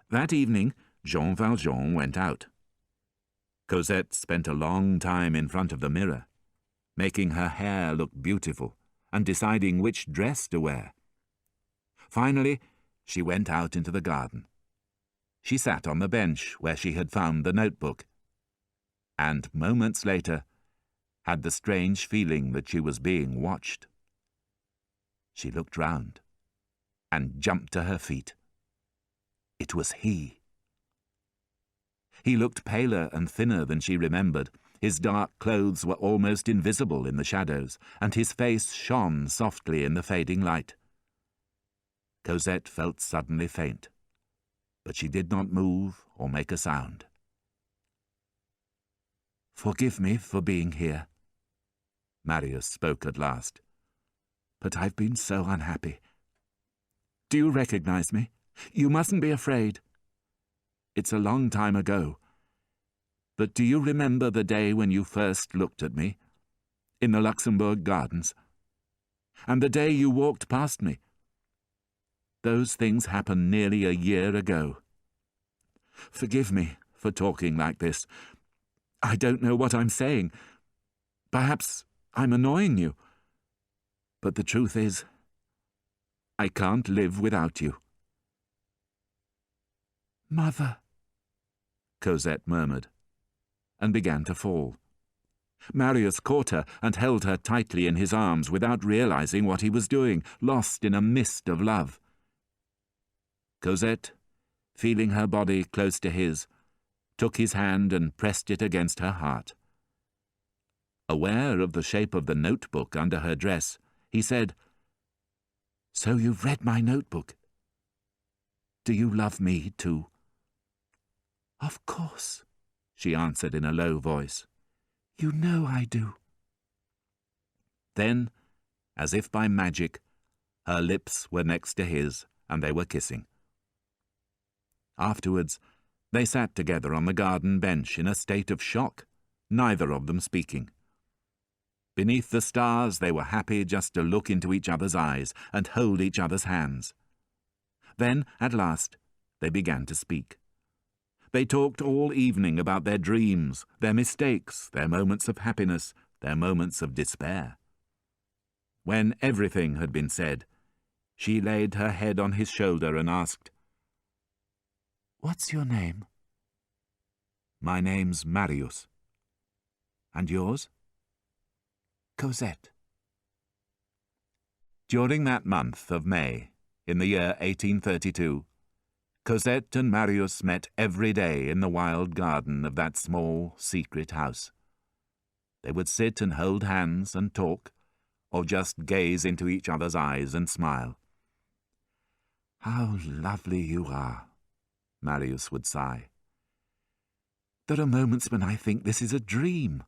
That evening, Jean Valjean went out. Cosette spent a long time in front of the mirror, making her hair look beautiful and deciding which dress to wear. Finally, she went out into the garden. She sat on the bench where she had found the notebook, and moments later had the strange feeling that she was being watched. She looked round and jumped to her feet. It was he. He looked paler and thinner than she remembered. His dark clothes were almost invisible in the shadows, and his face shone softly in the fading light. Cosette felt suddenly faint, but she did not move or make a sound. "Forgive me for being here," Marius spoke at last, "but I've been so unhappy. Do you recognize me? You mustn't be afraid. It's a long time ago, but do you remember the day when you first looked at me, in the Luxembourg Gardens, and the day you walked past me? Those things happened nearly a year ago. Forgive me for talking like this. I don't know what I'm saying. Perhaps I'm annoying you. But the truth is, I can't live without you." "Mother," Cosette murmured, and began to fall. Marius caught her and held her tightly in his arms without realizing what he was doing, lost in a mist of love. Cosette, feeling her body close to his, took his hand and pressed it against her heart. Aware of the shape of the notebook under her dress, he said, "So you've read my notebook? Do you love me too?" "Of course," she answered in a low voice. "You know I do." Then, as if by magic, her lips were next to his, and they were kissing. Afterwards, they sat together on the garden bench in a state of shock, neither of them speaking. Beneath the stars, they were happy just to look into each other's eyes and hold each other's hands. Then, at last, they began to speak. They talked all evening about their dreams, their mistakes, their moments of happiness, their moments of despair. When everything had been said, she laid her head on his shoulder and asked, "What's your name?" "My name's Marius." "And yours?" "Cosette." During that month of May, in the year 1832, Cosette and Marius met every day in the wild garden of that small, secret house. They would sit and hold hands and talk, or just gaze into each other's eyes and smile. "How lovely you are," Marius would sigh. "There are moments when I think this is a dream.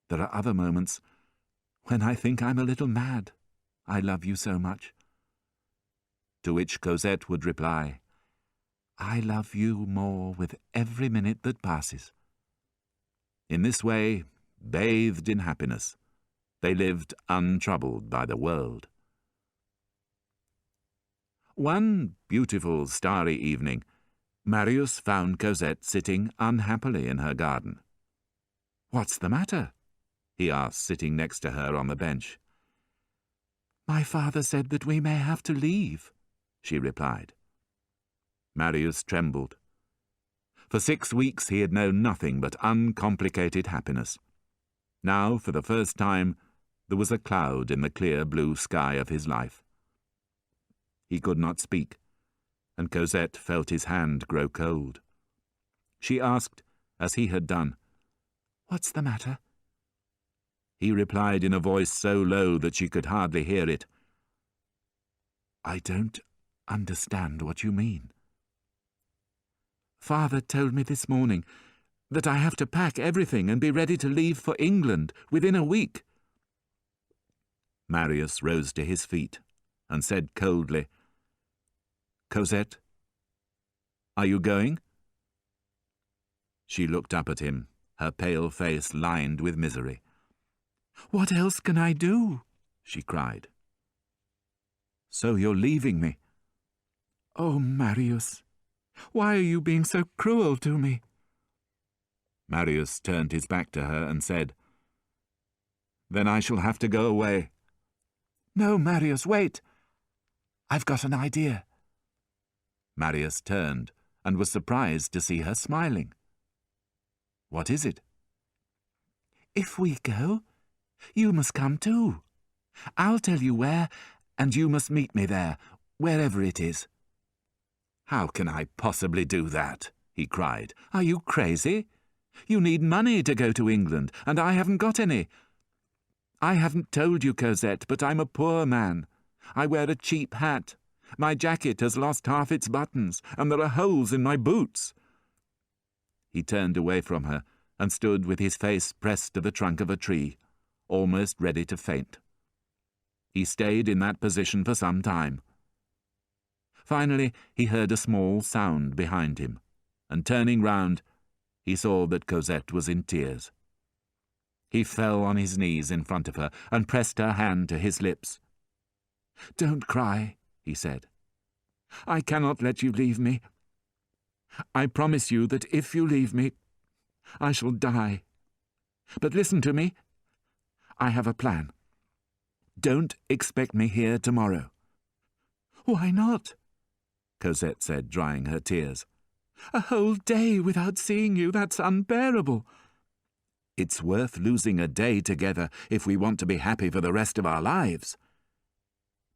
There are other moments when I think I'm a little mad. I love you so much." To which Cosette would reply, I love you more with every minute that passes." In this way, bathed in happiness, they lived untroubled by the world. One beautiful starry evening, Marius found Cosette sitting unhappily in her garden. "What's the matter?" he asked, sitting next to her on the bench. "My father said that we may have to leave," she replied. Marius trembled. For 6 weeks he had known nothing but uncomplicated happiness. Now, for the first time, there was a cloud in the clear blue sky of his life. He could not speak, and Cosette felt his hand grow cold. She asked, as he had done, "What's the matter?" He replied in a voice so low that she could hardly hear it, "I don't understand what you mean." "Father told me this morning that I have to pack everything and be ready to leave for England within a week." Marius rose to his feet and said coldly, "Cosette, are you going?" She looked up at him, her pale face lined with misery. "What else can I do?" she cried. "So you're leaving me?" "Oh, Marius, why are you being so cruel to me?" Marius turned his back to her and said, "Then I shall have to go away." "No, Marius, wait. I've got an idea." Marius turned and was surprised to see her smiling. "What is it?" "If we go, you must come too. I'll tell you where, and you must meet me there, wherever it is." "How can I possibly do that?" he cried. "Are you crazy? You need money to go to England, and I haven't got any. I haven't told you, Cosette, but I'm a poor man. I wear a cheap hat. My jacket has lost half its buttons, and there are holes in my boots." He turned away from her and stood with his face pressed to the trunk of a tree, almost ready to faint. He stayed in that position for some time. Finally, he heard a small sound behind him, and turning round, he saw that Cosette was in tears. He fell on his knees in front of her and pressed her hand to his lips. "Don't cry," he said. "I cannot let you leave me. I promise you that if you leave me, I shall die. But listen to me. I have a plan. Don't expect me here tomorrow." "Why not?" Cosette said, drying her tears. "A whole day without seeing you, that's unbearable." "It's worth losing a day together if we want to be happy for the rest of our lives."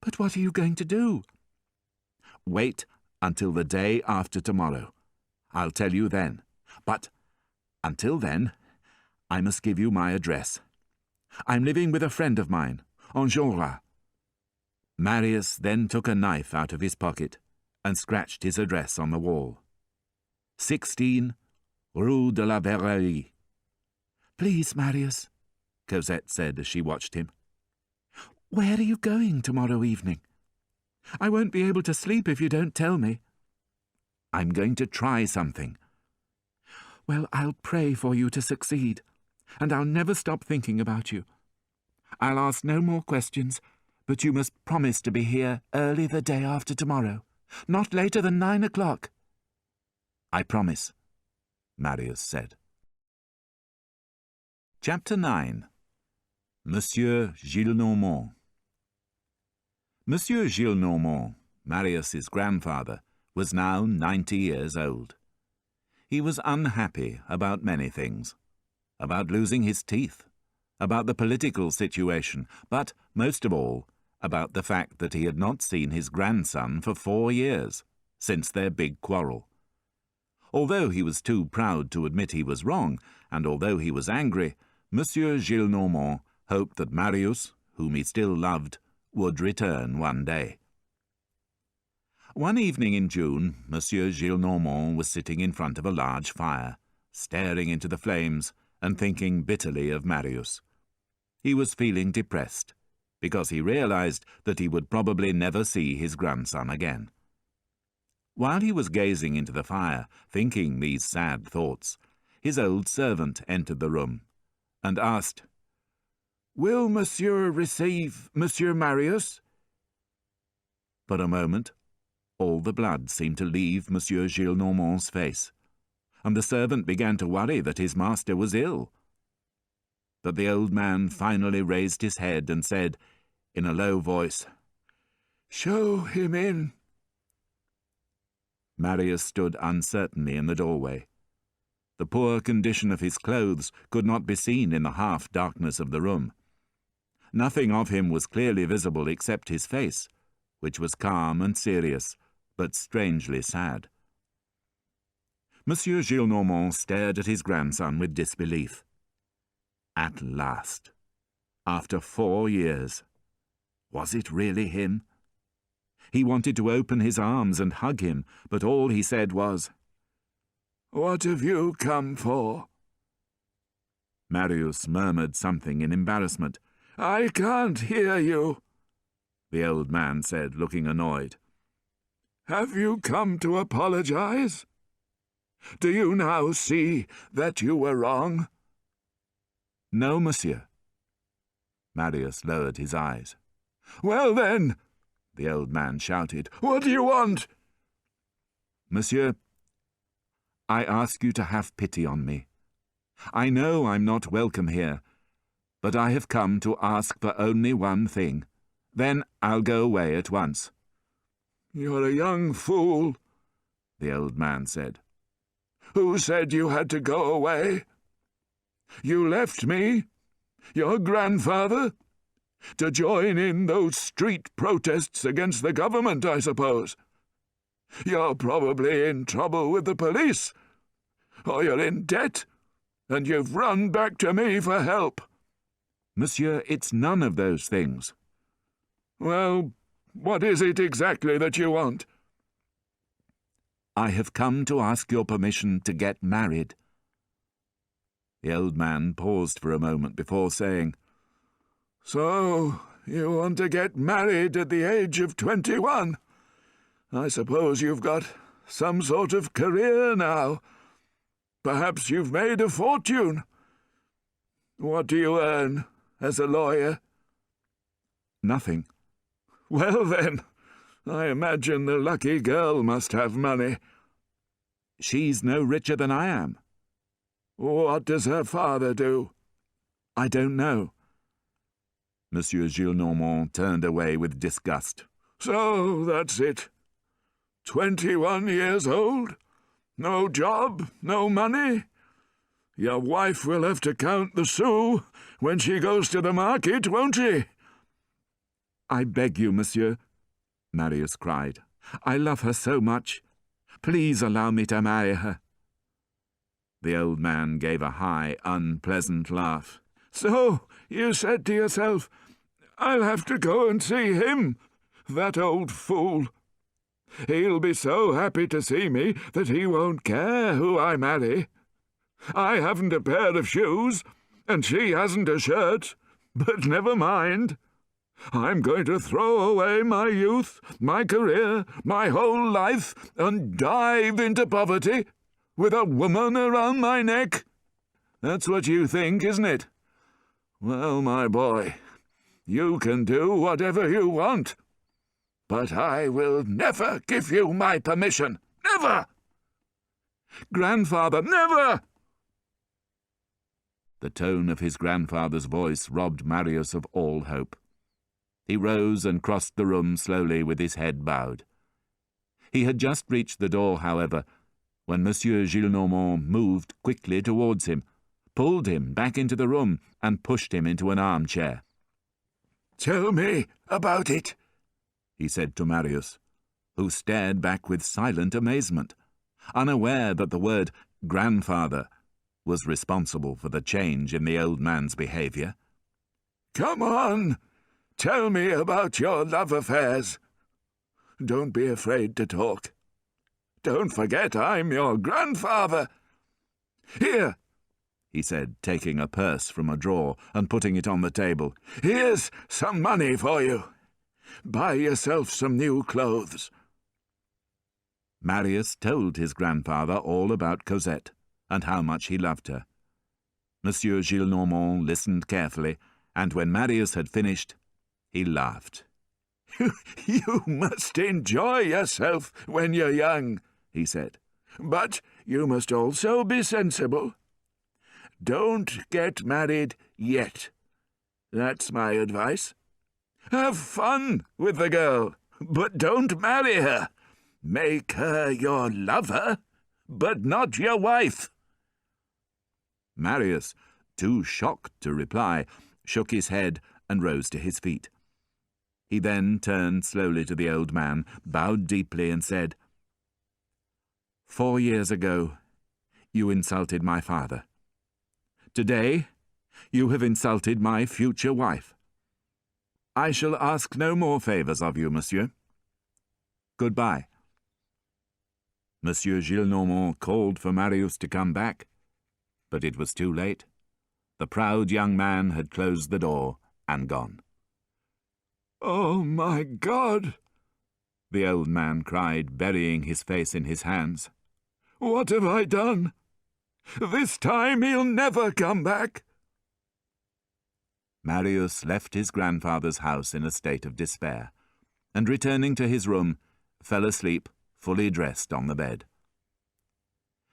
"But what are you going to do?" "Wait until the day after tomorrow. I'll tell you then. But until then, I must give you my address. I'm living with a friend of mine, Enjolras." Marius then took a knife out of his pocket and scratched his address on the wall. 16 Rue de la Verrerie. "Please, Marius," Cosette said as she watched him. "Where are you going tomorrow evening? I won't be able to sleep if you don't tell me." "I'm going to try something." "Well, I'll pray for you to succeed, and I'll never stop thinking about you. I'll ask no more questions, but you must promise to be here early the day after tomorrow, not later than 9 o'clock. "I promise," Marius said. Chapter 9. Monsieur Gillenormand. Monsieur Gillenormand, Marius's grandfather, was now 90 years old. He was unhappy about many things, about losing his teeth, about the political situation, but, most of all, about the fact that he had not seen his grandson for 4 years, since their big quarrel. Although he was too proud to admit he was wrong, and although he was angry, Monsieur Gillenormand hoped that Marius, whom he still loved, would return one day. One evening in June, Monsieur Gillenormand was sitting in front of a large fire, staring into the flames and thinking bitterly of Marius. He was feeling depressed, because he realized that he would probably never see his grandson again. While he was gazing into the fire, thinking these sad thoughts, his old servant entered the room and asked, "Will Monsieur receive Monsieur Marius?" For a moment, all the blood seemed to leave Monsieur Gillenormand's face, and the servant began to worry that his master was ill. But the old man finally raised his head and said, in a low voice, "Show him in." Marius stood uncertainly in the doorway. The poor condition of his clothes could not be seen in the half-darkness of the room. Nothing of him was clearly visible except his face, which was calm and serious, but strangely sad. Monsieur Gillenormand stared at his grandson with disbelief. At last, after 4 years, was it really him? He wanted to open his arms and hug him, but all he said was, "What have you come for?" Marius murmured something in embarrassment. "I can't hear you," the old man said, looking annoyed. "Have you come to apologize? Do you now see that you were wrong?" "No, monsieur." Marius lowered his eyes. "Well then," the old man shouted, "what do you want?" "Monsieur, I ask you to have pity on me. I know I'm not welcome here, but I have come to ask for only one thing. Then I'll go away at once." "You're a young fool," the old man said. "Who said you had to go away? You left me, your grandfather, to join in those street protests against the government, I suppose. You're probably in trouble with the police, or you're in debt, and you've run back to me for help." "Monsieur, it's none of those things." "Well, what is it exactly that you want?" "I have come to ask your permission to get married." The old man paused for a moment before saying, "So you want to get married at the age of 21? I suppose you've got some sort of career now. Perhaps you've made a fortune. What do you earn as a lawyer?" "Nothing." "Well then, I imagine the lucky girl must have money." "She's no richer than I am." "What does her father do?" "I don't know." Monsieur Gillenormand turned away with disgust. "So that's it. 21 years old? No job, no money? Your wife will have to count the sous when she goes to the market, won't she?" "I beg you, monsieur," Marius cried. "I love her so much. Please allow me to marry her." The old man gave a high, unpleasant laugh. "So you said to yourself, 'I'll have to go and see him, that old fool. He'll be so happy to see me that he won't care who I marry. I haven't a pair of shoes, and she hasn't a shirt, but never mind. I'm going to throw away my youth, my career, my whole life, and dive into poverty with a woman around my neck.' That's what you think, isn't it? Well, my boy, you can do whatever you want, but I will never give you my permission. Never! Grandfather, never!" The tone of his grandfather's voice robbed Marius of all hope. He rose and crossed the room slowly with his head bowed. He had just reached the door, however, when Monsieur Gillenormand moved quickly towards him, pulled him back into the room, and pushed him into an armchair. "Tell me about it," he said to Marius, who stared back with silent amazement, unaware that the word grandfather was responsible for the change in the old man's behaviour. "Come on, tell me about your love affairs. Don't be afraid to talk. Don't forget I'm your grandfather. Here," he said, taking a purse from a drawer and putting it on the table. "Here's some money for you. Buy yourself some new clothes." Marius told his grandfather all about Cosette and how much he loved her. Monsieur Gillenormand listened carefully, and when Marius had finished, he laughed. "You must enjoy yourself when you're young," he said. "But you must also be sensible. Don't get married yet. That's my advice. Have fun with the girl, but don't marry her. Make her your lover, but not your wife." Marius, too shocked to reply, shook his head and rose to his feet. He then turned slowly to the old man, bowed deeply, and said, "4 years ago, you insulted my father. Today, you have insulted my future wife. I shall ask no more favours of you, monsieur. Goodbye." Monsieur Gillenormand called for Marius to come back, but it was too late. The proud young man had closed the door and gone. "Oh, my God!" the old man cried, burying his face in his hands. "What have I done? This time he'll never come back." Marius left his grandfather's house in a state of despair, and returning to his room, fell asleep, fully dressed on the bed.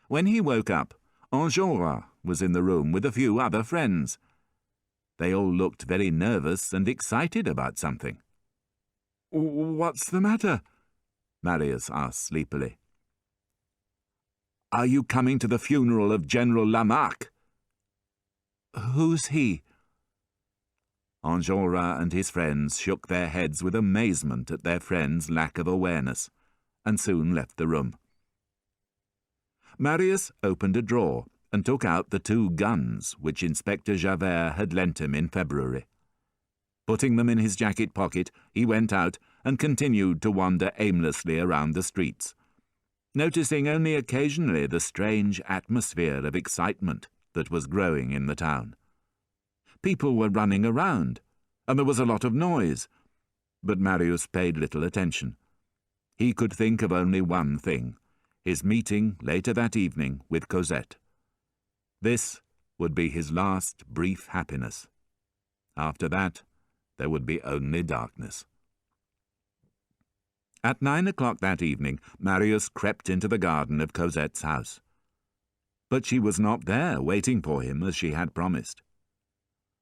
When he woke up, Enjolras was in the room with a few other friends. They all looked very nervous and excited about something. "What's the matter?" Marius asked sleepily. "Are you coming to the funeral of General Lamarque?" "Who's he?" Enjolras and his friends shook their heads with amazement at their friend's lack of awareness, and soon left the room. Marius opened a drawer and took out the 2 guns which Inspector Javert had lent him in February. Putting them in his jacket pocket, he went out and continued to wander aimlessly around the streets, noticing only occasionally the strange atmosphere of excitement that was growing in the town. People were running around, and there was a lot of noise, but Marius paid little attention. He could think of only one thing: his meeting later that evening with Cosette. This would be his last brief happiness. After that, there would be only darkness. At 9 o'clock that evening, Marius crept into the garden of Cosette's house. But she was not there, waiting for him as she had promised.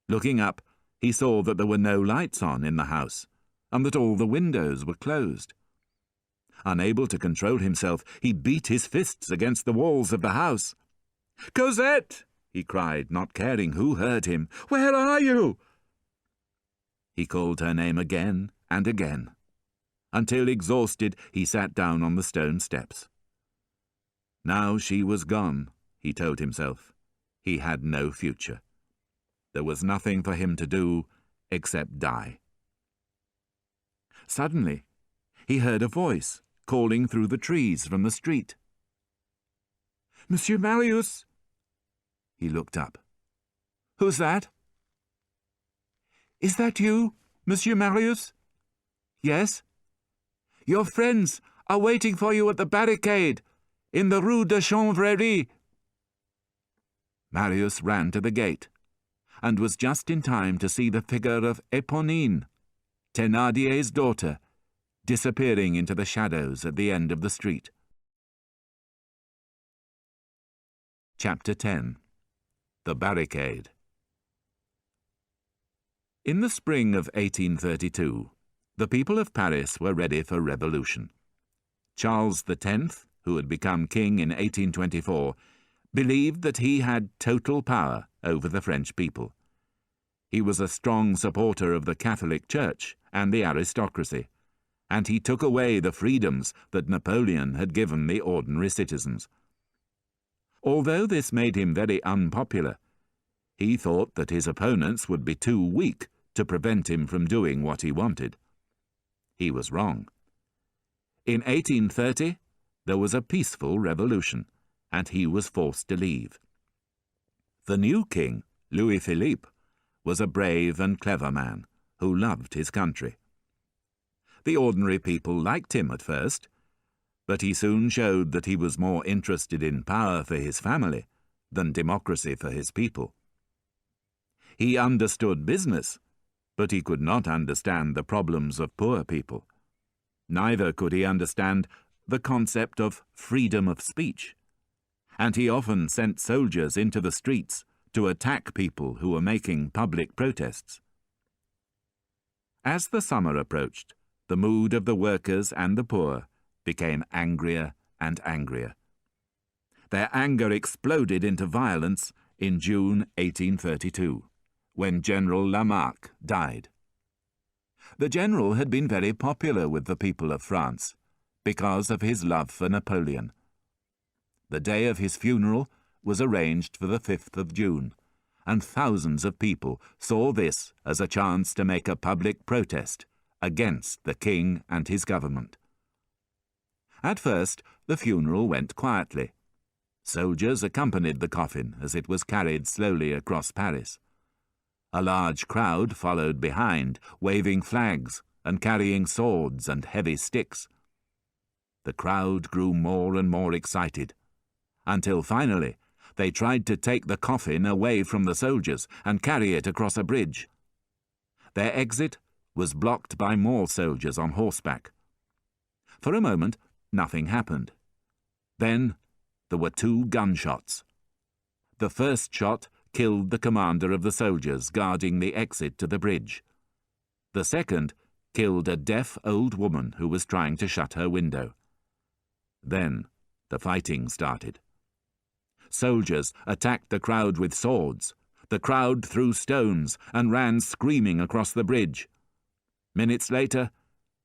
Looking up, he saw that there were no lights on in the house, and that all the windows were closed. Unable to control himself, he beat his fists against the walls of the house. "Cosette!" he cried, not caring who heard him. "Where are you?" He called her name again and again, until, exhausted, he sat down on the stone steps. Now she was gone, he told himself. He had no future. There was nothing for him to do except die. Suddenly, he heard a voice calling through the trees from the street. "Monsieur Marius!" He looked up. "Who's that?" "Is that you, Monsieur Marius?" "Yes." "Your friends are waiting for you at the barricade, in the Rue de Chanvrerie." Marius ran to the gate, and was just in time to see the figure of Éponine, Thénardier's daughter, disappearing into the shadows at the end of the street. Chapter 10. The Barricade. In the spring of 1832, the people of Paris were ready for revolution. Charles X, who had become king in 1824, believed that he had total power over the French people. He was a strong supporter of the Catholic Church and the aristocracy, and he took away the freedoms that Napoleon had given the ordinary citizens. Although this made him very unpopular, he thought that his opponents would be too weak to prevent him from doing what he wanted. He was wrong. In 1830, there was a peaceful revolution, and he was forced to leave. The new king, Louis Philippe, was a brave and clever man who loved his country. The ordinary people liked him at first, But he soon showed that he was more interested in power for his family than democracy for his people. He understood business, but he could not understand the problems of poor people. Neither could he understand the concept of freedom of speech, and he often sent soldiers into the streets to attack people who were making public protests. As the summer approached, the mood of the workers and the poor became angrier and angrier. Their anger exploded into violence in June 1832, when General Lamarck died. The general had been very popular with the people of France because of his love for Napoleon. The day of his funeral was arranged for the 5th of June, and thousands of people saw this as a chance to make a public protest against the king and his government. At first, the funeral went quietly. Soldiers accompanied the coffin as it was carried slowly across Paris. A large crowd followed behind, waving flags and carrying swords and heavy sticks. The crowd grew more and more excited, until finally they tried to take the coffin away from the soldiers and carry it across a bridge. Their exit was blocked by more soldiers on horseback. For a moment, nothing happened. Then there were 2 gunshots. The first shot killed the commander of the soldiers guarding the exit to the bridge. The second killed a deaf old woman who was trying to shut her window. Then the fighting started. Soldiers attacked the crowd with swords. The crowd threw stones and ran screaming across the bridge. Minutes later,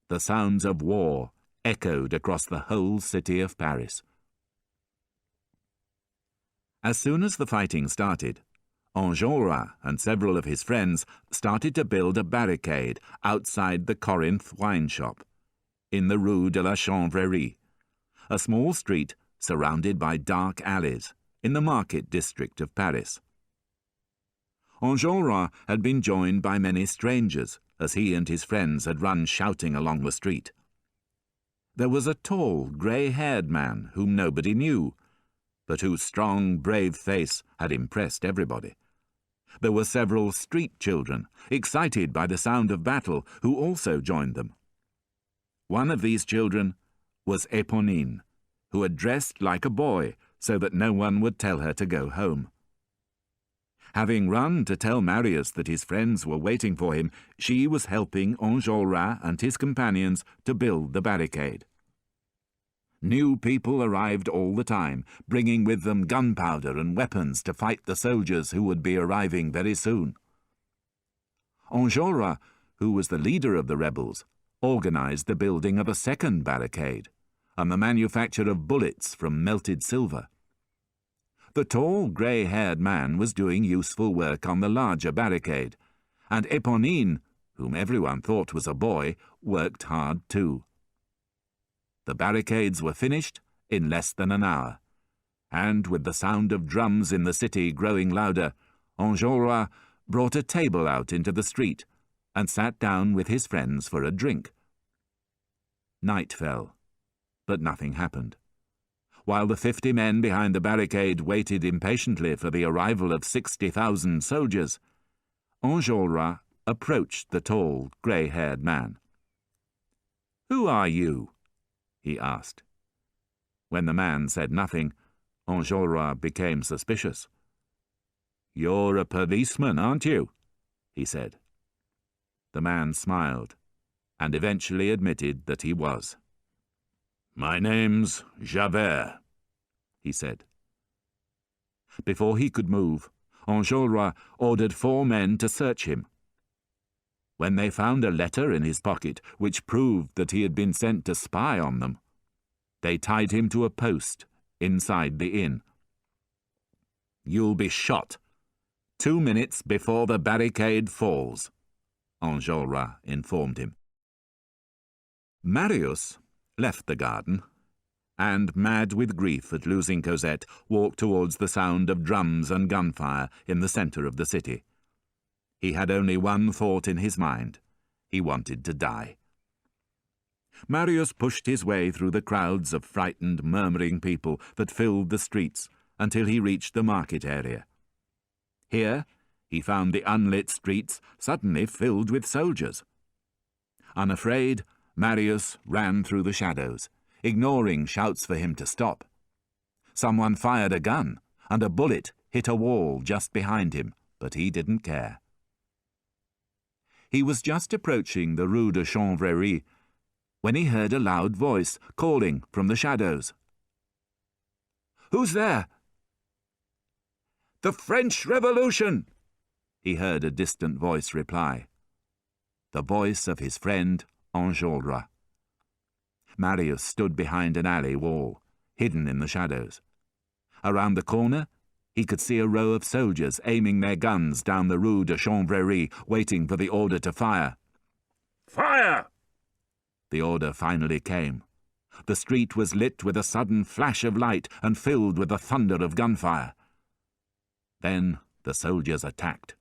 the sounds of war echoed across the whole city of Paris. As soon as the fighting started, Enjolras and several of his friends started to build a barricade outside the Corinth wine shop in the Rue de la Chanvrerie, a small street surrounded by dark alleys in the market district of Paris. Enjolras had been joined by many strangers as he and his friends had run shouting along the street. There was a tall, grey-haired man whom nobody knew, but whose strong, brave face had impressed everybody. There were several street children, excited by the sound of battle, who also joined them. One of these children was Éponine, who had dressed like a boy so that no one would tell her to go home. Having run to tell Marius that his friends were waiting for him, she was helping Enjolras and his companions to build the barricade. New people arrived all the time, bringing with them gunpowder and weapons to fight the soldiers who would be arriving very soon. Enjolras, who was the leader of the rebels, organized the building of a second barricade and the manufacture of bullets from melted silver. The tall, grey-haired man was doing useful work on the larger barricade, and Éponine, whom everyone thought was a boy, worked hard too. The barricades were finished in less than an hour, and with the sound of drums in the city growing louder, Enjolras brought a table out into the street and sat down with his friends for a drink. Night fell, but nothing happened. While the 50 men behind the barricade waited impatiently for the arrival of 60,000 soldiers, Enjolras approached the tall, grey-haired man. "Who are you?" he asked. When the man said nothing, Enjolras became suspicious. "You're a policeman, aren't you?" he said. The man smiled, and eventually admitted that he was. "My name's Javert," he said. Before he could move, Enjolras ordered 4 men to search him. When they found a letter in his pocket which proved that he had been sent to spy on them, they tied him to a post inside the inn. "You'll be shot 2 minutes before the barricade falls," Enjolras informed him. Marius left the garden, and, mad with grief at losing Cosette, walked towards the sound of drums and gunfire in the centre of the city. He had only one thought in his mind. He wanted to die. Marius pushed his way through the crowds of frightened, murmuring people that filled the streets until he reached the market area. Here, he found the unlit streets suddenly filled with soldiers. Unafraid, Marius ran through the shadows, ignoring shouts for him to stop. Someone fired a gun, and a bullet hit a wall just behind him, but he didn't care. He was just approaching the Rue de Chanvrerie when he heard a loud voice calling from the shadows. "Who's there?" "The French Revolution!" he heard a distant voice reply. The voice of his friend Enjolras. Marius stood behind an alley wall, hidden in the shadows. Around the corner, he could see a row of soldiers aiming their guns down the Rue de Chanvrerie, waiting for the order to fire. "Fire!" The order finally came. The street was lit with a sudden flash of light and filled with the thunder of gunfire. Then the soldiers attacked.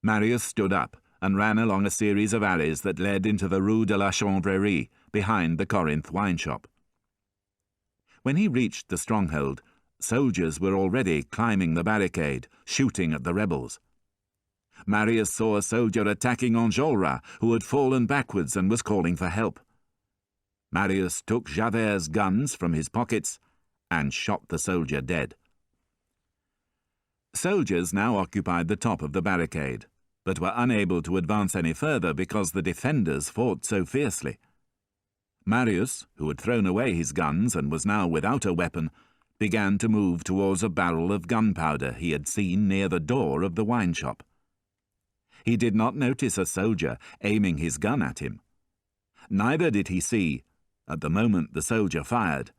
Marius stood up and ran along a series of alleys that led into the Rue de la Chanvrerie, behind the Corinth wine shop. When he reached the stronghold, soldiers were already climbing the barricade, shooting at the rebels. Marius saw a soldier attacking Enjolras, who had fallen backwards and was calling for help. Marius took Javert's guns from his pockets and shot the soldier dead. Soldiers now occupied the top of the barricade, but were unable to advance any further because the defenders fought so fiercely. Marius, who had thrown away his guns and was now without a weapon, began to move towards a barrel of gunpowder he had seen near the door of the wine shop. He did not notice a soldier aiming his gun at him. Neither did he see, at the moment the soldier fired,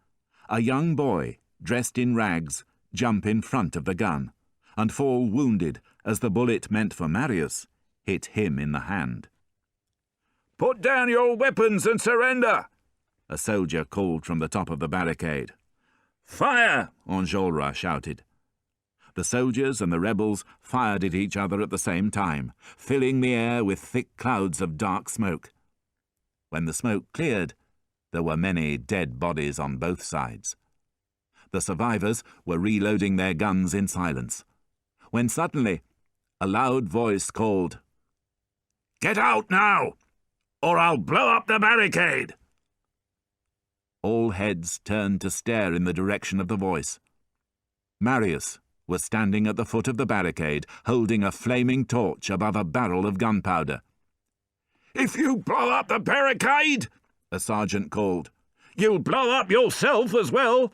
a young boy, dressed in rags, jump in front of the gun and fall wounded as the bullet meant for Marius hit him in the hand. "Put down your weapons and surrender!" a soldier called from the top of the barricade. "Fire!" Enjolras shouted. The soldiers and the rebels fired at each other at the same time, filling the air with thick clouds of dark smoke. When the smoke cleared, there were many dead bodies on both sides. The survivors were reloading their guns in silence, when suddenly a loud voice called, "Get out now, or I'll blow up the barricade!" All heads turned to stare in the direction of the voice. Marius was standing at the foot of the barricade, holding a flaming torch above a barrel of gunpowder. "If you blow up the barricade," a sergeant called, "you'll blow up yourself as well."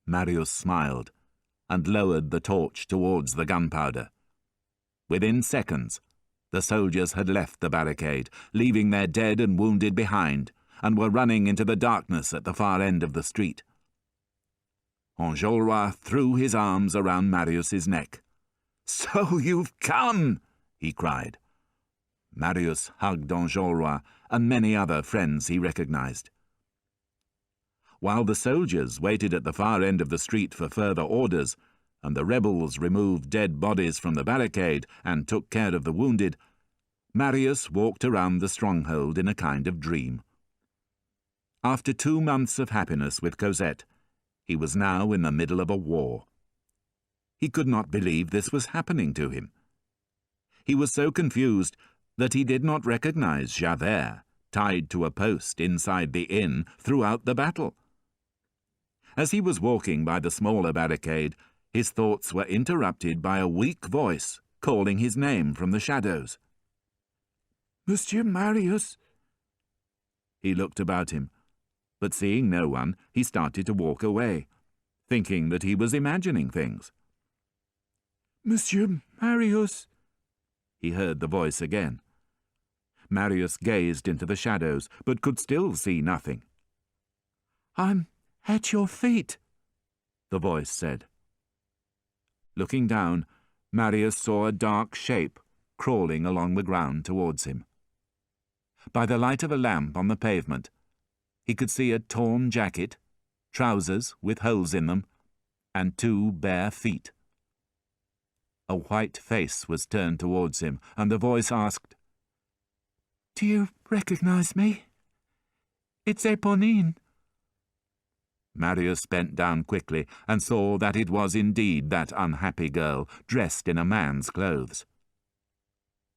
Marius smiled and lowered the torch towards the gunpowder. Within seconds, the soldiers had left the barricade, leaving their dead and wounded behind, and were running into the darkness at the far end of the street. Enjolras threw his arms around Marius's neck. "So you've come!" he cried. Marius hugged Enjolras and many other friends he recognized. While the soldiers waited at the far end of the street for further orders, and the rebels removed dead bodies from the barricade and took care of the wounded, Marius walked around the stronghold in a kind of dream. After 2 months of happiness with Cosette, he was now in the middle of a war. He could not believe this was happening to him. He was so confused that he did not recognize Javert, tied to a post inside the inn throughout the battle. As he was walking by the smaller barricade, his thoughts were interrupted by a weak voice calling his name from the shadows. "Monsieur Marius!" He looked about him, but seeing no one, he started to walk away, thinking that he was imagining things. "Monsieur Marius!" he heard the voice again. Marius gazed into the shadows, but could still see nothing. "I'm at your feet," the voice said. Looking down, Marius saw a dark shape crawling along the ground towards him. By the light of a lamp on the pavement, he could see a torn jacket, trousers with holes in them, and 2 bare feet. A white face was turned towards him, and the voice asked, Do you recognize me? It's Eponine. Marius bent down quickly and saw that it was indeed that unhappy girl, dressed in a man's clothes.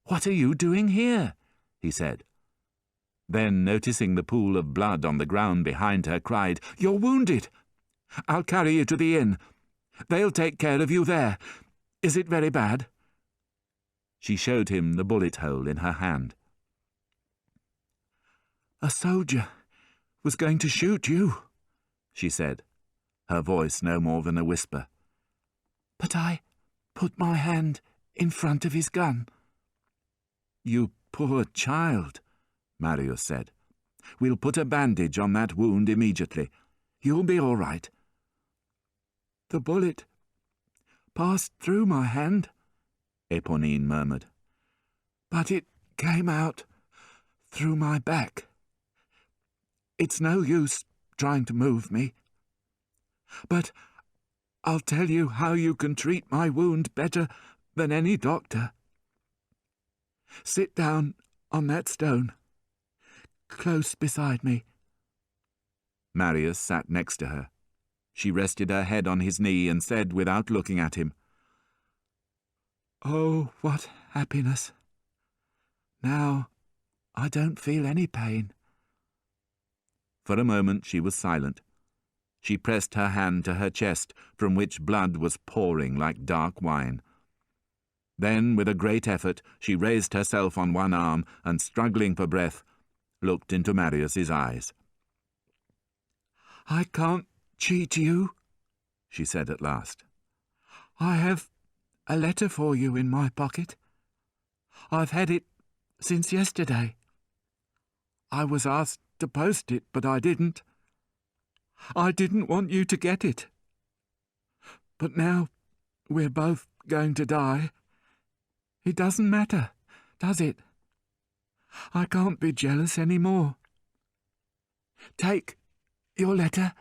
"What are you doing here?" he said. Then, noticing the pool of blood on the ground behind her, cried, "You're wounded! I'll carry you to the inn. They'll take care of you there. Is it very bad?" She showed him the bullet hole in her hand. "A soldier was going to shoot you," she said, her voice no more than a whisper. "But I put my hand in front of his gun." "You poor child," Marius said. "We'll put a bandage on that wound immediately. You'll be all right." "The bullet passed through my hand," Eponine murmured. "But it came out through my back. It's no use trying to move me. But I'll tell you how you can treat my wound better than any doctor. Sit down on that stone, close beside me." Marius sat next to her. She rested her head on his knee and said, without looking at him, "Oh, what happiness! Now I don't feel any pain." For a moment she was silent. She pressed her hand to her chest, from which blood was pouring like dark wine. Then, with a great effort, she raised herself on one arm and, struggling for breath, looked into Marius's eyes. "I can't cheat you," she said at last. "I have a letter for you in my pocket. I've had it since yesterday. I was asked to post it, but I didn't. I didn't want you to get it. But now we're both going to die. It doesn't matter, does it? I can't be jealous any more. Take your letter."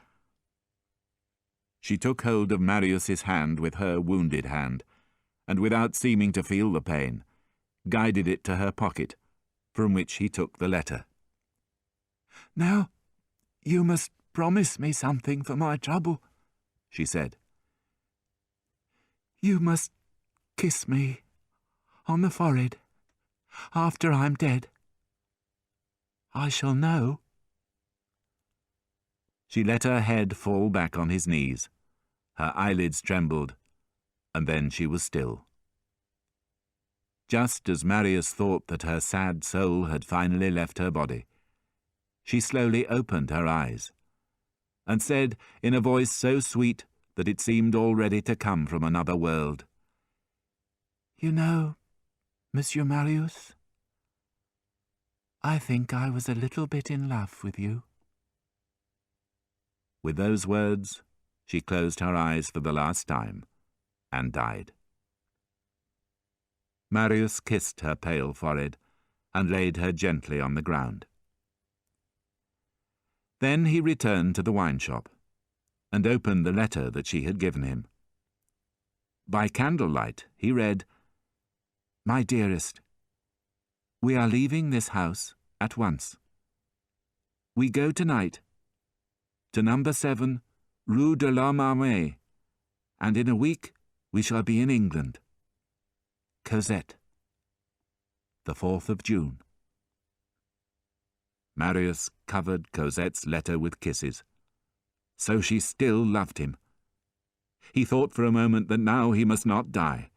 She took hold of Marius's hand with her wounded hand, and without seeming to feel the pain, guided it to her pocket, from which he took the letter. "Now you must promise me something for my trouble," she said. "You must kiss me on the forehead after I'm dead. I shall know." She let her head fall back on his knees. Her eyelids trembled, and then she was still. Just as Marius thought that her sad soul had finally left her body, she slowly opened her eyes, and said in a voice so sweet that it seemed already to come from another world, "You know, Monsieur Marius, I think I was a little bit in love with you." With those words, she closed her eyes for the last time and died. Marius kissed her pale forehead and laid her gently on the ground. Then he returned to the wine shop and opened the letter that she had given him. By candlelight he read, "My dearest, we are leaving this house at once. We go tonight to number 7, Rue de l'Homme Armé, and in a week we shall be in England. Cosette. The 4th of June." Marius covered Cosette's letter with kisses. So she still loved him. He thought for a moment that now he must not die.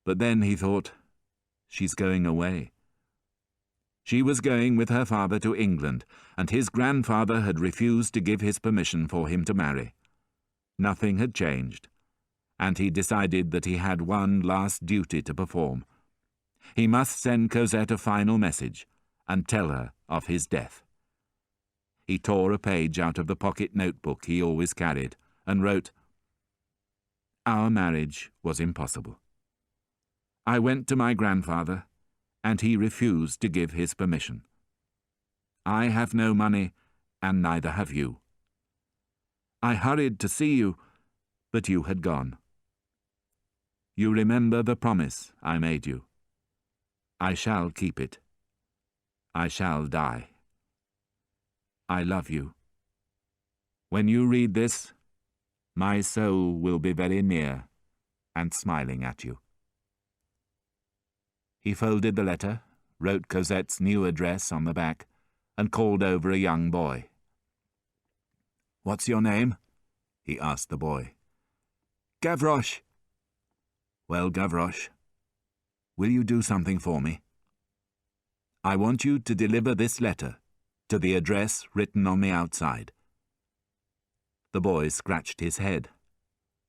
But then he thought, she's going away. She was going with her father to England, and his grandfather had refused to give his permission for him to marry. Nothing had changed, and he decided that he had one last duty to perform. He must send Cosette a final message, and tell her of his death. He tore a page out of the pocket notebook he always carried, and wrote, "Our marriage was impossible. I went to my grandfather, and he refused to give his permission. I have no money, and neither have you. I hurried to see you, but you had gone. You remember the promise I made you. I shall keep it. I shall die. I love you. When you read this, my soul will be very near and smiling at you. He folded the letter, wrote Cosette's new address on the back, and called over a young boy. "What's your name?" he asked the boy. "Gavroche." "Well, Gavroche, will you do something for me? I want you to deliver this letter to the address written on the outside." The boy scratched his head,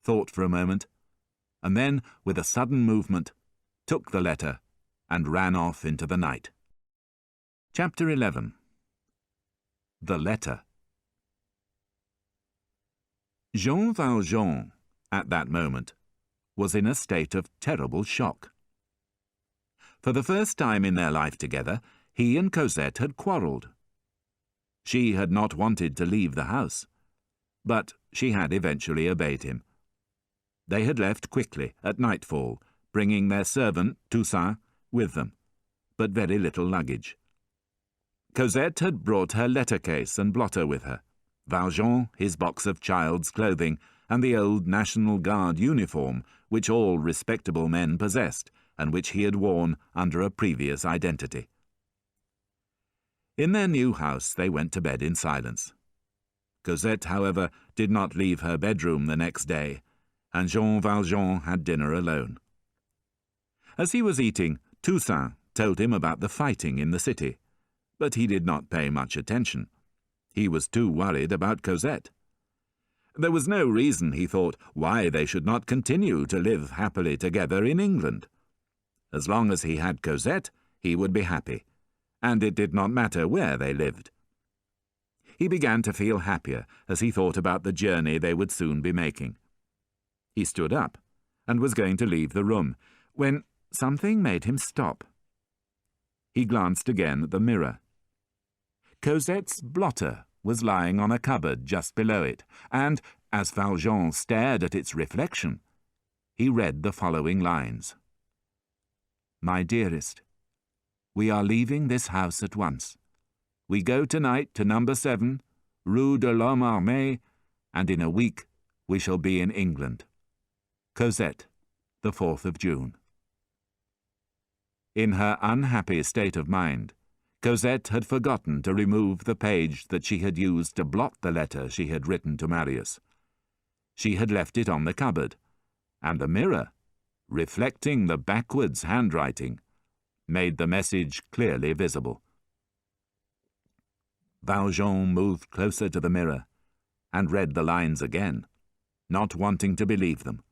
thought for a moment, and then, with a sudden movement, took the letter and ran off into the night. Chapter 11. The Letter. Jean Valjean, at that moment, was in a state of terrible shock. For the first time in their life together, he and Cosette had quarrelled. She had not wanted to leave the house, but she had eventually obeyed him. They had left quickly at nightfall, bringing their servant, Toussaint, with them, but very little luggage. Cosette had brought her letter-case and blotter with her, Valjean his box of child's clothing, and the old National Guard uniform which all respectable men possessed, and which he had worn under a previous identity. In their new house they went to bed in silence. Cosette, however, did not leave her bedroom the next day, and Jean Valjean had dinner alone. As he was eating, Toussaint told him about the fighting in the city, but he did not pay much attention. He was too worried about Cosette. There was no reason, he thought, why they should not continue to live happily together in England. As long as he had Cosette, he would be happy, and it did not matter where they lived. He began to feel happier as he thought about the journey they would soon be making. He stood up and was going to leave the room, when something made him stop. He glanced again at the mirror. Cosette's blotter was lying on a cupboard just below it, and, as Valjean stared at its reflection, he read the following lines. "My dearest, we are leaving this house at once. We go tonight to number 7, Rue de l'Homme Armé, and in a week we shall be in England. Cosette, the 4th of June." In her unhappy state of mind, Cosette had forgotten to remove the page that she had used to blot the letter she had written to Marius. She had left it on the cupboard, and the mirror, reflecting the backwards handwriting, made the message clearly visible. Valjean moved closer to the mirror and read the lines again, not wanting to believe them.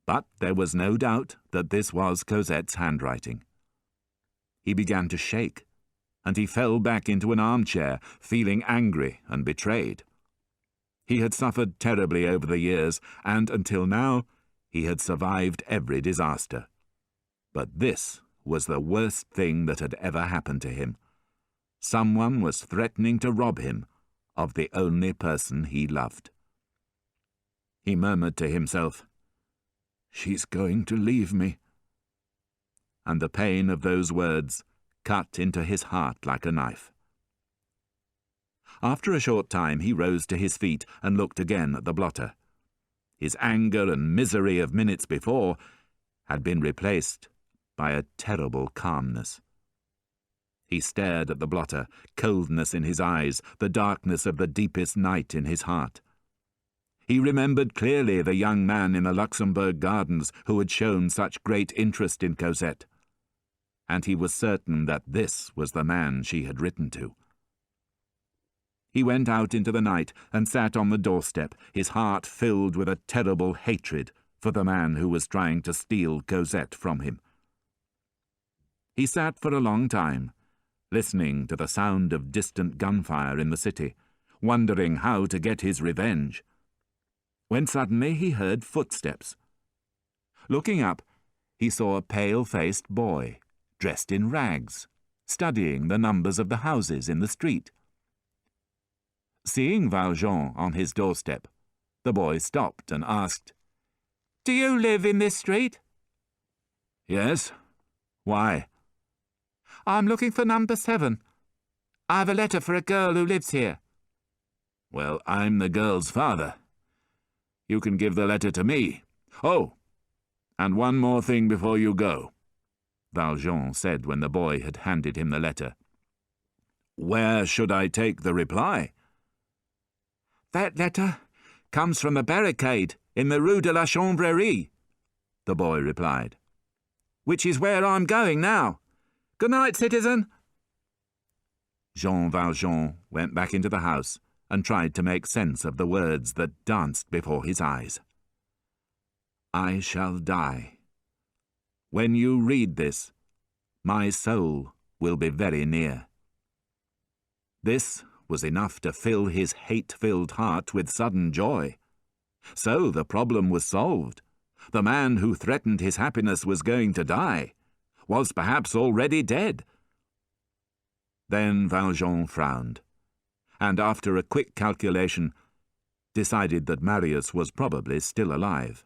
But there was no doubt that this was Cosette's handwriting. He began to shake, and he fell back into an armchair, feeling angry and betrayed. He had suffered terribly over the years, and until now he had survived every disaster. But this was the worst thing that had ever happened to him. Someone was threatening to rob him of the only person he loved. He murmured to himself, "She's going to leave me." And the pain of those words cut into his heart like a knife. After a short time he rose to his feet and looked again at the blotter. His anger and misery of minutes before had been replaced by a terrible calmness. He stared at the blotter, coldness in his eyes, the darkness of the deepest night in his heart. He remembered clearly the young man in the Luxembourg Gardens who had shown such great interest in Cosette, and he was certain that this was the man she had written to. He went out into the night and sat on the doorstep, his heart filled with a terrible hatred for the man who was trying to steal Cosette from him. He sat for a long time, listening to the sound of distant gunfire in the city, wondering how to get his revenge, when suddenly he heard footsteps. Looking up, he saw a pale-faced boy, dressed in rags, studying the numbers of the houses in the street. Seeing Valjean on his doorstep, the boy stopped and asked, "Do you live in this street?" "Yes. Why?" I'm looking for number 7. I have a letter for a girl who lives here. Well, I'm the girl's father. You can give the letter to me. Oh, and one more thing before you go, Valjean said when the boy had handed him the letter. Where should I take the reply? That letter comes from the barricade in the Rue de la Chanvrerie, the boy replied. Which is where I'm going now. Good night, citizen. Jean Valjean went back into the house and tried to make sense of the words that danced before his eyes. I shall die. When you read this, my soul will be very near. This was enough to fill his hate-filled heart with sudden joy. So the problem was solved. The man who threatened his happiness was going to die, was perhaps already dead. Then Valjean frowned, and after a quick calculation, decided that Marius was probably still alive.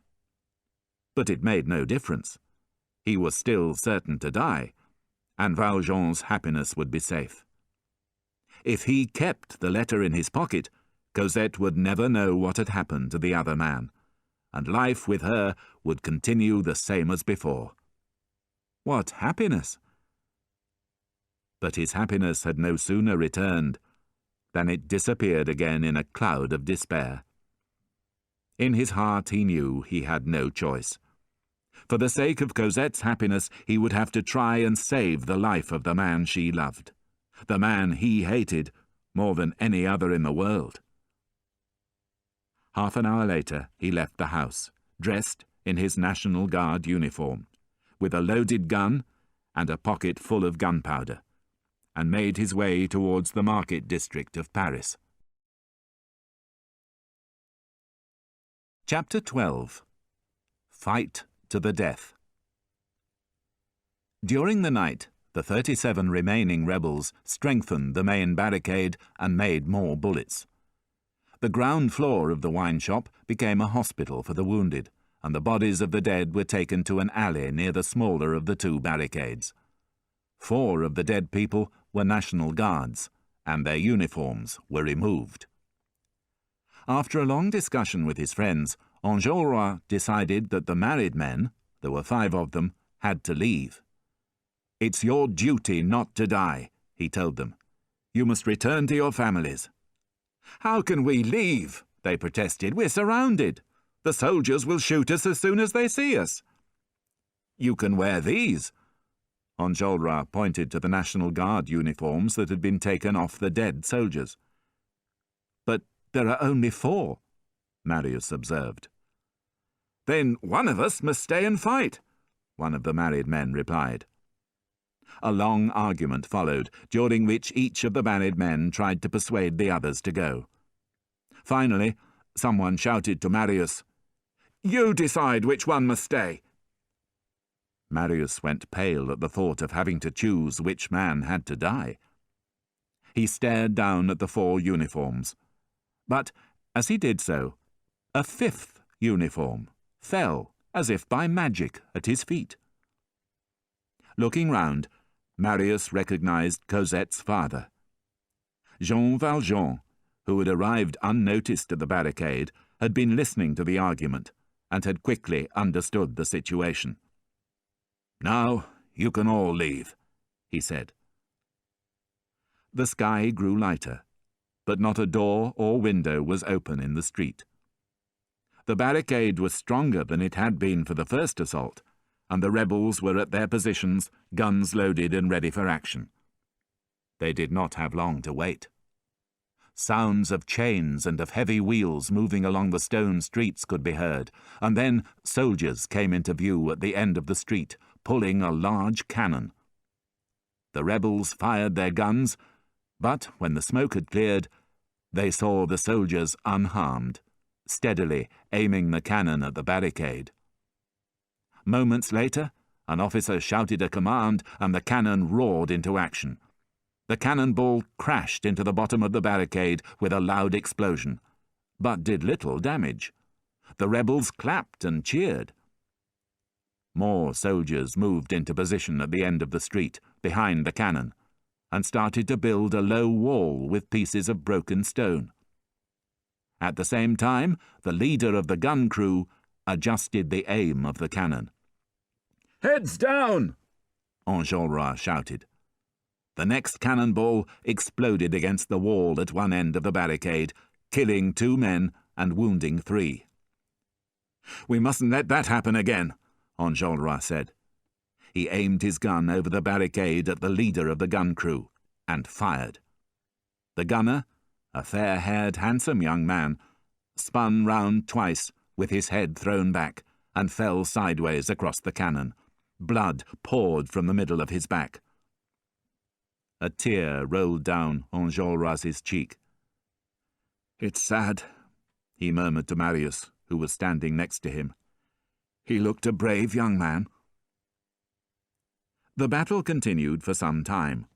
But it made no difference. He was still certain to die, and Valjean's happiness would be safe. If he kept the letter in his pocket, Cosette would never know what had happened to the other man, and life with her would continue the same as before. What happiness! But his happiness had no sooner returned than it disappeared again in a cloud of despair. In his heart he knew he had no choice. For the sake of Cosette's happiness, he would have to try and save the life of the man she loved, the man he hated more than any other in the world. Half an hour later, he left the house, dressed in his National Guard uniform, with a loaded gun and a pocket full of gunpowder, and made his way towards the market district of Paris. Chapter 12. Fight to the Death. During the night, the 37 remaining rebels strengthened the main barricade and made more bullets. The ground floor of the wine shop became a hospital for the wounded, and the bodies of the dead were taken to an alley near the smaller of the 2 barricades. 4 of the dead people were National Guards, and their uniforms were removed. After a long discussion with his friends, Enjolras decided that the married men, there were 5 of them, had to leave. "It's your duty not to die," he told them. "You must return to your families." "How can we leave?" they protested. "We're surrounded. The soldiers will shoot us as soon as they see us." "You can wear these." Enjolras pointed to the National Guard uniforms that had been taken off the dead soldiers. "But there are only 4, Marius observed. "Then one of us must stay and fight," one of the married men replied. A long argument followed, during which each of the married men tried to persuade the others to go. Finally, someone shouted to Marius, "You decide which one must stay." Marius went pale at the thought of having to choose which man had to die. He stared down at the 4 uniforms, but as he did so, a 5th uniform fell, as if by magic, at his feet. Looking round, Marius recognized Cosette's father. Jean Valjean, who had arrived unnoticed at the barricade, had been listening to the argument and had quickly understood the situation. "Now you can all leave," he said. The sky grew lighter, but not a door or window was open in the street. The barricade was stronger than it had been for the first assault, and the rebels were at their positions, guns loaded and ready for action. They did not have long to wait. Sounds of chains and of heavy wheels moving along the stone streets could be heard, and then soldiers came into view at the end of the street, pulling a large cannon. The rebels fired their guns, but when the smoke had cleared, they saw the soldiers unharmed, steadily aiming the cannon at the barricade. Moments later, an officer shouted a command, and the cannon roared into action. The cannonball crashed into the bottom of the barricade with a loud explosion, but did little damage. The rebels clapped and cheered. More soldiers moved into position at the end of the street, behind the cannon and started to build a low wall with pieces of broken stone. At the same time, the leader of the gun crew adjusted the aim of the cannon. "Heads down!" Enjolras shouted. The next cannonball exploded against the wall at one end of the barricade, killing 2 men and wounding 3. "We mustn't let that happen again," Enjolras said. He aimed his gun over the barricade at the leader of the gun crew and fired. The gunner, a fair-haired, handsome young man, spun round twice with his head thrown back and fell sideways across the cannon. Blood poured from the middle of his back. A tear rolled down Enjolras' cheek. "It's sad," he murmured to Marius, who was standing next to him. "He looked a brave young man." The battle continued for some time.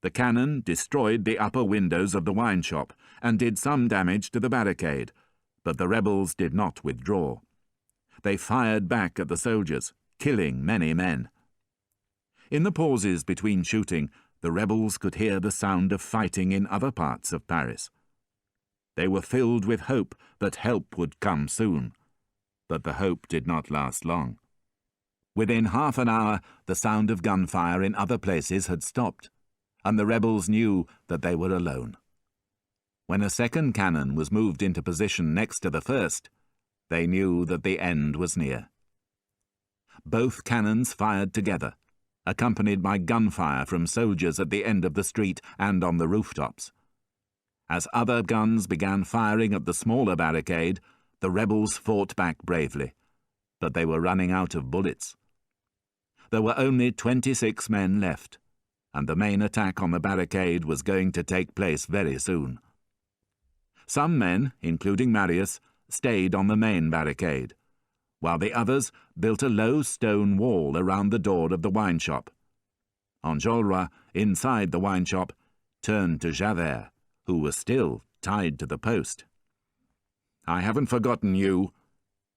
The cannon destroyed the upper windows of the wine shop and did some damage to the barricade, but the rebels did not withdraw. They fired back at the soldiers, killing many men. In the pauses between shooting, the rebels could hear the sound of fighting in other parts of Paris. They were filled with hope that help would come soon, but the hope did not last long. Within half an hour, the sound of gunfire in other places had stopped, and the rebels knew that they were alone. When a second cannon was moved into position next to the first, they knew that the end was near. Both cannons fired together, accompanied by gunfire from soldiers at the end of the street and on the rooftops. As other guns began firing at the smaller barricade, the rebels fought back bravely, but they were running out of bullets. There were only 26 men left, and the main attack on the barricade was going to take place very soon. Some men, including Marius, stayed on the main barricade, while the others built a low stone wall around the door of the wine shop. Enjolras, inside the wine shop, turned to Javert, who was still tied to the post. "I haven't forgotten you,"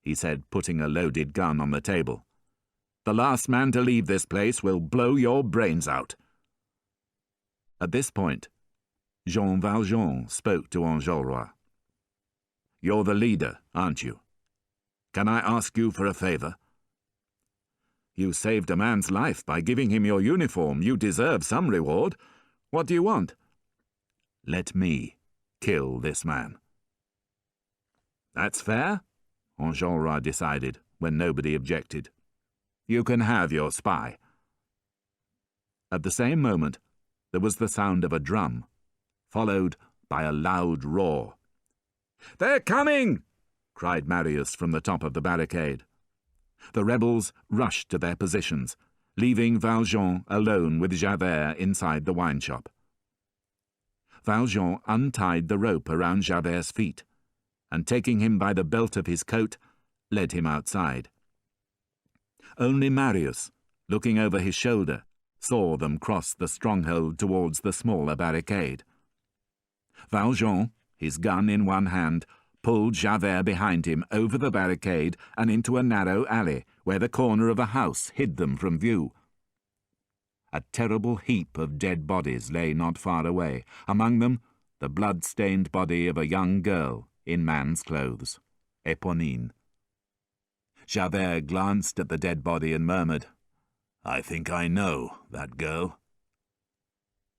he said, putting a loaded gun on the table. "The last man to leave this place will blow your brains out." At this point, Jean Valjean spoke to Enjolras. "You're the leader, aren't you? Can I ask you for a favor?" "You saved a man's life by giving him your uniform. You deserve some reward. What do you want?" "Let me kill this man." "That's fair," Enjolras decided, when nobody objected. "You can have your spy." At the same moment, there was the sound of a drum, followed by a loud roar. "They're coming!" cried Marius from the top of the barricade. The rebels rushed to their positions, leaving Valjean alone with Javert inside the wine shop. Valjean untied the rope around Javert's feet, and taking him by the belt of his coat, led him outside. Only Marius, looking over his shoulder, saw them cross the stronghold towards the smaller barricade. Valjean, his gun in one hand, pulled Javert behind him over the barricade and into a narrow alley where the corner of a house hid them from view. A terrible heap of dead bodies lay not far away, among them the blood-stained body of a young girl in man's clothes, Éponine. Javert glanced at the dead body and murmured, "I think I know that girl."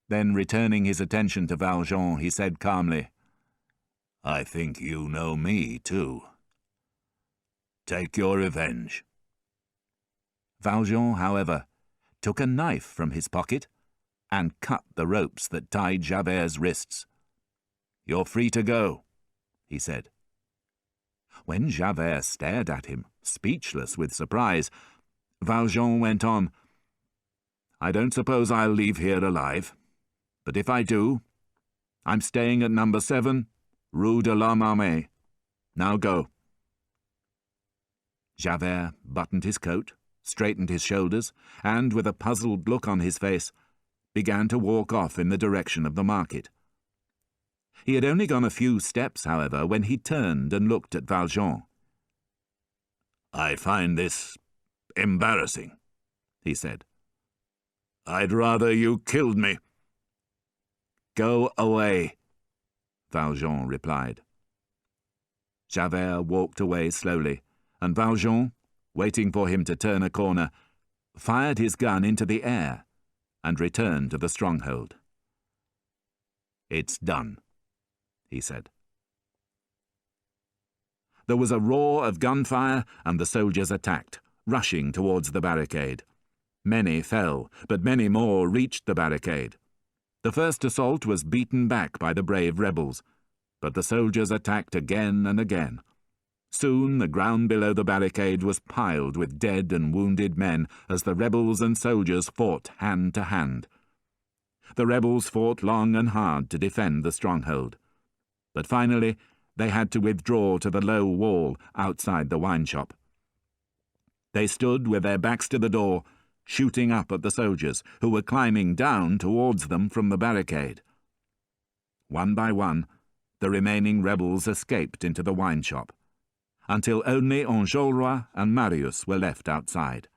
Then, returning his attention to Valjean, he said calmly, "I think you know me, too. Take your revenge." Valjean, however, took a knife from his pocket and cut the ropes that tied Javert's wrists. "You're free to go," he said. When Javert stared at him, speechless with surprise, Valjean went on, "I don't suppose I'll leave here alive, but if I do, I'm staying at number 7, Rue de l'Homme Armé. Now go." Javert buttoned his coat, straightened his shoulders, and, with a puzzled look on his face, began to walk off in the direction of the market. He had only gone a few steps, however, when he turned and looked at Valjean. "I find this embarrassing," he said. I'd rather you killed me. Go away, Valjean replied. Javert walked away slowly, and Valjean, waiting for him to turn a corner, fired his gun into the air and returned to the stronghold. It's done, he said. There was a roar of gunfire, and the soldiers attacked, rushing towards the barricade. Many fell, but many more reached the barricade. The first assault was beaten back by the brave rebels, but the soldiers attacked again and again. Soon the ground below the barricade was piled with dead and wounded men as the rebels and soldiers fought hand to hand. The rebels fought long and hard to defend the stronghold, but finally they had to withdraw to the low wall outside the wine shop. They stood with their backs to the door, shooting up at the soldiers who were climbing down towards them from the barricade. One by one, the remaining rebels escaped into the wine shop, until only Enjolras and Marius were left outside.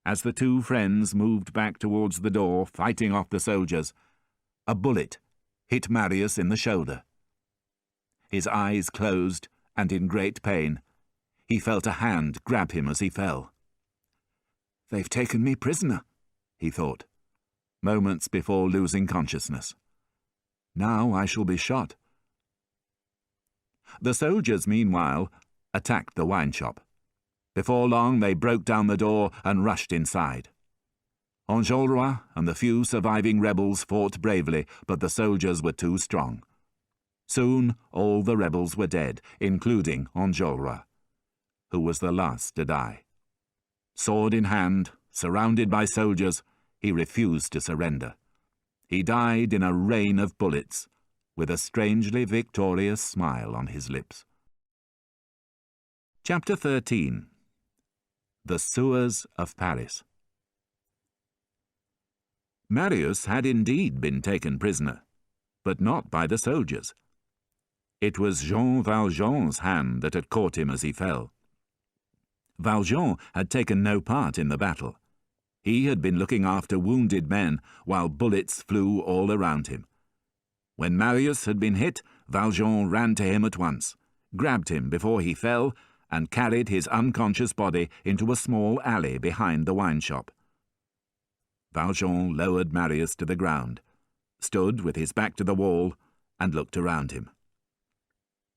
As the two friends moved back towards the door, fighting off the soldiers, a bullet hit Marius in the shoulder. His eyes closed, and in great pain, he felt a hand grab him as he fell. "They've taken me prisoner," he thought, moments before losing consciousness. "Now I shall be shot." The soldiers, meanwhile, attacked the wine shop. Before long they broke down the door and rushed inside. Enjolras and the few surviving rebels fought bravely, but the soldiers were too strong. Soon all the rebels were dead, including Enjolras, who was the last to die. Sword in hand, surrounded by soldiers, he refused to surrender. He died in a rain of bullets, with a strangely victorious smile on his lips. Chapter 13. The Sewers of Paris. Marius had indeed been taken prisoner, but not by the soldiers. It was Jean Valjean's hand that had caught him as he fell. Valjean had taken no part in the battle. He had been looking after wounded men while bullets flew all around him. When Marius had been hit, Valjean ran to him at once, grabbed him before he fell, and carried his unconscious body into a small alley behind the wine shop. Valjean lowered Marius to the ground, stood with his back to the wall, and looked around him.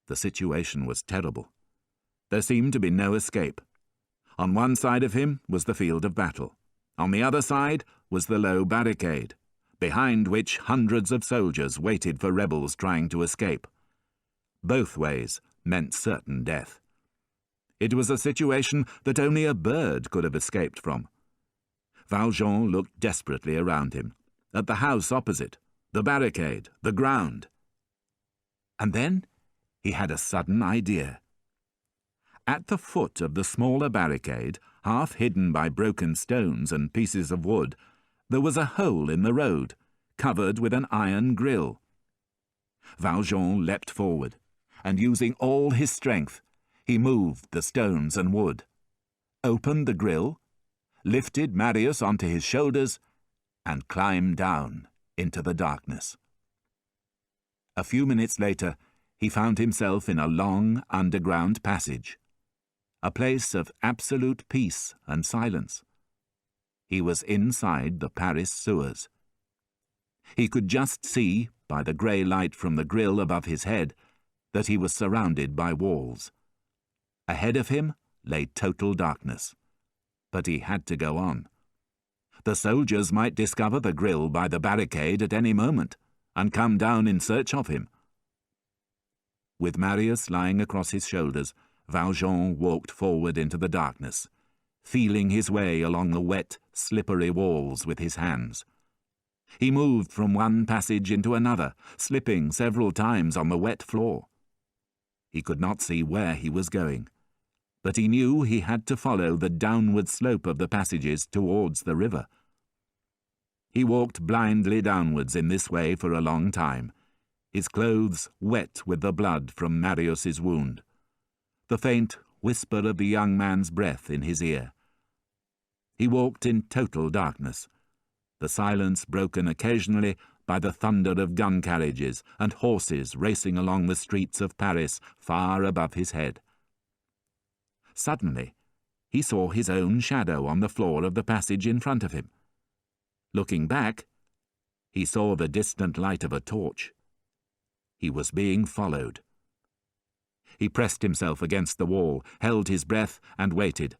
The situation was terrible. There seemed to be no escape. On one side of him was the field of battle. On the other side was the low barricade, behind which hundreds of soldiers waited for rebels trying to escape. Both ways meant certain death. It was a situation that only a bird could have escaped from. Valjean looked desperately around him, at the house opposite, the barricade, the ground. And then he had a sudden idea. At the foot of the smaller barricade, half hidden by broken stones and pieces of wood, there was a hole in the road, covered with an iron grill. Valjean leapt forward, and using all his strength, he moved the stones and wood, opened the grill, lifted Marius onto his shoulders, and climbed down into the darkness. A few minutes later, he found himself in a long underground passage, a place of absolute peace and silence. He was inside the Paris sewers. He could just see, by the grey light from the grill above his head, that he was surrounded by walls. Ahead of him lay total darkness, but he had to go on. The soldiers might discover the grill by the barricade at any moment and come down in search of him. With Marius lying across his shoulders, Valjean walked forward into the darkness, feeling his way along the wet, slippery walls with his hands. He moved from one passage into another, slipping several times on the wet floor. He could not see where he was going, but he knew he had to follow the downward slope of the passages towards the river. He walked blindly downwards in this way for a long time, his clothes wet with the blood from Marius's wound, the faint whisper of the young man's breath in his ear. He walked in total darkness, the silence broken occasionally by the thunder of gun carriages and horses racing along the streets of Paris far above his head. Suddenly, he saw his own shadow on the floor of the passage in front of him. Looking back, he saw the distant light of a torch. He was being followed. He pressed himself against the wall, held his breath, and waited.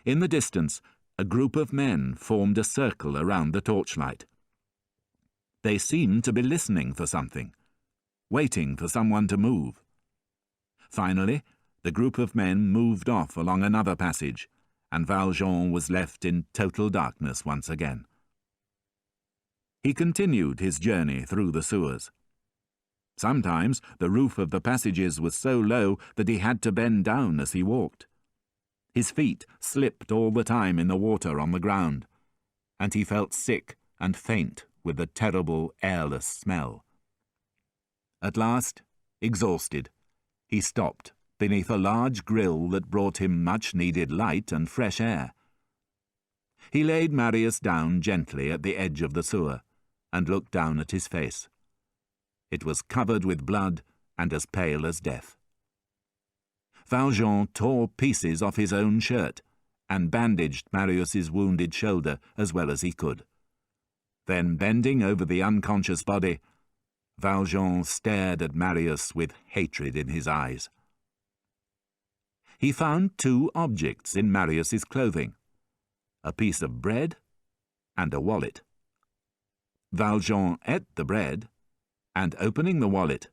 In the distance, a group of men formed a circle around the torchlight. They seemed to be listening for something, waiting for someone to move. Finally, the group of men moved off along another passage, and Valjean was left in total darkness once again. He continued his journey through the sewers. Sometimes the roof of the passages was so low that he had to bend down as he walked. His feet slipped all the time in the water on the ground, and he felt sick and faint with the terrible airless smell. At last, exhausted, he stopped beneath a large grille that brought him much-needed light and fresh air. He laid Marius down gently at the edge of the sewer and looked down at his face. It was covered with blood and as pale as death. Valjean tore pieces off his own shirt and bandaged Marius's wounded shoulder as well as he could. Then, bending over the unconscious body, Valjean stared at Marius with hatred in his eyes. He found two objects in Marius's clothing, a piece of bread and a wallet. Valjean ate the bread, and opening the wallet,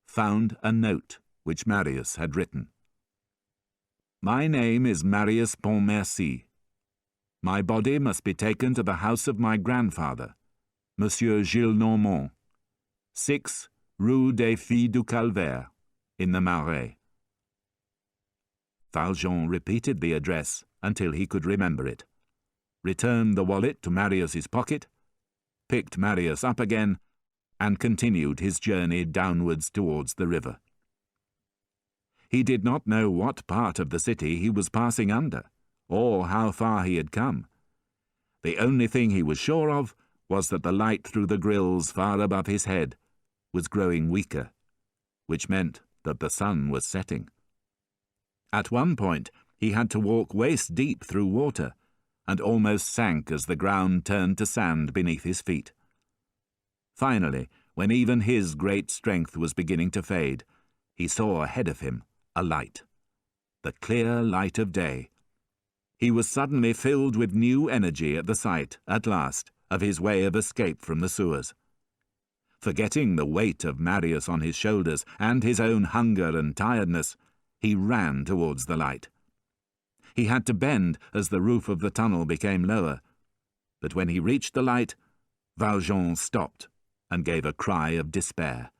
found a note which Marius had written. "My name is Marius Pontmercy. My body must be taken to the house of my grandfather, Monsieur Gillenormand, 6 Rue des Filles du Calvaire, in the Marais." Valjean repeated the address until he could remember it, returned the wallet to Marius's pocket, picked Marius up again, and continued his journey downwards towards the river. He did not know what part of the city he was passing under, or how far he had come. The only thing he was sure of was that the light through the grilles far above his head was growing weaker, which meant that the sun was setting. At one point, he had to walk waist-deep through water, and almost sank as the ground turned to sand beneath his feet. Finally, when even his great strength was beginning to fade, he saw ahead of him a light, the clear light of day. He was suddenly filled with new energy at the sight, at last, of his way of escape from the sewers. Forgetting the weight of Marius on his shoulders and his own hunger and tiredness, he ran towards the light. He had to bend as the roof of the tunnel became lower, but when he reached the light, Valjean stopped and gave a cry of despair.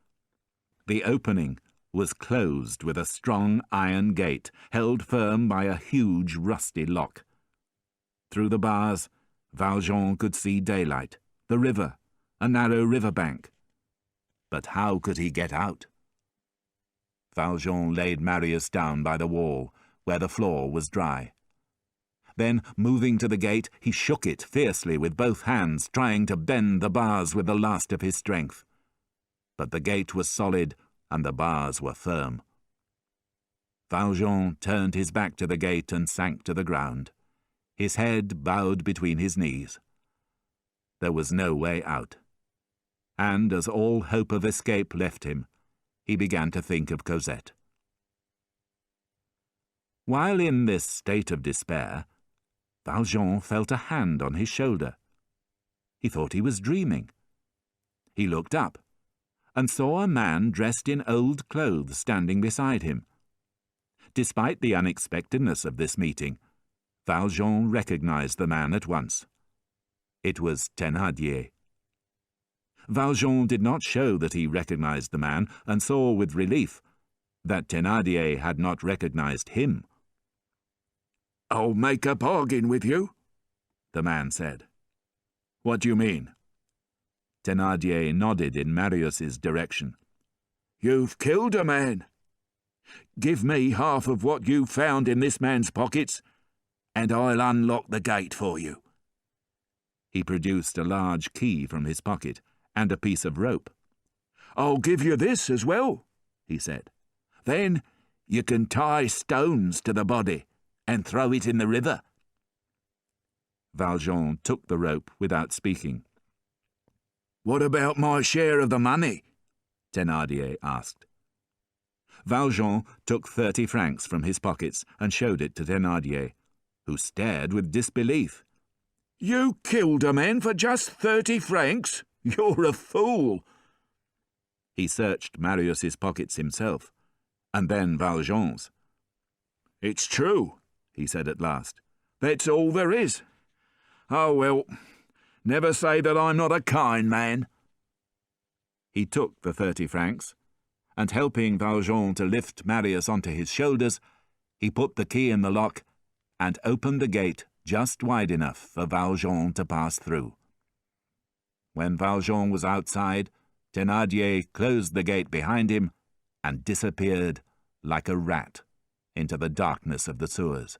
The opening was closed with a strong iron gate held firm by a huge rusty lock. Through the bars, Valjean could see daylight, the river, a narrow river bank. But how could he get out? Valjean laid Marius down by the wall, where the floor was dry. Then, moving to the gate, he shook it fiercely with both hands, trying to bend the bars with the last of his strength. But the gate was solid, and the bars were firm. Valjean turned his back to the gate and sank to the ground, his head bowed between his knees. There was no way out. And as all hope of escape left him, he began to think of Cosette. While in this state of despair, Valjean felt a hand on his shoulder. He thought he was dreaming. He looked up and saw a man dressed in old clothes standing beside him. Despite the unexpectedness of this meeting, Valjean recognized the man at once. It was Thénardier. Valjean did not show that he recognized the man, and saw with relief that Thénardier had not recognized him. "I'll make a bargain with you," the man said. "What do you mean?" Thénardier nodded in Marius's direction. "You've killed a man. Give me half of what you found in this man's pockets, and I'll unlock the gate for you." He produced a large key from his pocket and a piece of rope. "I'll give you this as well," he said. "Then you can tie stones to the body and throw it in the river." Valjean took the rope without speaking. "What about my share of the money?" Thénardier asked. Valjean took 30 francs from his pockets and showed it to Thénardier, who stared with disbelief. "You killed a man for just 30 francs? You're a fool." He searched Marius's pockets himself, and then Valjean's. "It's true," he said at last. "That's all there is. Oh, well, never say that I'm not a kind man." He took the 30 francs, and helping Valjean to lift Marius onto his shoulders, he put the key in the lock and opened the gate just wide enough for Valjean to pass through. When Valjean was outside, Thénardier closed the gate behind him and disappeared like a rat into the darkness of the sewers.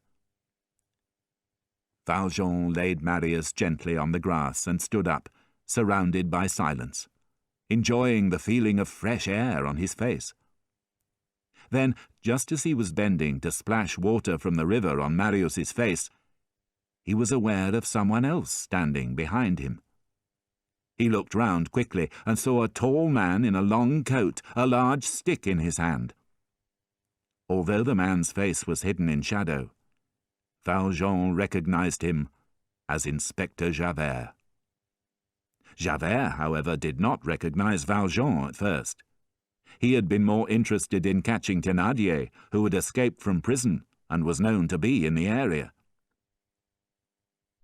Valjean laid Marius gently on the grass and stood up, surrounded by silence, enjoying the feeling of fresh air on his face. Then, just as he was bending to splash water from the river on Marius's face, he was aware of someone else standing behind him. He looked round quickly and saw a tall man in a long coat, a large stick in his hand. Although the man's face was hidden in shadow, Valjean recognized him as Inspector Javert. Javert, however, did not recognize Valjean at first. He had been more interested in catching Thénardier, who had escaped from prison and was known to be in the area.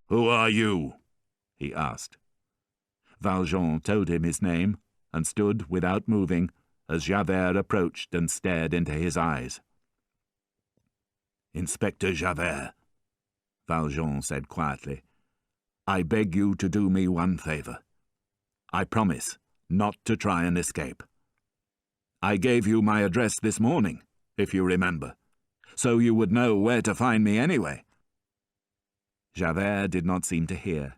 "Who are you?" he asked. Valjean told him his name and stood without moving as Javert approached and stared into his eyes. "Inspector Javert," Valjean said quietly, "I beg you to do me one favor. I promise not to try and escape. I gave you my address this morning, if you remember, so you would know where to find me anyway." Javert did not seem to hear.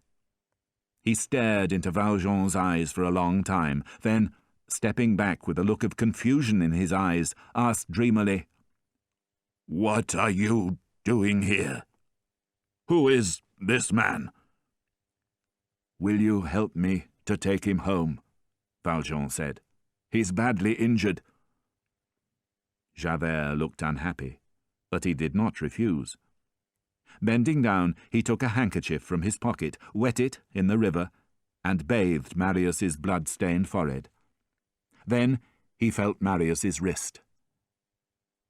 He stared into Valjean's eyes for a long time, then, stepping back with a look of confusion in his eyes, asked dreamily, "What are you doing here? Who is this man?" "Will you help me to take him home?" Valjean said. "He's badly injured." Javert looked unhappy, but he did not refuse. Bending down, he took a handkerchief from his pocket, wet it in the river, and bathed Marius's blood-stained forehead. Then he felt Marius's wrist.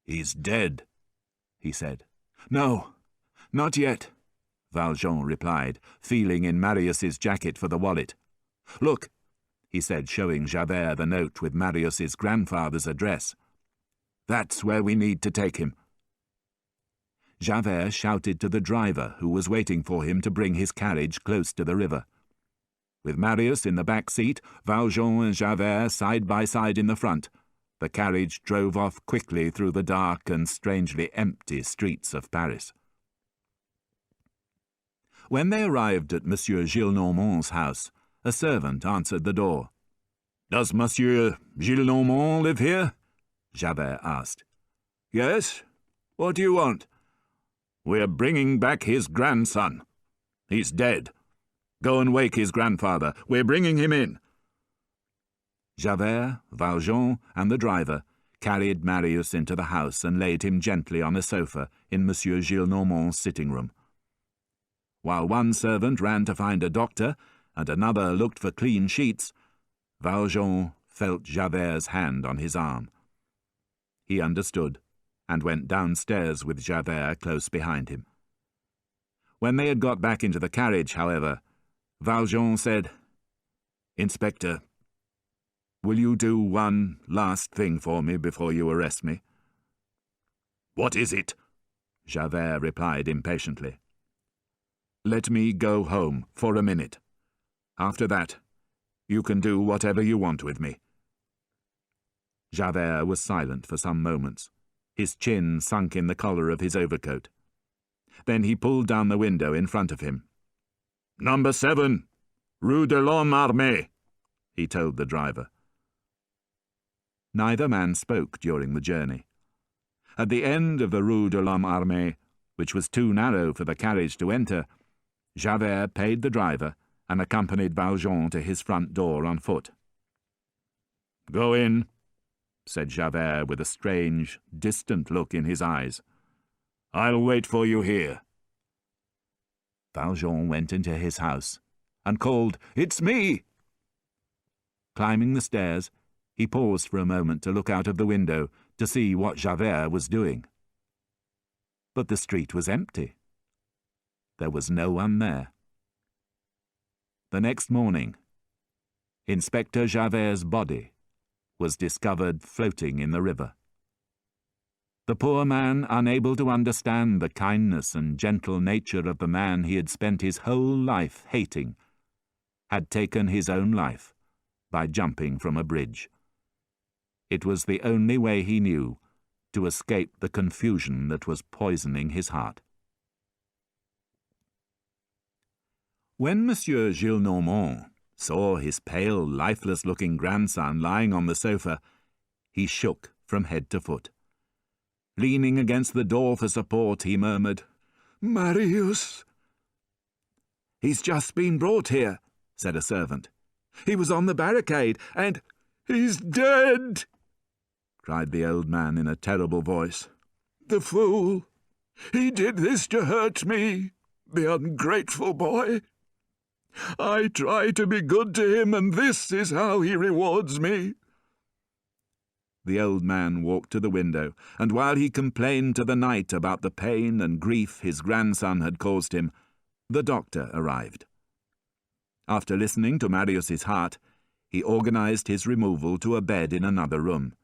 "He's dead," he said. "No, not yet," Valjean replied, feeling in Marius's jacket for the wallet. "Look," he said, showing Javert the note with Marius's grandfather's address. "That's where we need to take him." Javert shouted to the driver, who was waiting for him, to bring his carriage close to the river. With Marius in the back seat, Valjean and Javert side by side in the front, the carriage drove off quickly through the dark and strangely empty streets of Paris. When they arrived at Monsieur Gillenormand's house, a servant answered the door. "Does Monsieur Gillenormand live here?" Javert asked. "Yes. What do you want?" "We're bringing back his grandson. He's dead. Go and wake his grandfather. We're bringing him in." Javert, Valjean, and the driver carried Marius into the house and laid him gently on a sofa in Monsieur Gillenormand's sitting room. While one servant ran to find a doctor and another looked for clean sheets, Valjean felt Javert's hand on his arm. He understood and went downstairs with Javert close behind him. When they had got back into the carriage, however, Valjean said, "Inspector, will you do one last thing for me before you arrest me?" "What is it?" Javert replied impatiently. "Let me go home for a minute. After that, you can do whatever you want with me." Javert was silent for some moments, his chin sunk in the collar of his overcoat. Then he pulled down the window in front of him. "Number 7, Rue de l'Homme Armé, he told the driver. Neither man spoke during the journey. At the end of the Rue de l'Homme Armé, which was too narrow for the carriage to enter, Javert paid the driver and accompanied Valjean to his front door on foot. "Go in," said Javert with a strange, distant look in his eyes. "I'll wait for you here." Valjean went into his house and called, "It's me!" Climbing the stairs, he paused for a moment to look out of the window to see what Javert was doing. But the street was empty. There was no one there. The next morning, Inspector Javert's body was discovered floating in the river. The poor man, unable to understand the kindness and gentle nature of the man he had spent his whole life hating, had taken his own life by jumping from a bridge. It was the only way he knew to escape the confusion that was poisoning his heart. When Monsieur Gillenormand saw his pale, lifeless-looking grandson lying on the sofa, he shook from head to foot. Leaning against the door for support, he murmured, "Marius!" "He's just been brought here," said a servant. "He was on the barricade, and—" "He's dead!" cried the old man in a terrible voice. "The fool! He did this to hurt me, the ungrateful boy. I try to be good to him, and this is how he rewards me." The old man walked to the window, and while he complained to the night about the pain and grief his grandson had caused him, the doctor arrived. After listening to Marius's heart, he organized his removal to a bed in another room,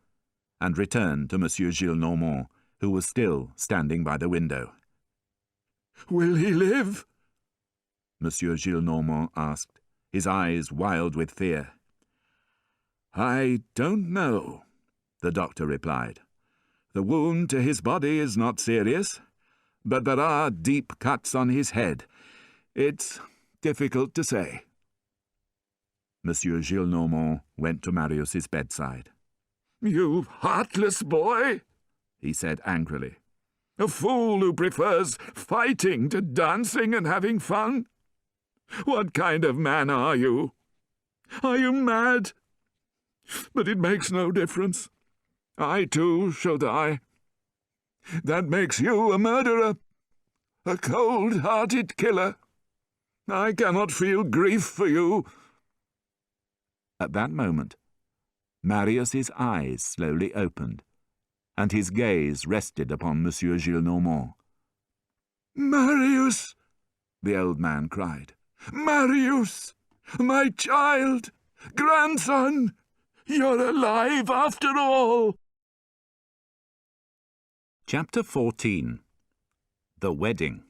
and returned to Monsieur Gillenormand, who was still standing by the window. "Will he live?" Monsieur Gillenormand asked, his eyes wild with fear. "I don't know," the doctor replied. "The wound to his body is not serious, but there are deep cuts on his head. It's difficult to say." Monsieur Gillenormand went to Marius's bedside. "You heartless boy," he said angrily. "A fool who prefers fighting to dancing and having fun. What kind of man are you? Are you mad? But it makes no difference. I too shall die. That makes you a murderer, a cold-hearted killer. I cannot feel grief for you." At that moment, Marius's eyes slowly opened, and his gaze rested upon Monsieur Gillenormand. "Marius!" the old man cried. "Marius! My child! Grandson! You're alive after all!" Chapter 14. The Wedding.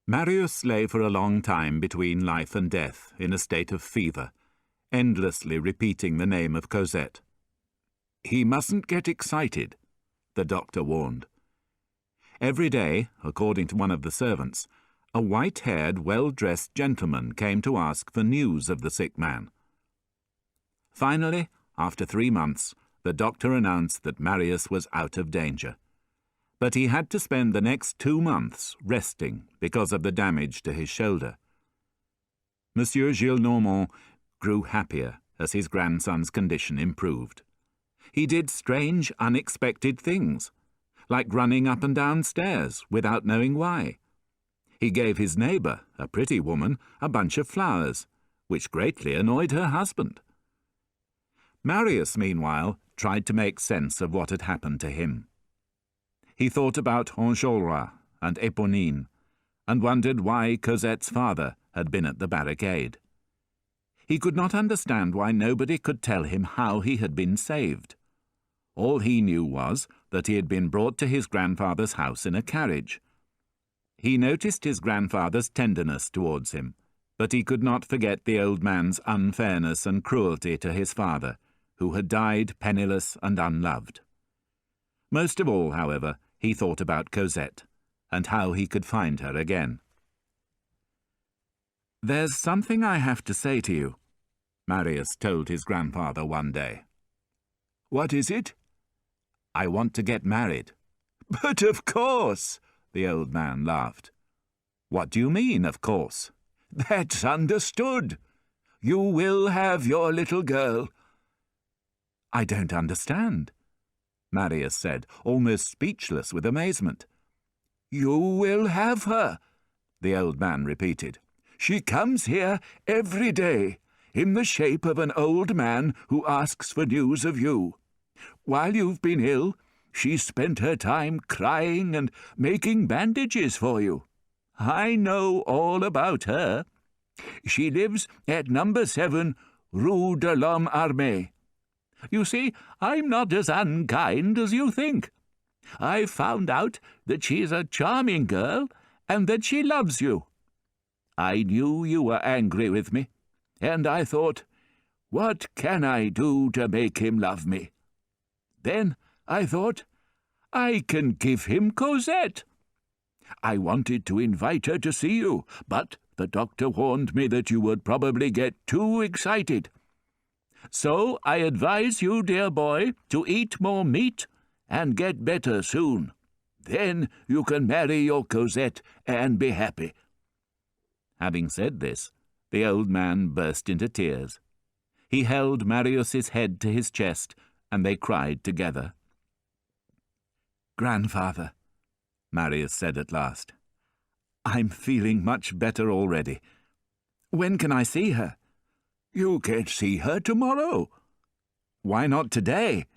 Marius lay for a long time between life and death in a state of fever, endlessly repeating the name of Cosette. He mustn't get excited, the doctor warned. Every day, according to one of the servants, a white-haired, well-dressed gentleman came to ask for news of the sick man. Finally, after 3 months, the doctor announced that Marius was out of danger. But he had to spend the next 2 months resting because of the damage to his shoulder. Monsieur Gillenormand grew happier as his grandson's condition improved. He did strange, unexpected things, like running up and down stairs without knowing why. He gave his neighbour, a pretty woman, a bunch of flowers, which greatly annoyed her husband. Marius, meanwhile, tried to make sense of what had happened to him. He thought about Enjolras and Éponine, and wondered why Cosette's father had been at the barricade. He could not understand why nobody could tell him how he had been saved. All he knew was that he had been brought to his grandfather's house in a carriage. He noticed his grandfather's tenderness towards him, but he could not forget the old man's unfairness and cruelty to his father, who had died penniless and unloved. Most of all, however, he thought about Cosette, and how he could find her again. "There's something I have to say to you," Marius told his grandfather one day. "What is it?" "I want to get married." "But of course," the old man laughed. "What do you mean, of course?" "That's understood. You will have your little girl." "I don't understand," Marius said, almost speechless with amazement. "You will have her," the old man repeated. "She comes here every day, in the shape of an old man who asks for news of you. While you've been ill, she's spent her time crying and making bandages for you. I know all about her. She lives at number 7, Rue de l'Homme Armé. You see, I'm not as unkind as you think. I've found out that she's a charming girl and that she loves you. I knew you were angry with me, and I thought, what can I do to make him love me? Then I thought, I can give him Cosette. I wanted to invite her to see you, but the doctor warned me that you would probably get too excited. So I advise you, dear boy, to eat more meat and get better soon. Then you can marry your Cosette and be happy." Having said this, the old man burst into tears. He held Marius's head to his chest, and they cried together. "Grandfather," Marius said at last, "I'm feeling much better already. When can I see her?" "You can see her tomorrow." "Why not today?"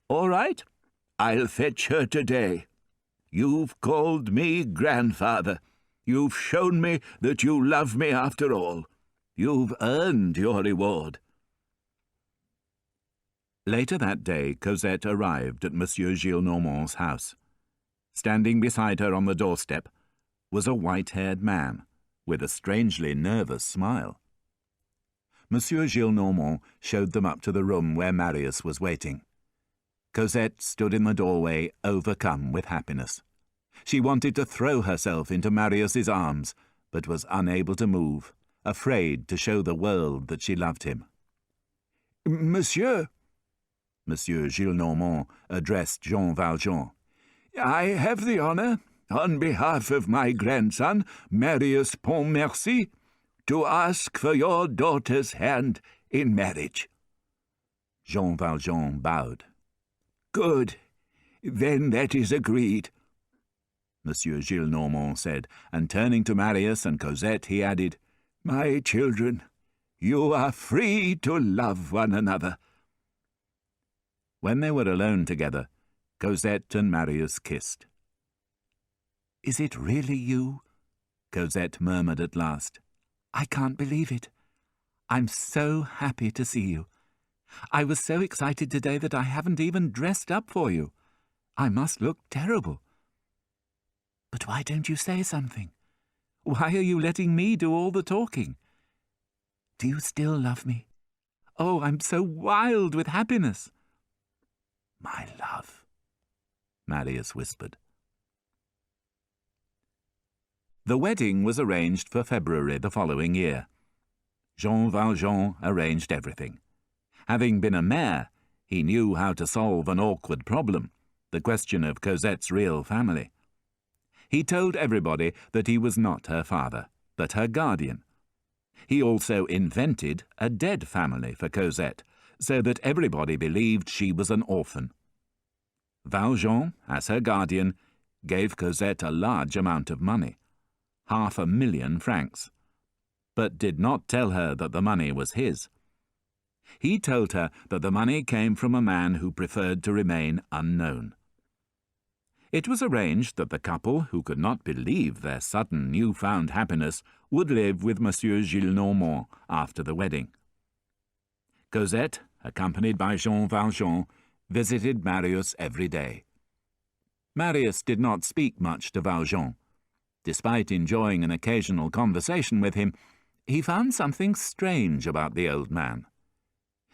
"All right, I'll fetch her today. You've called me grandfather. You've shown me that you love me after all. You've earned your reward." Later that day, Cosette arrived at Monsieur Gillenormand's house. Standing beside her on the doorstep was a white-haired man with a strangely nervous smile. Monsieur Gillenormand showed them up to the room where Marius was waiting. Cosette stood in the doorway, overcome with happiness. She wanted to throw herself into Marius's arms, but was unable to move, afraid to show the world that she loved him. "Monsieur," Monsieur Gillenormand addressed Jean Valjean, "I have the honor, on behalf of my grandson, Marius Pontmercy, to ask for your daughter's hand in marriage." Jean Valjean bowed. "Good. Then that is agreed," Monsieur Gillenormand said, and turning to Marius and Cosette, he added, "My children, you are free to love one another." When they were alone together, Cosette and Marius kissed. "Is it really you?" Cosette murmured at last. "I can't believe it. I'm so happy to see you. I was so excited today that I haven't even dressed up for you. I must look terrible. But why don't you say something? Why are you letting me do all the talking? Do you still love me? Oh, I'm so wild with happiness." "My love," Marius whispered. The wedding was arranged for February the following year. Jean Valjean arranged everything. Having been a mayor, he knew how to solve an awkward problem, the question of Cosette's real family. He told everybody that he was not her father, but her guardian. He also invented a dead family for Cosette, so that everybody believed she was an orphan. Valjean, as her guardian, gave Cosette a large amount of money, 500,000 francs, but did not tell her that the money was his. He told her that the money came from a man who preferred to remain unknown. It was arranged that the couple, who could not believe their sudden new-found happiness, would live with Monsieur Gillenormand after the wedding. Cosette, accompanied by Jean Valjean, visited Marius every day. Marius did not speak much to Valjean. Despite enjoying an occasional conversation with him, he found something strange about the old man.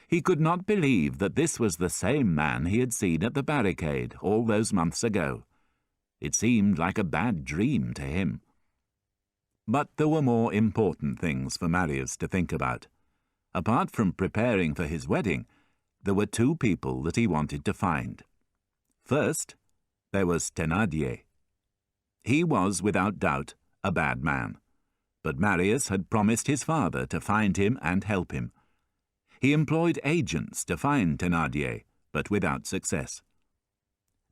He could not believe that this was the same man he had seen at the barricade all those months ago. It seemed like a bad dream to him. But there were more important things for Marius to think about. Apart from preparing for his wedding, there were two people that he wanted to find. First, there was Thénardier. He was, without doubt, a bad man, but Marius had promised his father to find him and help him. He employed agents to find Thénardier, but without success.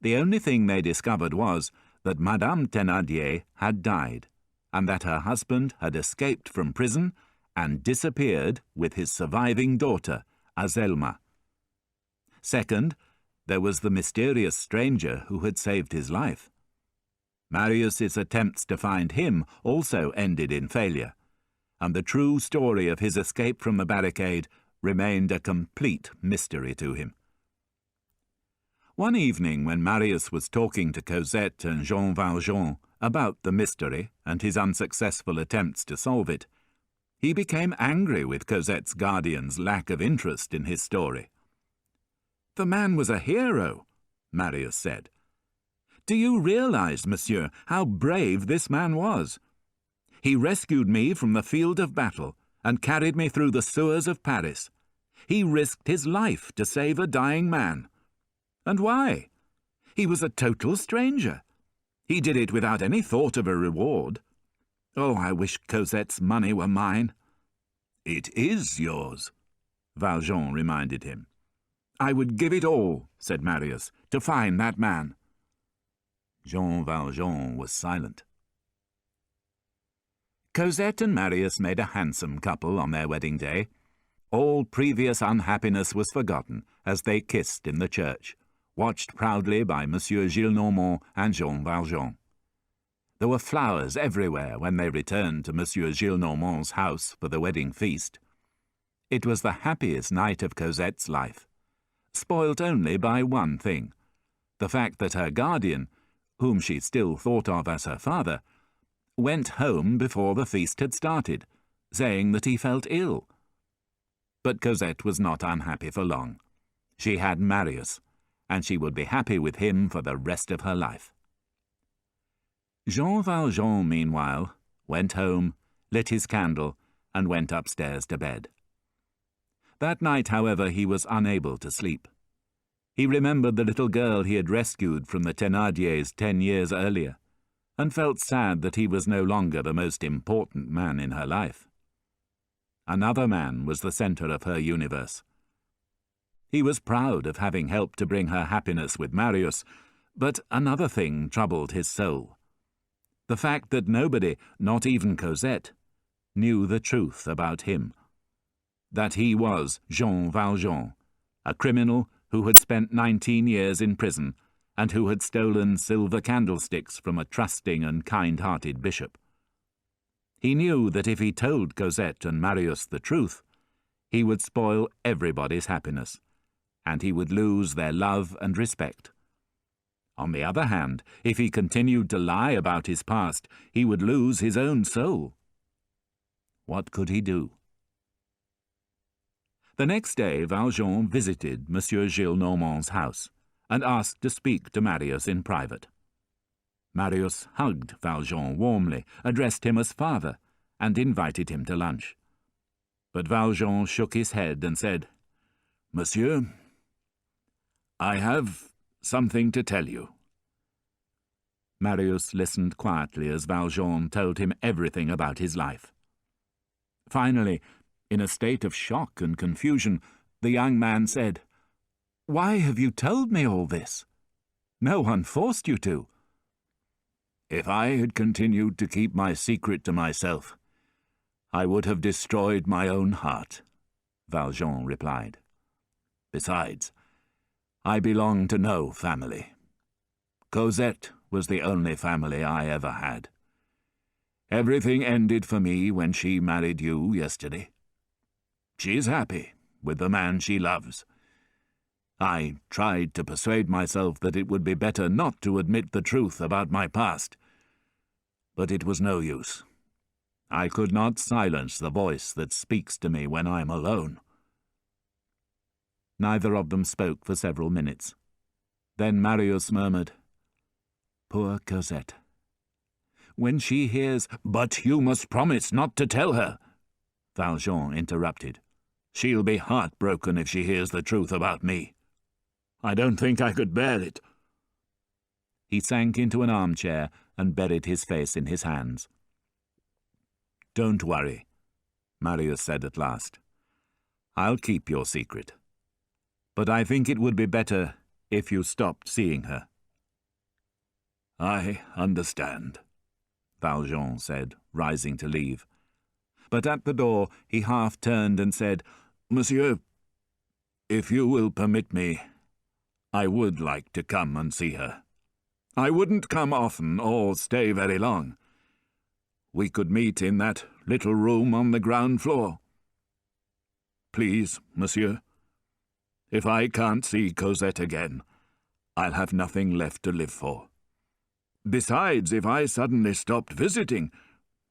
The only thing they discovered was that Madame Thénardier had died, and that her husband had escaped from prison and disappeared with his surviving daughter, Azelma. Second, there was the mysterious stranger who had saved his life. Marius's attempts to find him also ended in failure, and the true story of his escape from the barricade remained a complete mystery to him. One evening, when Marius was talking to Cosette and Jean Valjean about the mystery and his unsuccessful attempts to solve it, he became angry with Cosette's guardian's lack of interest in his story. "The man was a hero," Marius said. "Do you realize, monsieur, how brave this man was? He rescued me from the field of battle and carried me through the sewers of Paris. He risked his life to save a dying man. And why? He was a total stranger. He did it without any thought of a reward. Oh, I wish Cosette's money were mine." "It is yours," Valjean reminded him. "I would give it all," said Marius, "to find that man." Jean Valjean was silent. Cosette and Marius made a handsome couple on their wedding day. All previous unhappiness was forgotten as they kissed in the church, watched proudly by Monsieur Gillenormand and Jean Valjean. There were flowers everywhere when they returned to Monsieur Gillenormand's house for the wedding feast. It was the happiest night of Cosette's life, spoilt only by one thing, the fact that her guardian, whom she still thought of as her father, went home before the feast had started, saying that he felt ill. But Cosette was not unhappy for long. She had Marius, and she would be happy with him for the rest of her life. Jean Valjean, meanwhile, went home, lit his candle, and went upstairs to bed. That night, however, he was unable to sleep. He remembered the little girl he had rescued from the Thénardiers 10 years earlier, and felt sad that he was no longer the most important man in her life. Another man was the centre of her universe. He was proud of having helped to bring her happiness with Marius, but another thing troubled his soul. The fact that nobody, not even Cosette, knew the truth about him. That he was Jean Valjean, a criminal who had spent 19 years in prison and who had stolen silver candlesticks from a trusting and kind-hearted bishop. He knew that if he told Cosette and Marius the truth, he would spoil everybody's happiness, and he would lose their love and respect. On the other hand, if he continued to lie about his past, he would lose his own soul. What could he do? The next day, Valjean visited Monsieur Gillenormand's house and asked to speak to Marius in private. Marius hugged Valjean warmly, addressed him as father, and invited him to lunch. But Valjean shook his head and said, "Monsieur, I have something to tell you." Marius listened quietly as Valjean told him everything about his life. Finally, in a state of shock and confusion, the young man said, "Why have you told me all this? No one forced you to." "If I had continued to keep my secret to myself, I would have destroyed my own heart," Valjean replied. "Besides, I belong to no family. Cosette was the only family I ever had. Everything ended for me when she married you yesterday. She's happy with the man she loves. I tried to persuade myself that it would be better not to admit the truth about my past, but it was no use. I could not silence the voice that speaks to me when I'm alone." Neither of them spoke for several minutes. Then Marius murmured, "Poor Cosette. when she hears—" "But you must promise not to tell her," Valjean interrupted. "She'll be heartbroken if she hears the truth about me. I don't think I could bear it." He sank into an armchair and buried his face in his hands. "Don't worry," Marius said at last. "I'll keep your secret. But I think it would be better if you stopped seeing her." "I understand," Valjean said, rising to leave. But at the door he half turned and said, "Monsieur, if you will permit me, I would like to come and see her. I wouldn't come often or stay very long. We could meet in that little room on the ground floor. Please, monsieur. If I can't see Cosette again, I'll have nothing left to live for. Besides, if I suddenly stopped visiting,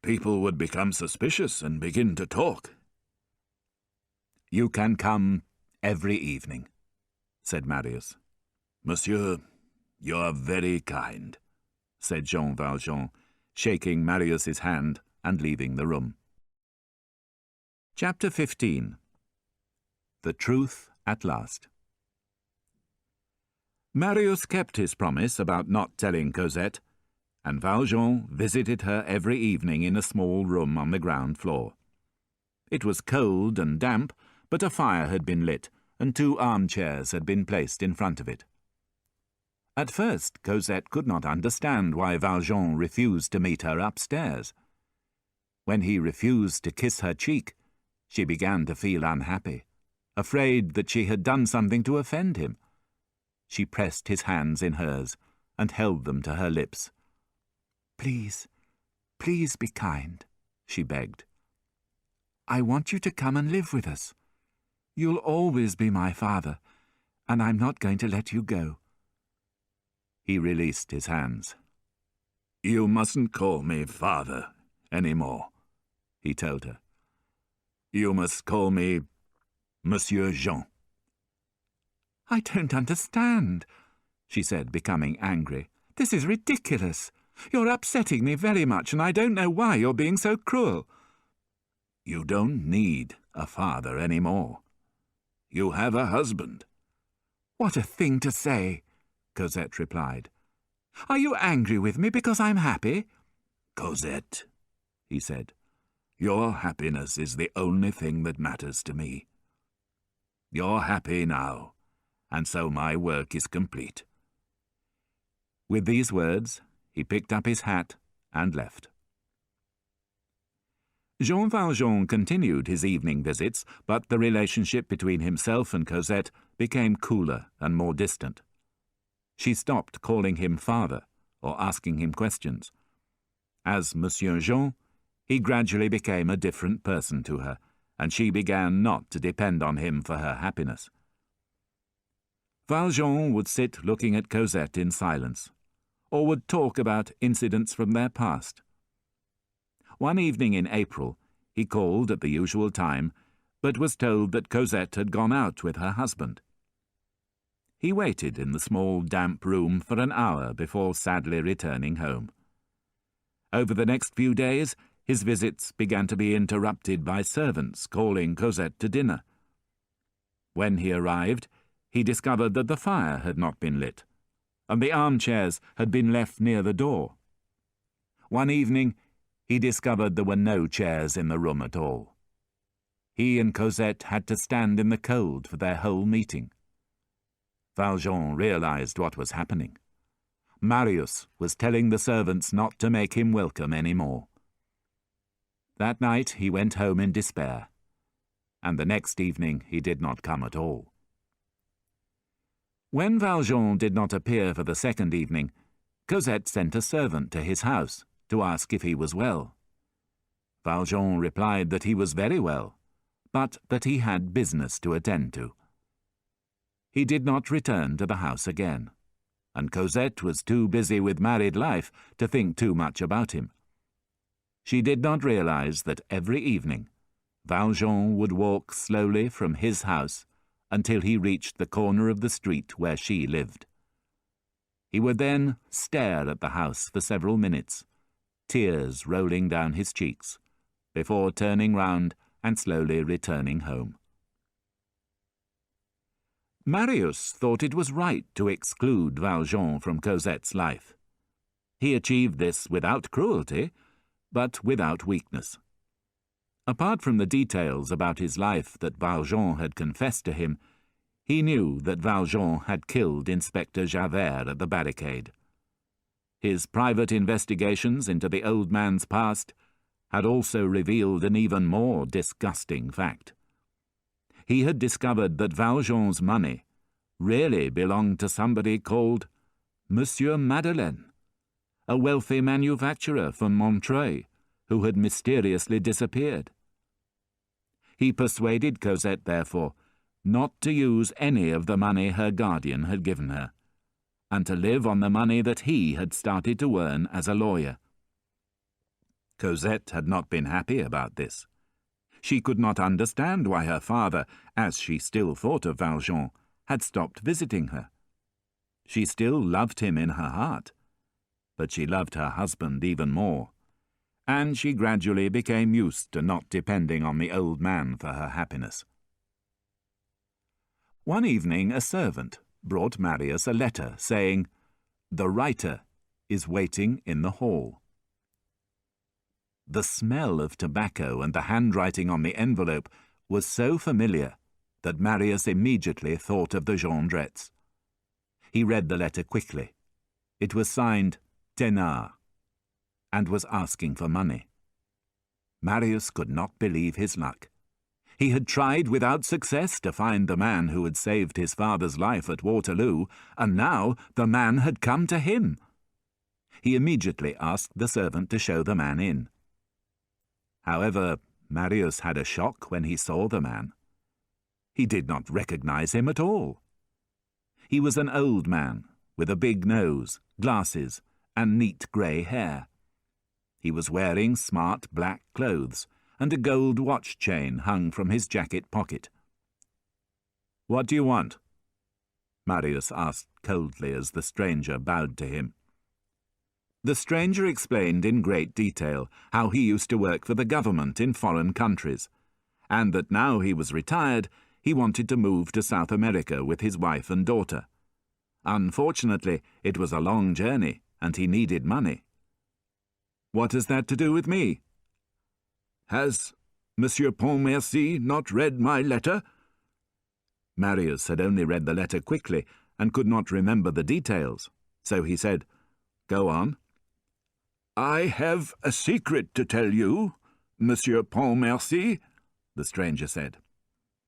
people would become suspicious and begin to talk." "You can come every evening," said Marius. "Monsieur, you are very kind," said Jean Valjean, shaking Marius's hand and leaving the room. Chapter 15. The Truth at Last. Marius kept his promise about not telling Cosette, and Valjean visited her every evening in a small room on the ground floor. It was cold and damp, but a fire had been lit, and 2 armchairs had been placed in front of it. At first, Cosette could not understand why Valjean refused to meet her upstairs. When he refused to kiss her cheek, she began to feel unhappy, afraid that she had done something to offend him. She pressed his hands in hers and held them to her lips. "Please, please be kind," she begged. "I want you to come and live with us. You'll always be my father, and I'm not going to let you go." He released his hands. "You mustn't call me father any more," he told her. "You must call me Monsieur Jean." "I don't understand," she said, becoming angry. "This is ridiculous. You're upsetting me very much, and I don't know why you're being so cruel." "You don't need a father any more. You have a husband." "What a thing to say," Cosette replied. "Are you angry with me because I'm happy?" "Cosette," he said, "your happiness is the only thing that matters to me. You're happy now, and so my work is complete." With these words, he picked up his hat and left. Jean Valjean continued his evening visits, but the relationship between himself and Cosette became cooler and more distant. She stopped calling him father or asking him questions. As Monsieur Jean, he gradually became a different person to her, and she began not to depend on him for her happiness. Valjean would sit looking at Cosette in silence, or would talk about incidents from their past. One evening in April, he called at the usual time, but was told that Cosette had gone out with her husband. He waited in the small, damp room for an hour before sadly returning home. Over the next few days, his visits began to be interrupted by servants calling Cosette to dinner. When he arrived, he discovered that the fire had not been lit, and the armchairs had been left near the door. One evening, he discovered there were no chairs in the room at all. He and Cosette had to stand in the cold for their whole meeting. Valjean realized what was happening. Marius was telling the servants not to make him welcome any more. That night he went home in despair, and the next evening he did not come at all. When Valjean did not appear for the second evening, Cosette sent a servant to his house to ask if he was well. Valjean replied that he was very well, but that he had business to attend to. He did not return to the house again, and Cosette was too busy with married life to think too much about him. She did not realize that every evening Valjean would walk slowly from his house until he reached the corner of the street where she lived. He would then stare at the house for several minutes, tears rolling down his cheeks, before turning round and slowly returning home. Marius thought it was right to exclude Valjean from Cosette's life. He achieved this without cruelty, but without weakness. Apart from the details about his life that Valjean had confessed to him, he knew that Valjean had killed Inspector Javert at the barricade. His private investigations into the old man's past had also revealed an even more disgusting fact. He had discovered that Valjean's money really belonged to somebody called Monsieur Madeleine, a wealthy manufacturer from Montreuil, who had mysteriously disappeared. He persuaded Cosette, therefore, not to use any of the money her guardian had given her, and to live on the money that he had started to earn as a lawyer. Cosette had not been happy about this. She could not understand why her father, as she still thought of Valjean, had stopped visiting her. She still loved him in her heart, but she loved her husband even more, and she gradually became used to not depending on the old man for her happiness. One evening a servant brought Marius a letter saying, "The writer is waiting in the hall." The smell of tobacco and the handwriting on the envelope was so familiar that Marius immediately thought of the Jondrettes. He read the letter quickly. It was signed Thénard, and was asking for money. Marius could not believe his luck. He had tried without success to find the man who had saved his father's life at Waterloo, and now the man had come to him. He immediately asked the servant to show the man in. However, Marius had a shock when he saw the man. He did not recognize him at all. He was an old man, with a big nose, glasses, and neat grey hair. He was wearing smart black clothes, and a gold watch chain hung from his jacket pocket. "What do you want?" Marius asked coldly as the stranger bowed to him. The stranger explained in great detail how he used to work for the government in foreign countries, and that now he was retired, he wanted to move to South America with his wife and daughter. Unfortunately, it was a long journey, and he needed money. "What has that to do with me?" "Has Monsieur Pontmercy not read my letter?" Marius had only read the letter quickly and could not remember the details, so he said, "Go on." "I have a secret to tell you, Monsieur Pontmercy," the stranger said.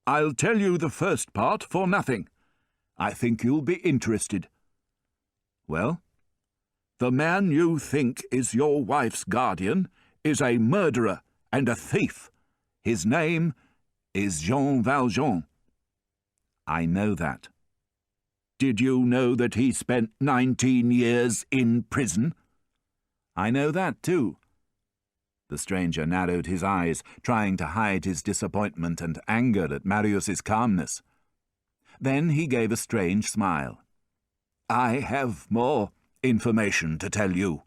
"I'll tell you the first part for nothing. I think you'll be interested." "Well?" "The man you think is your wife's guardian is a murderer and a thief. His name is Jean Valjean." "I know that." "Did you know that he spent 19 years in prison?" "I know that, too." The stranger narrowed his eyes, trying to hide his disappointment and anger at Marius's calmness. Then he gave a strange smile. "I have more information to tell you.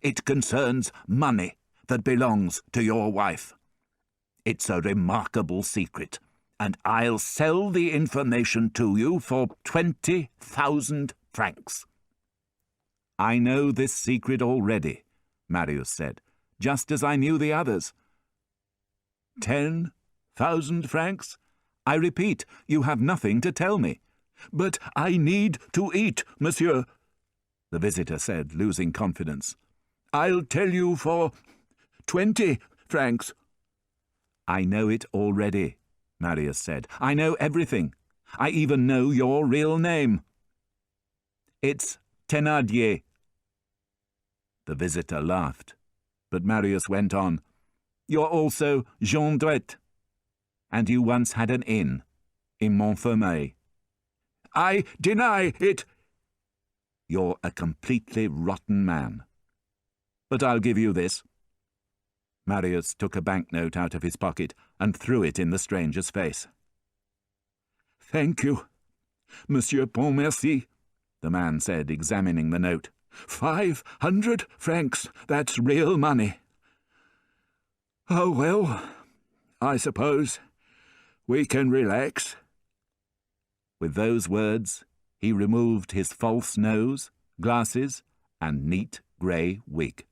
It concerns money that belongs to your wife. It's a remarkable secret, and I'll sell the information to you for 20,000 francs. "I know this secret already," Marius said, "just as I knew the others." 10,000 francs? I repeat, you have nothing to tell me. "But I need to eat, monsieur," the visitor said, losing confidence. "I'll tell you for 20 francs. "I know it already," Marius said. "I know everything. I even know your real name." "It's Thénardier." The visitor laughed, but Marius went on. "You're also Jondrette, and you once had an inn in Montfermeil." "I deny it." "You're a completely rotten man. But I'll give you this." Marius took a banknote out of his pocket and threw it in the stranger's face. "Thank you, Monsieur Pontmercy," the man said, examining the note. 500 francs, that's real money. Oh, well, I suppose we can relax." With those words, he removed his false nose, glasses, and neat grey wig.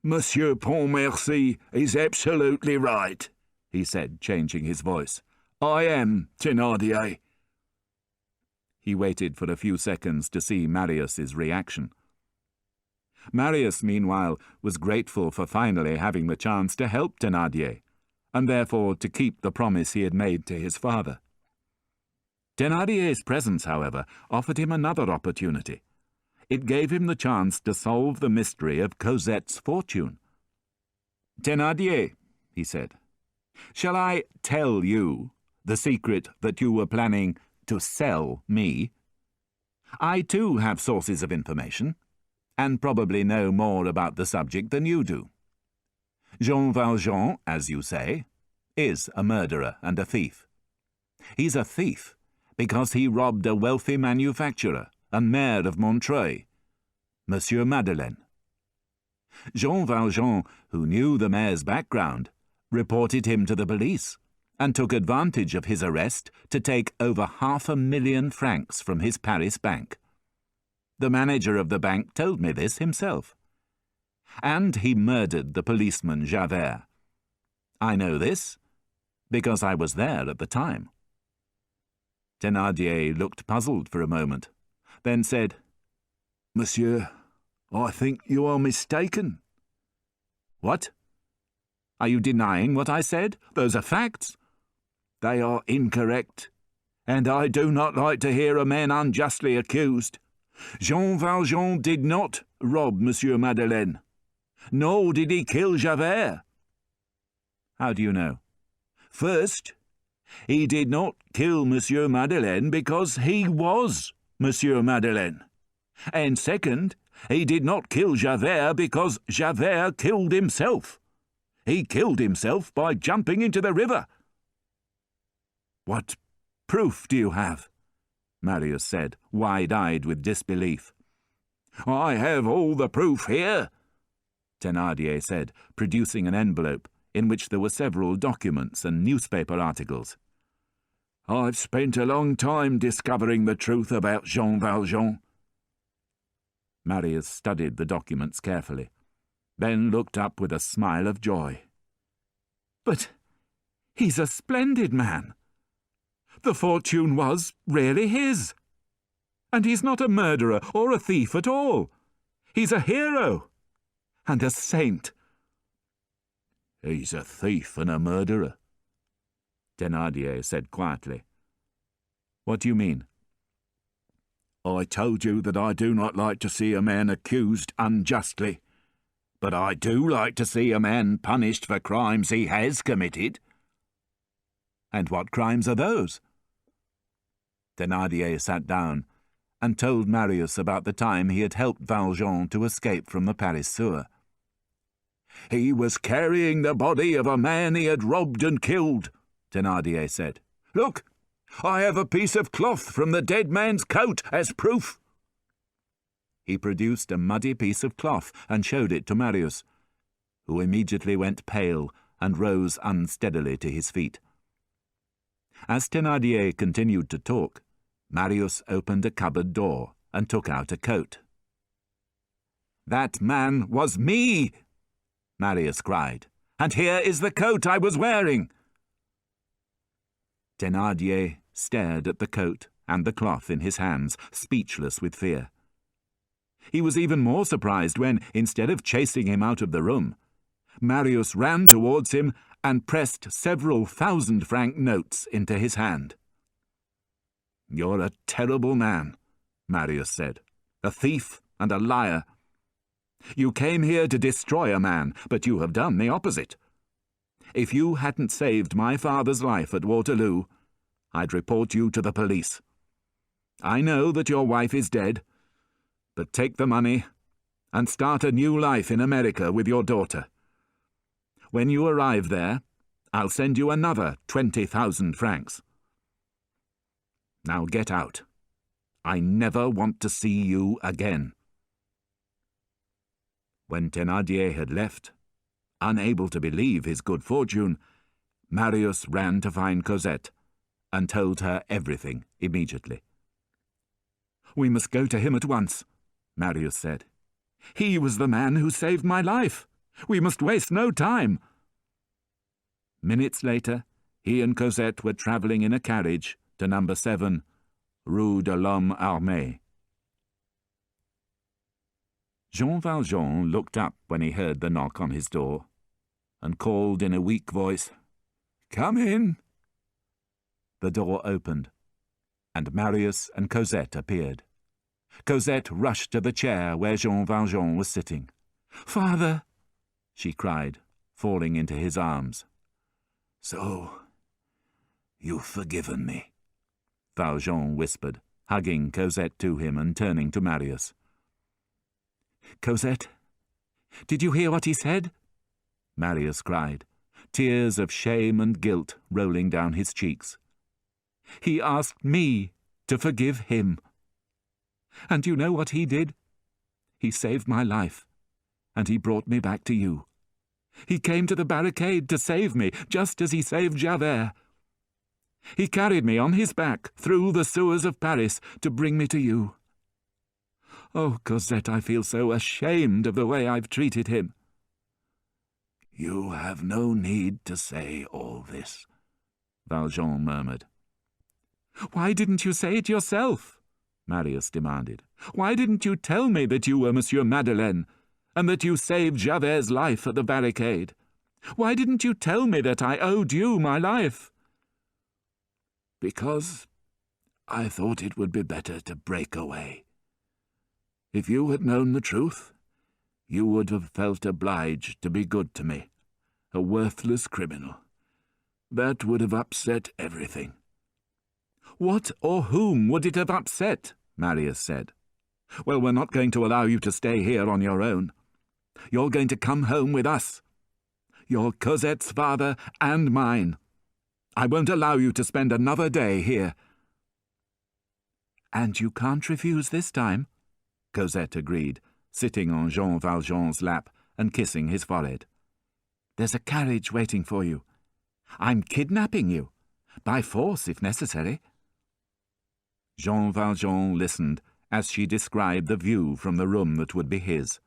"Monsieur Pontmercy is absolutely right," he said, changing his voice. "I am Thénardier." He waited for a few seconds to see Marius's reaction. Marius, meanwhile, was grateful for finally having the chance to help Thénardier, and therefore to keep the promise he had made to his father. Thénardier's presence, however, offered him another opportunity. It gave him the chance to solve the mystery of Cosette's fortune. "Thénardier," he said, "shall I tell you the secret that you were planning to sell me? I too have sources of information, and probably know more about the subject than you do. Jean Valjean, as you say, is a murderer and a thief. He's a thief because he robbed a wealthy manufacturer and mayor of Montreuil, Monsieur Madeleine. Jean Valjean, who knew the mayor's background, reported him to the police and took advantage of his arrest to take over 500,000 francs from his Paris bank. The manager of the bank told me this himself. And he murdered the policeman Javert. I know this because I was there at the time." Thénardier looked puzzled for a moment, then said, "Monsieur, I think you are mistaken." "What? Are you denying what I said? Those are facts." "They are incorrect, and I do not like to hear a man unjustly accused. Jean Valjean did not rob Monsieur Madeleine, nor did he kill Javert." "How do you know?" "First, he did not kill Monsieur Madeleine because he was Monsieur Madeleine. And second, he did not kill Javert because Javert killed himself. He killed himself by jumping into the river." "What proof do you have?" Marius said, wide-eyed with disbelief. "I have all the proof here," Thénardier said, producing an envelope in which there were several documents and newspaper articles. "I've spent a long time discovering the truth about Jean Valjean." Marius studied the documents carefully, then looked up with a smile of joy. "But he's a splendid man. The fortune was really his. And he's not a murderer or a thief at all. He's a hero and a saint." "He's a thief and a murderer," Thénardier said quietly. "What do you mean?" "I told you that I do not like to see a man accused unjustly, but I do like to see a man punished for crimes he has committed." "And what crimes are those?" Thénardier sat down and told Marius about the time he had helped Valjean to escape from the Paris sewer. "He was carrying the body of a man he had robbed and killed," Thénardier said. "Look, I have a piece of cloth from the dead man's coat as proof." He produced a muddy piece of cloth and showed it to Marius, who immediately went pale and rose unsteadily to his feet. As Thénardier continued to talk, Marius opened a cupboard door and took out a coat. "That man was me!" Marius cried, "and here is the coat I was wearing." Thénardier stared at the coat and the cloth in his hands, speechless with fear. He was even more surprised when, instead of chasing him out of the room, Marius ran towards him and pressed several 1,000-franc notes into his hand. "You're a terrible man," Marius said, "a thief and a liar. You came here to destroy a man, but you have done the opposite. If you hadn't saved my father's life at Waterloo, I'd report you to the police. I know that your wife is dead, but take the money and start a new life in America with your daughter. When you arrive there, I'll send you another 20,000 francs. Now get out. I never want to see you again." When Thénardier had left, unable to believe his good fortune, Marius ran to find Cosette and told her everything immediately. "We must go to him at once," Marius said. "He was the man who saved my life. We must waste no time." Minutes later, he and Cosette were travelling in a carriage to number 7, Rue de l'Homme Armé. Jean Valjean looked up when he heard the knock on his door, and called in a weak voice, "Come in." The door opened, and Marius and Cosette appeared. Cosette rushed to the chair where Jean Valjean was sitting. "Father!" she cried, falling into his arms. "So, you've forgiven me," Valjean whispered, hugging Cosette to him and turning to Marius. "Cosette, did you hear what he said?" Marius cried, tears of shame and guilt rolling down his cheeks. "He asked me to forgive him. And you know what he did? He saved my life, and he brought me back to you. He came to the barricade to save me, just as he saved Javert. He carried me on his back through the sewers of Paris to bring me to you. Oh, Cosette, I feel so ashamed of the way I've treated him." "You have no need to say all this," Valjean murmured. "Why didn't you say it yourself?" Marius demanded. "Why didn't you tell me that you were Monsieur Madeleine, and that you saved Javert's life at the barricade? Why didn't you tell me that I owed you my life?" "Because I thought it would be better to break away. If you had known the truth, you would have felt obliged to be good to me, a worthless criminal. That would have upset everything." "What or whom would it have upset?" Marius said. "Well, we're not going to allow you to stay here on your own. You're going to come home with us. You're Cosette's father and mine. I won't allow you to spend another day here." "And you can't refuse this time," Cosette agreed, sitting on Jean Valjean's lap and kissing his forehead. "There's a carriage waiting for you. I'm kidnapping you, by force if necessary." Jean Valjean listened as she described the view from the room that would be his,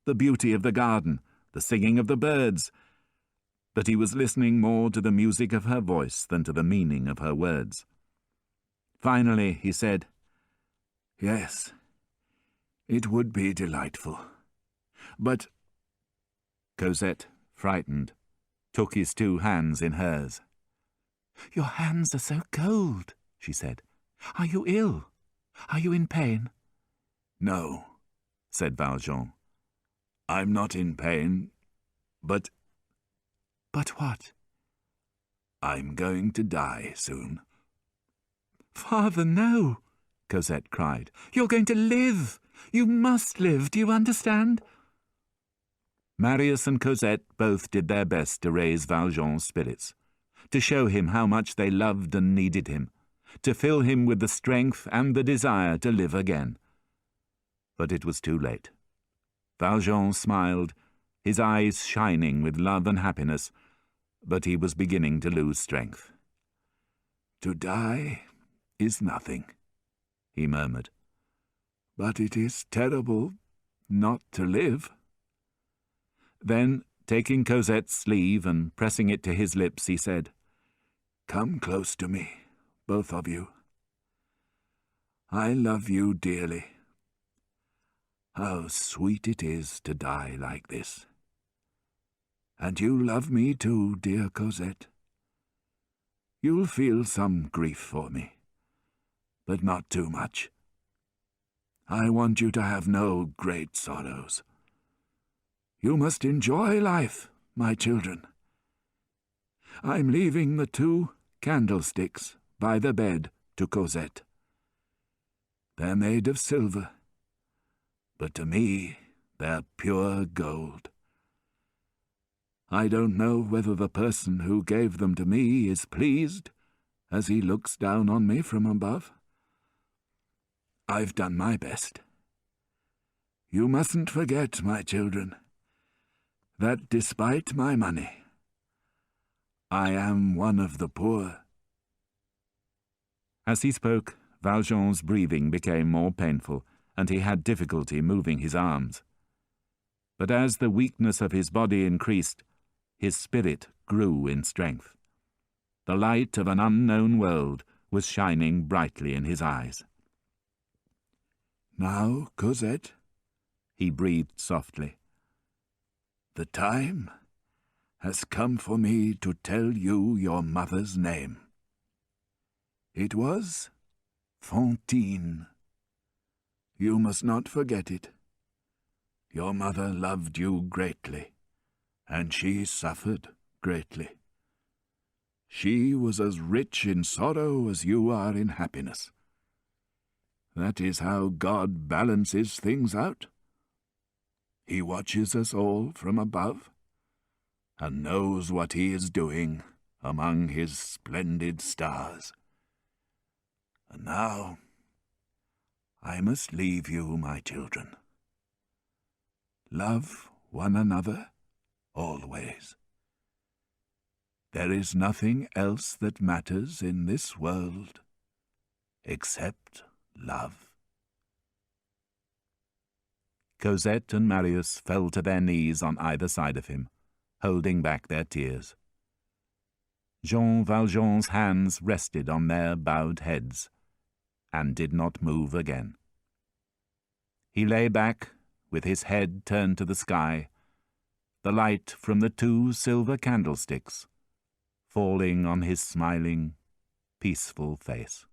the beauty of the garden, the singing of the birds, but he was listening more to the music of her voice than to the meaning of her words. Finally he said, "Yes, it would be delightful. But—" Cosette, frightened, took his 2 hands in hers. "Your hands are so cold," she said. "Are you ill? Are you in pain?" "No," said Valjean. "I'm not in pain, but—" "But what?" "I'm going to die soon." "Father, no!" Cosette cried. "You're going to live. You must live, do you understand?" Marius and Cosette both did their best to raise Valjean's spirits, to show him how much they loved and needed him, to fill him with the strength and the desire to live again. But it was too late. Valjean smiled, his eyes shining with love and happiness, but he was beginning to lose strength. "To die is nothing," he murmured. "But it is terrible not to live." Then, taking Cosette's sleeve and pressing it to his lips, he said, "Come close to me, both of you. I love you dearly. How sweet it is to die like this. And you love me too, dear Cosette. You'll feel some grief for me, but not too much. I want you to have no great sorrows. You must enjoy life, my children. I'm leaving the 2 candlesticks by the bed to Cosette. They're made of silver, but to me they're pure gold. I don't know whether the person who gave them to me is pleased as he looks down on me from above. I've done my best. You mustn't forget, my children, that despite my money, I am one of the poor." As he spoke, Valjean's breathing became more painful, and he had difficulty moving his arms. But as the weakness of his body increased, his spirit grew in strength. The light of an unknown world was shining brightly in his eyes. "Now, Cosette," he breathed softly, "the time has come for me to tell you your mother's name. It was Fantine. You must not forget it. Your mother loved you greatly, and she suffered greatly. She was as rich in sorrow as you are in happiness. That is how God balances things out. He watches us all from above, and knows what he is doing among his splendid stars. And now I must leave you, my children. Love one another always. There is nothing else that matters in this world except love." Cosette and Marius fell to their knees on either side of him, holding back their tears. Jean Valjean's hands rested on their bowed heads, and did not move again. He lay back, with his head turned to the sky, the light from the 2 silver candlesticks falling on his smiling, peaceful face.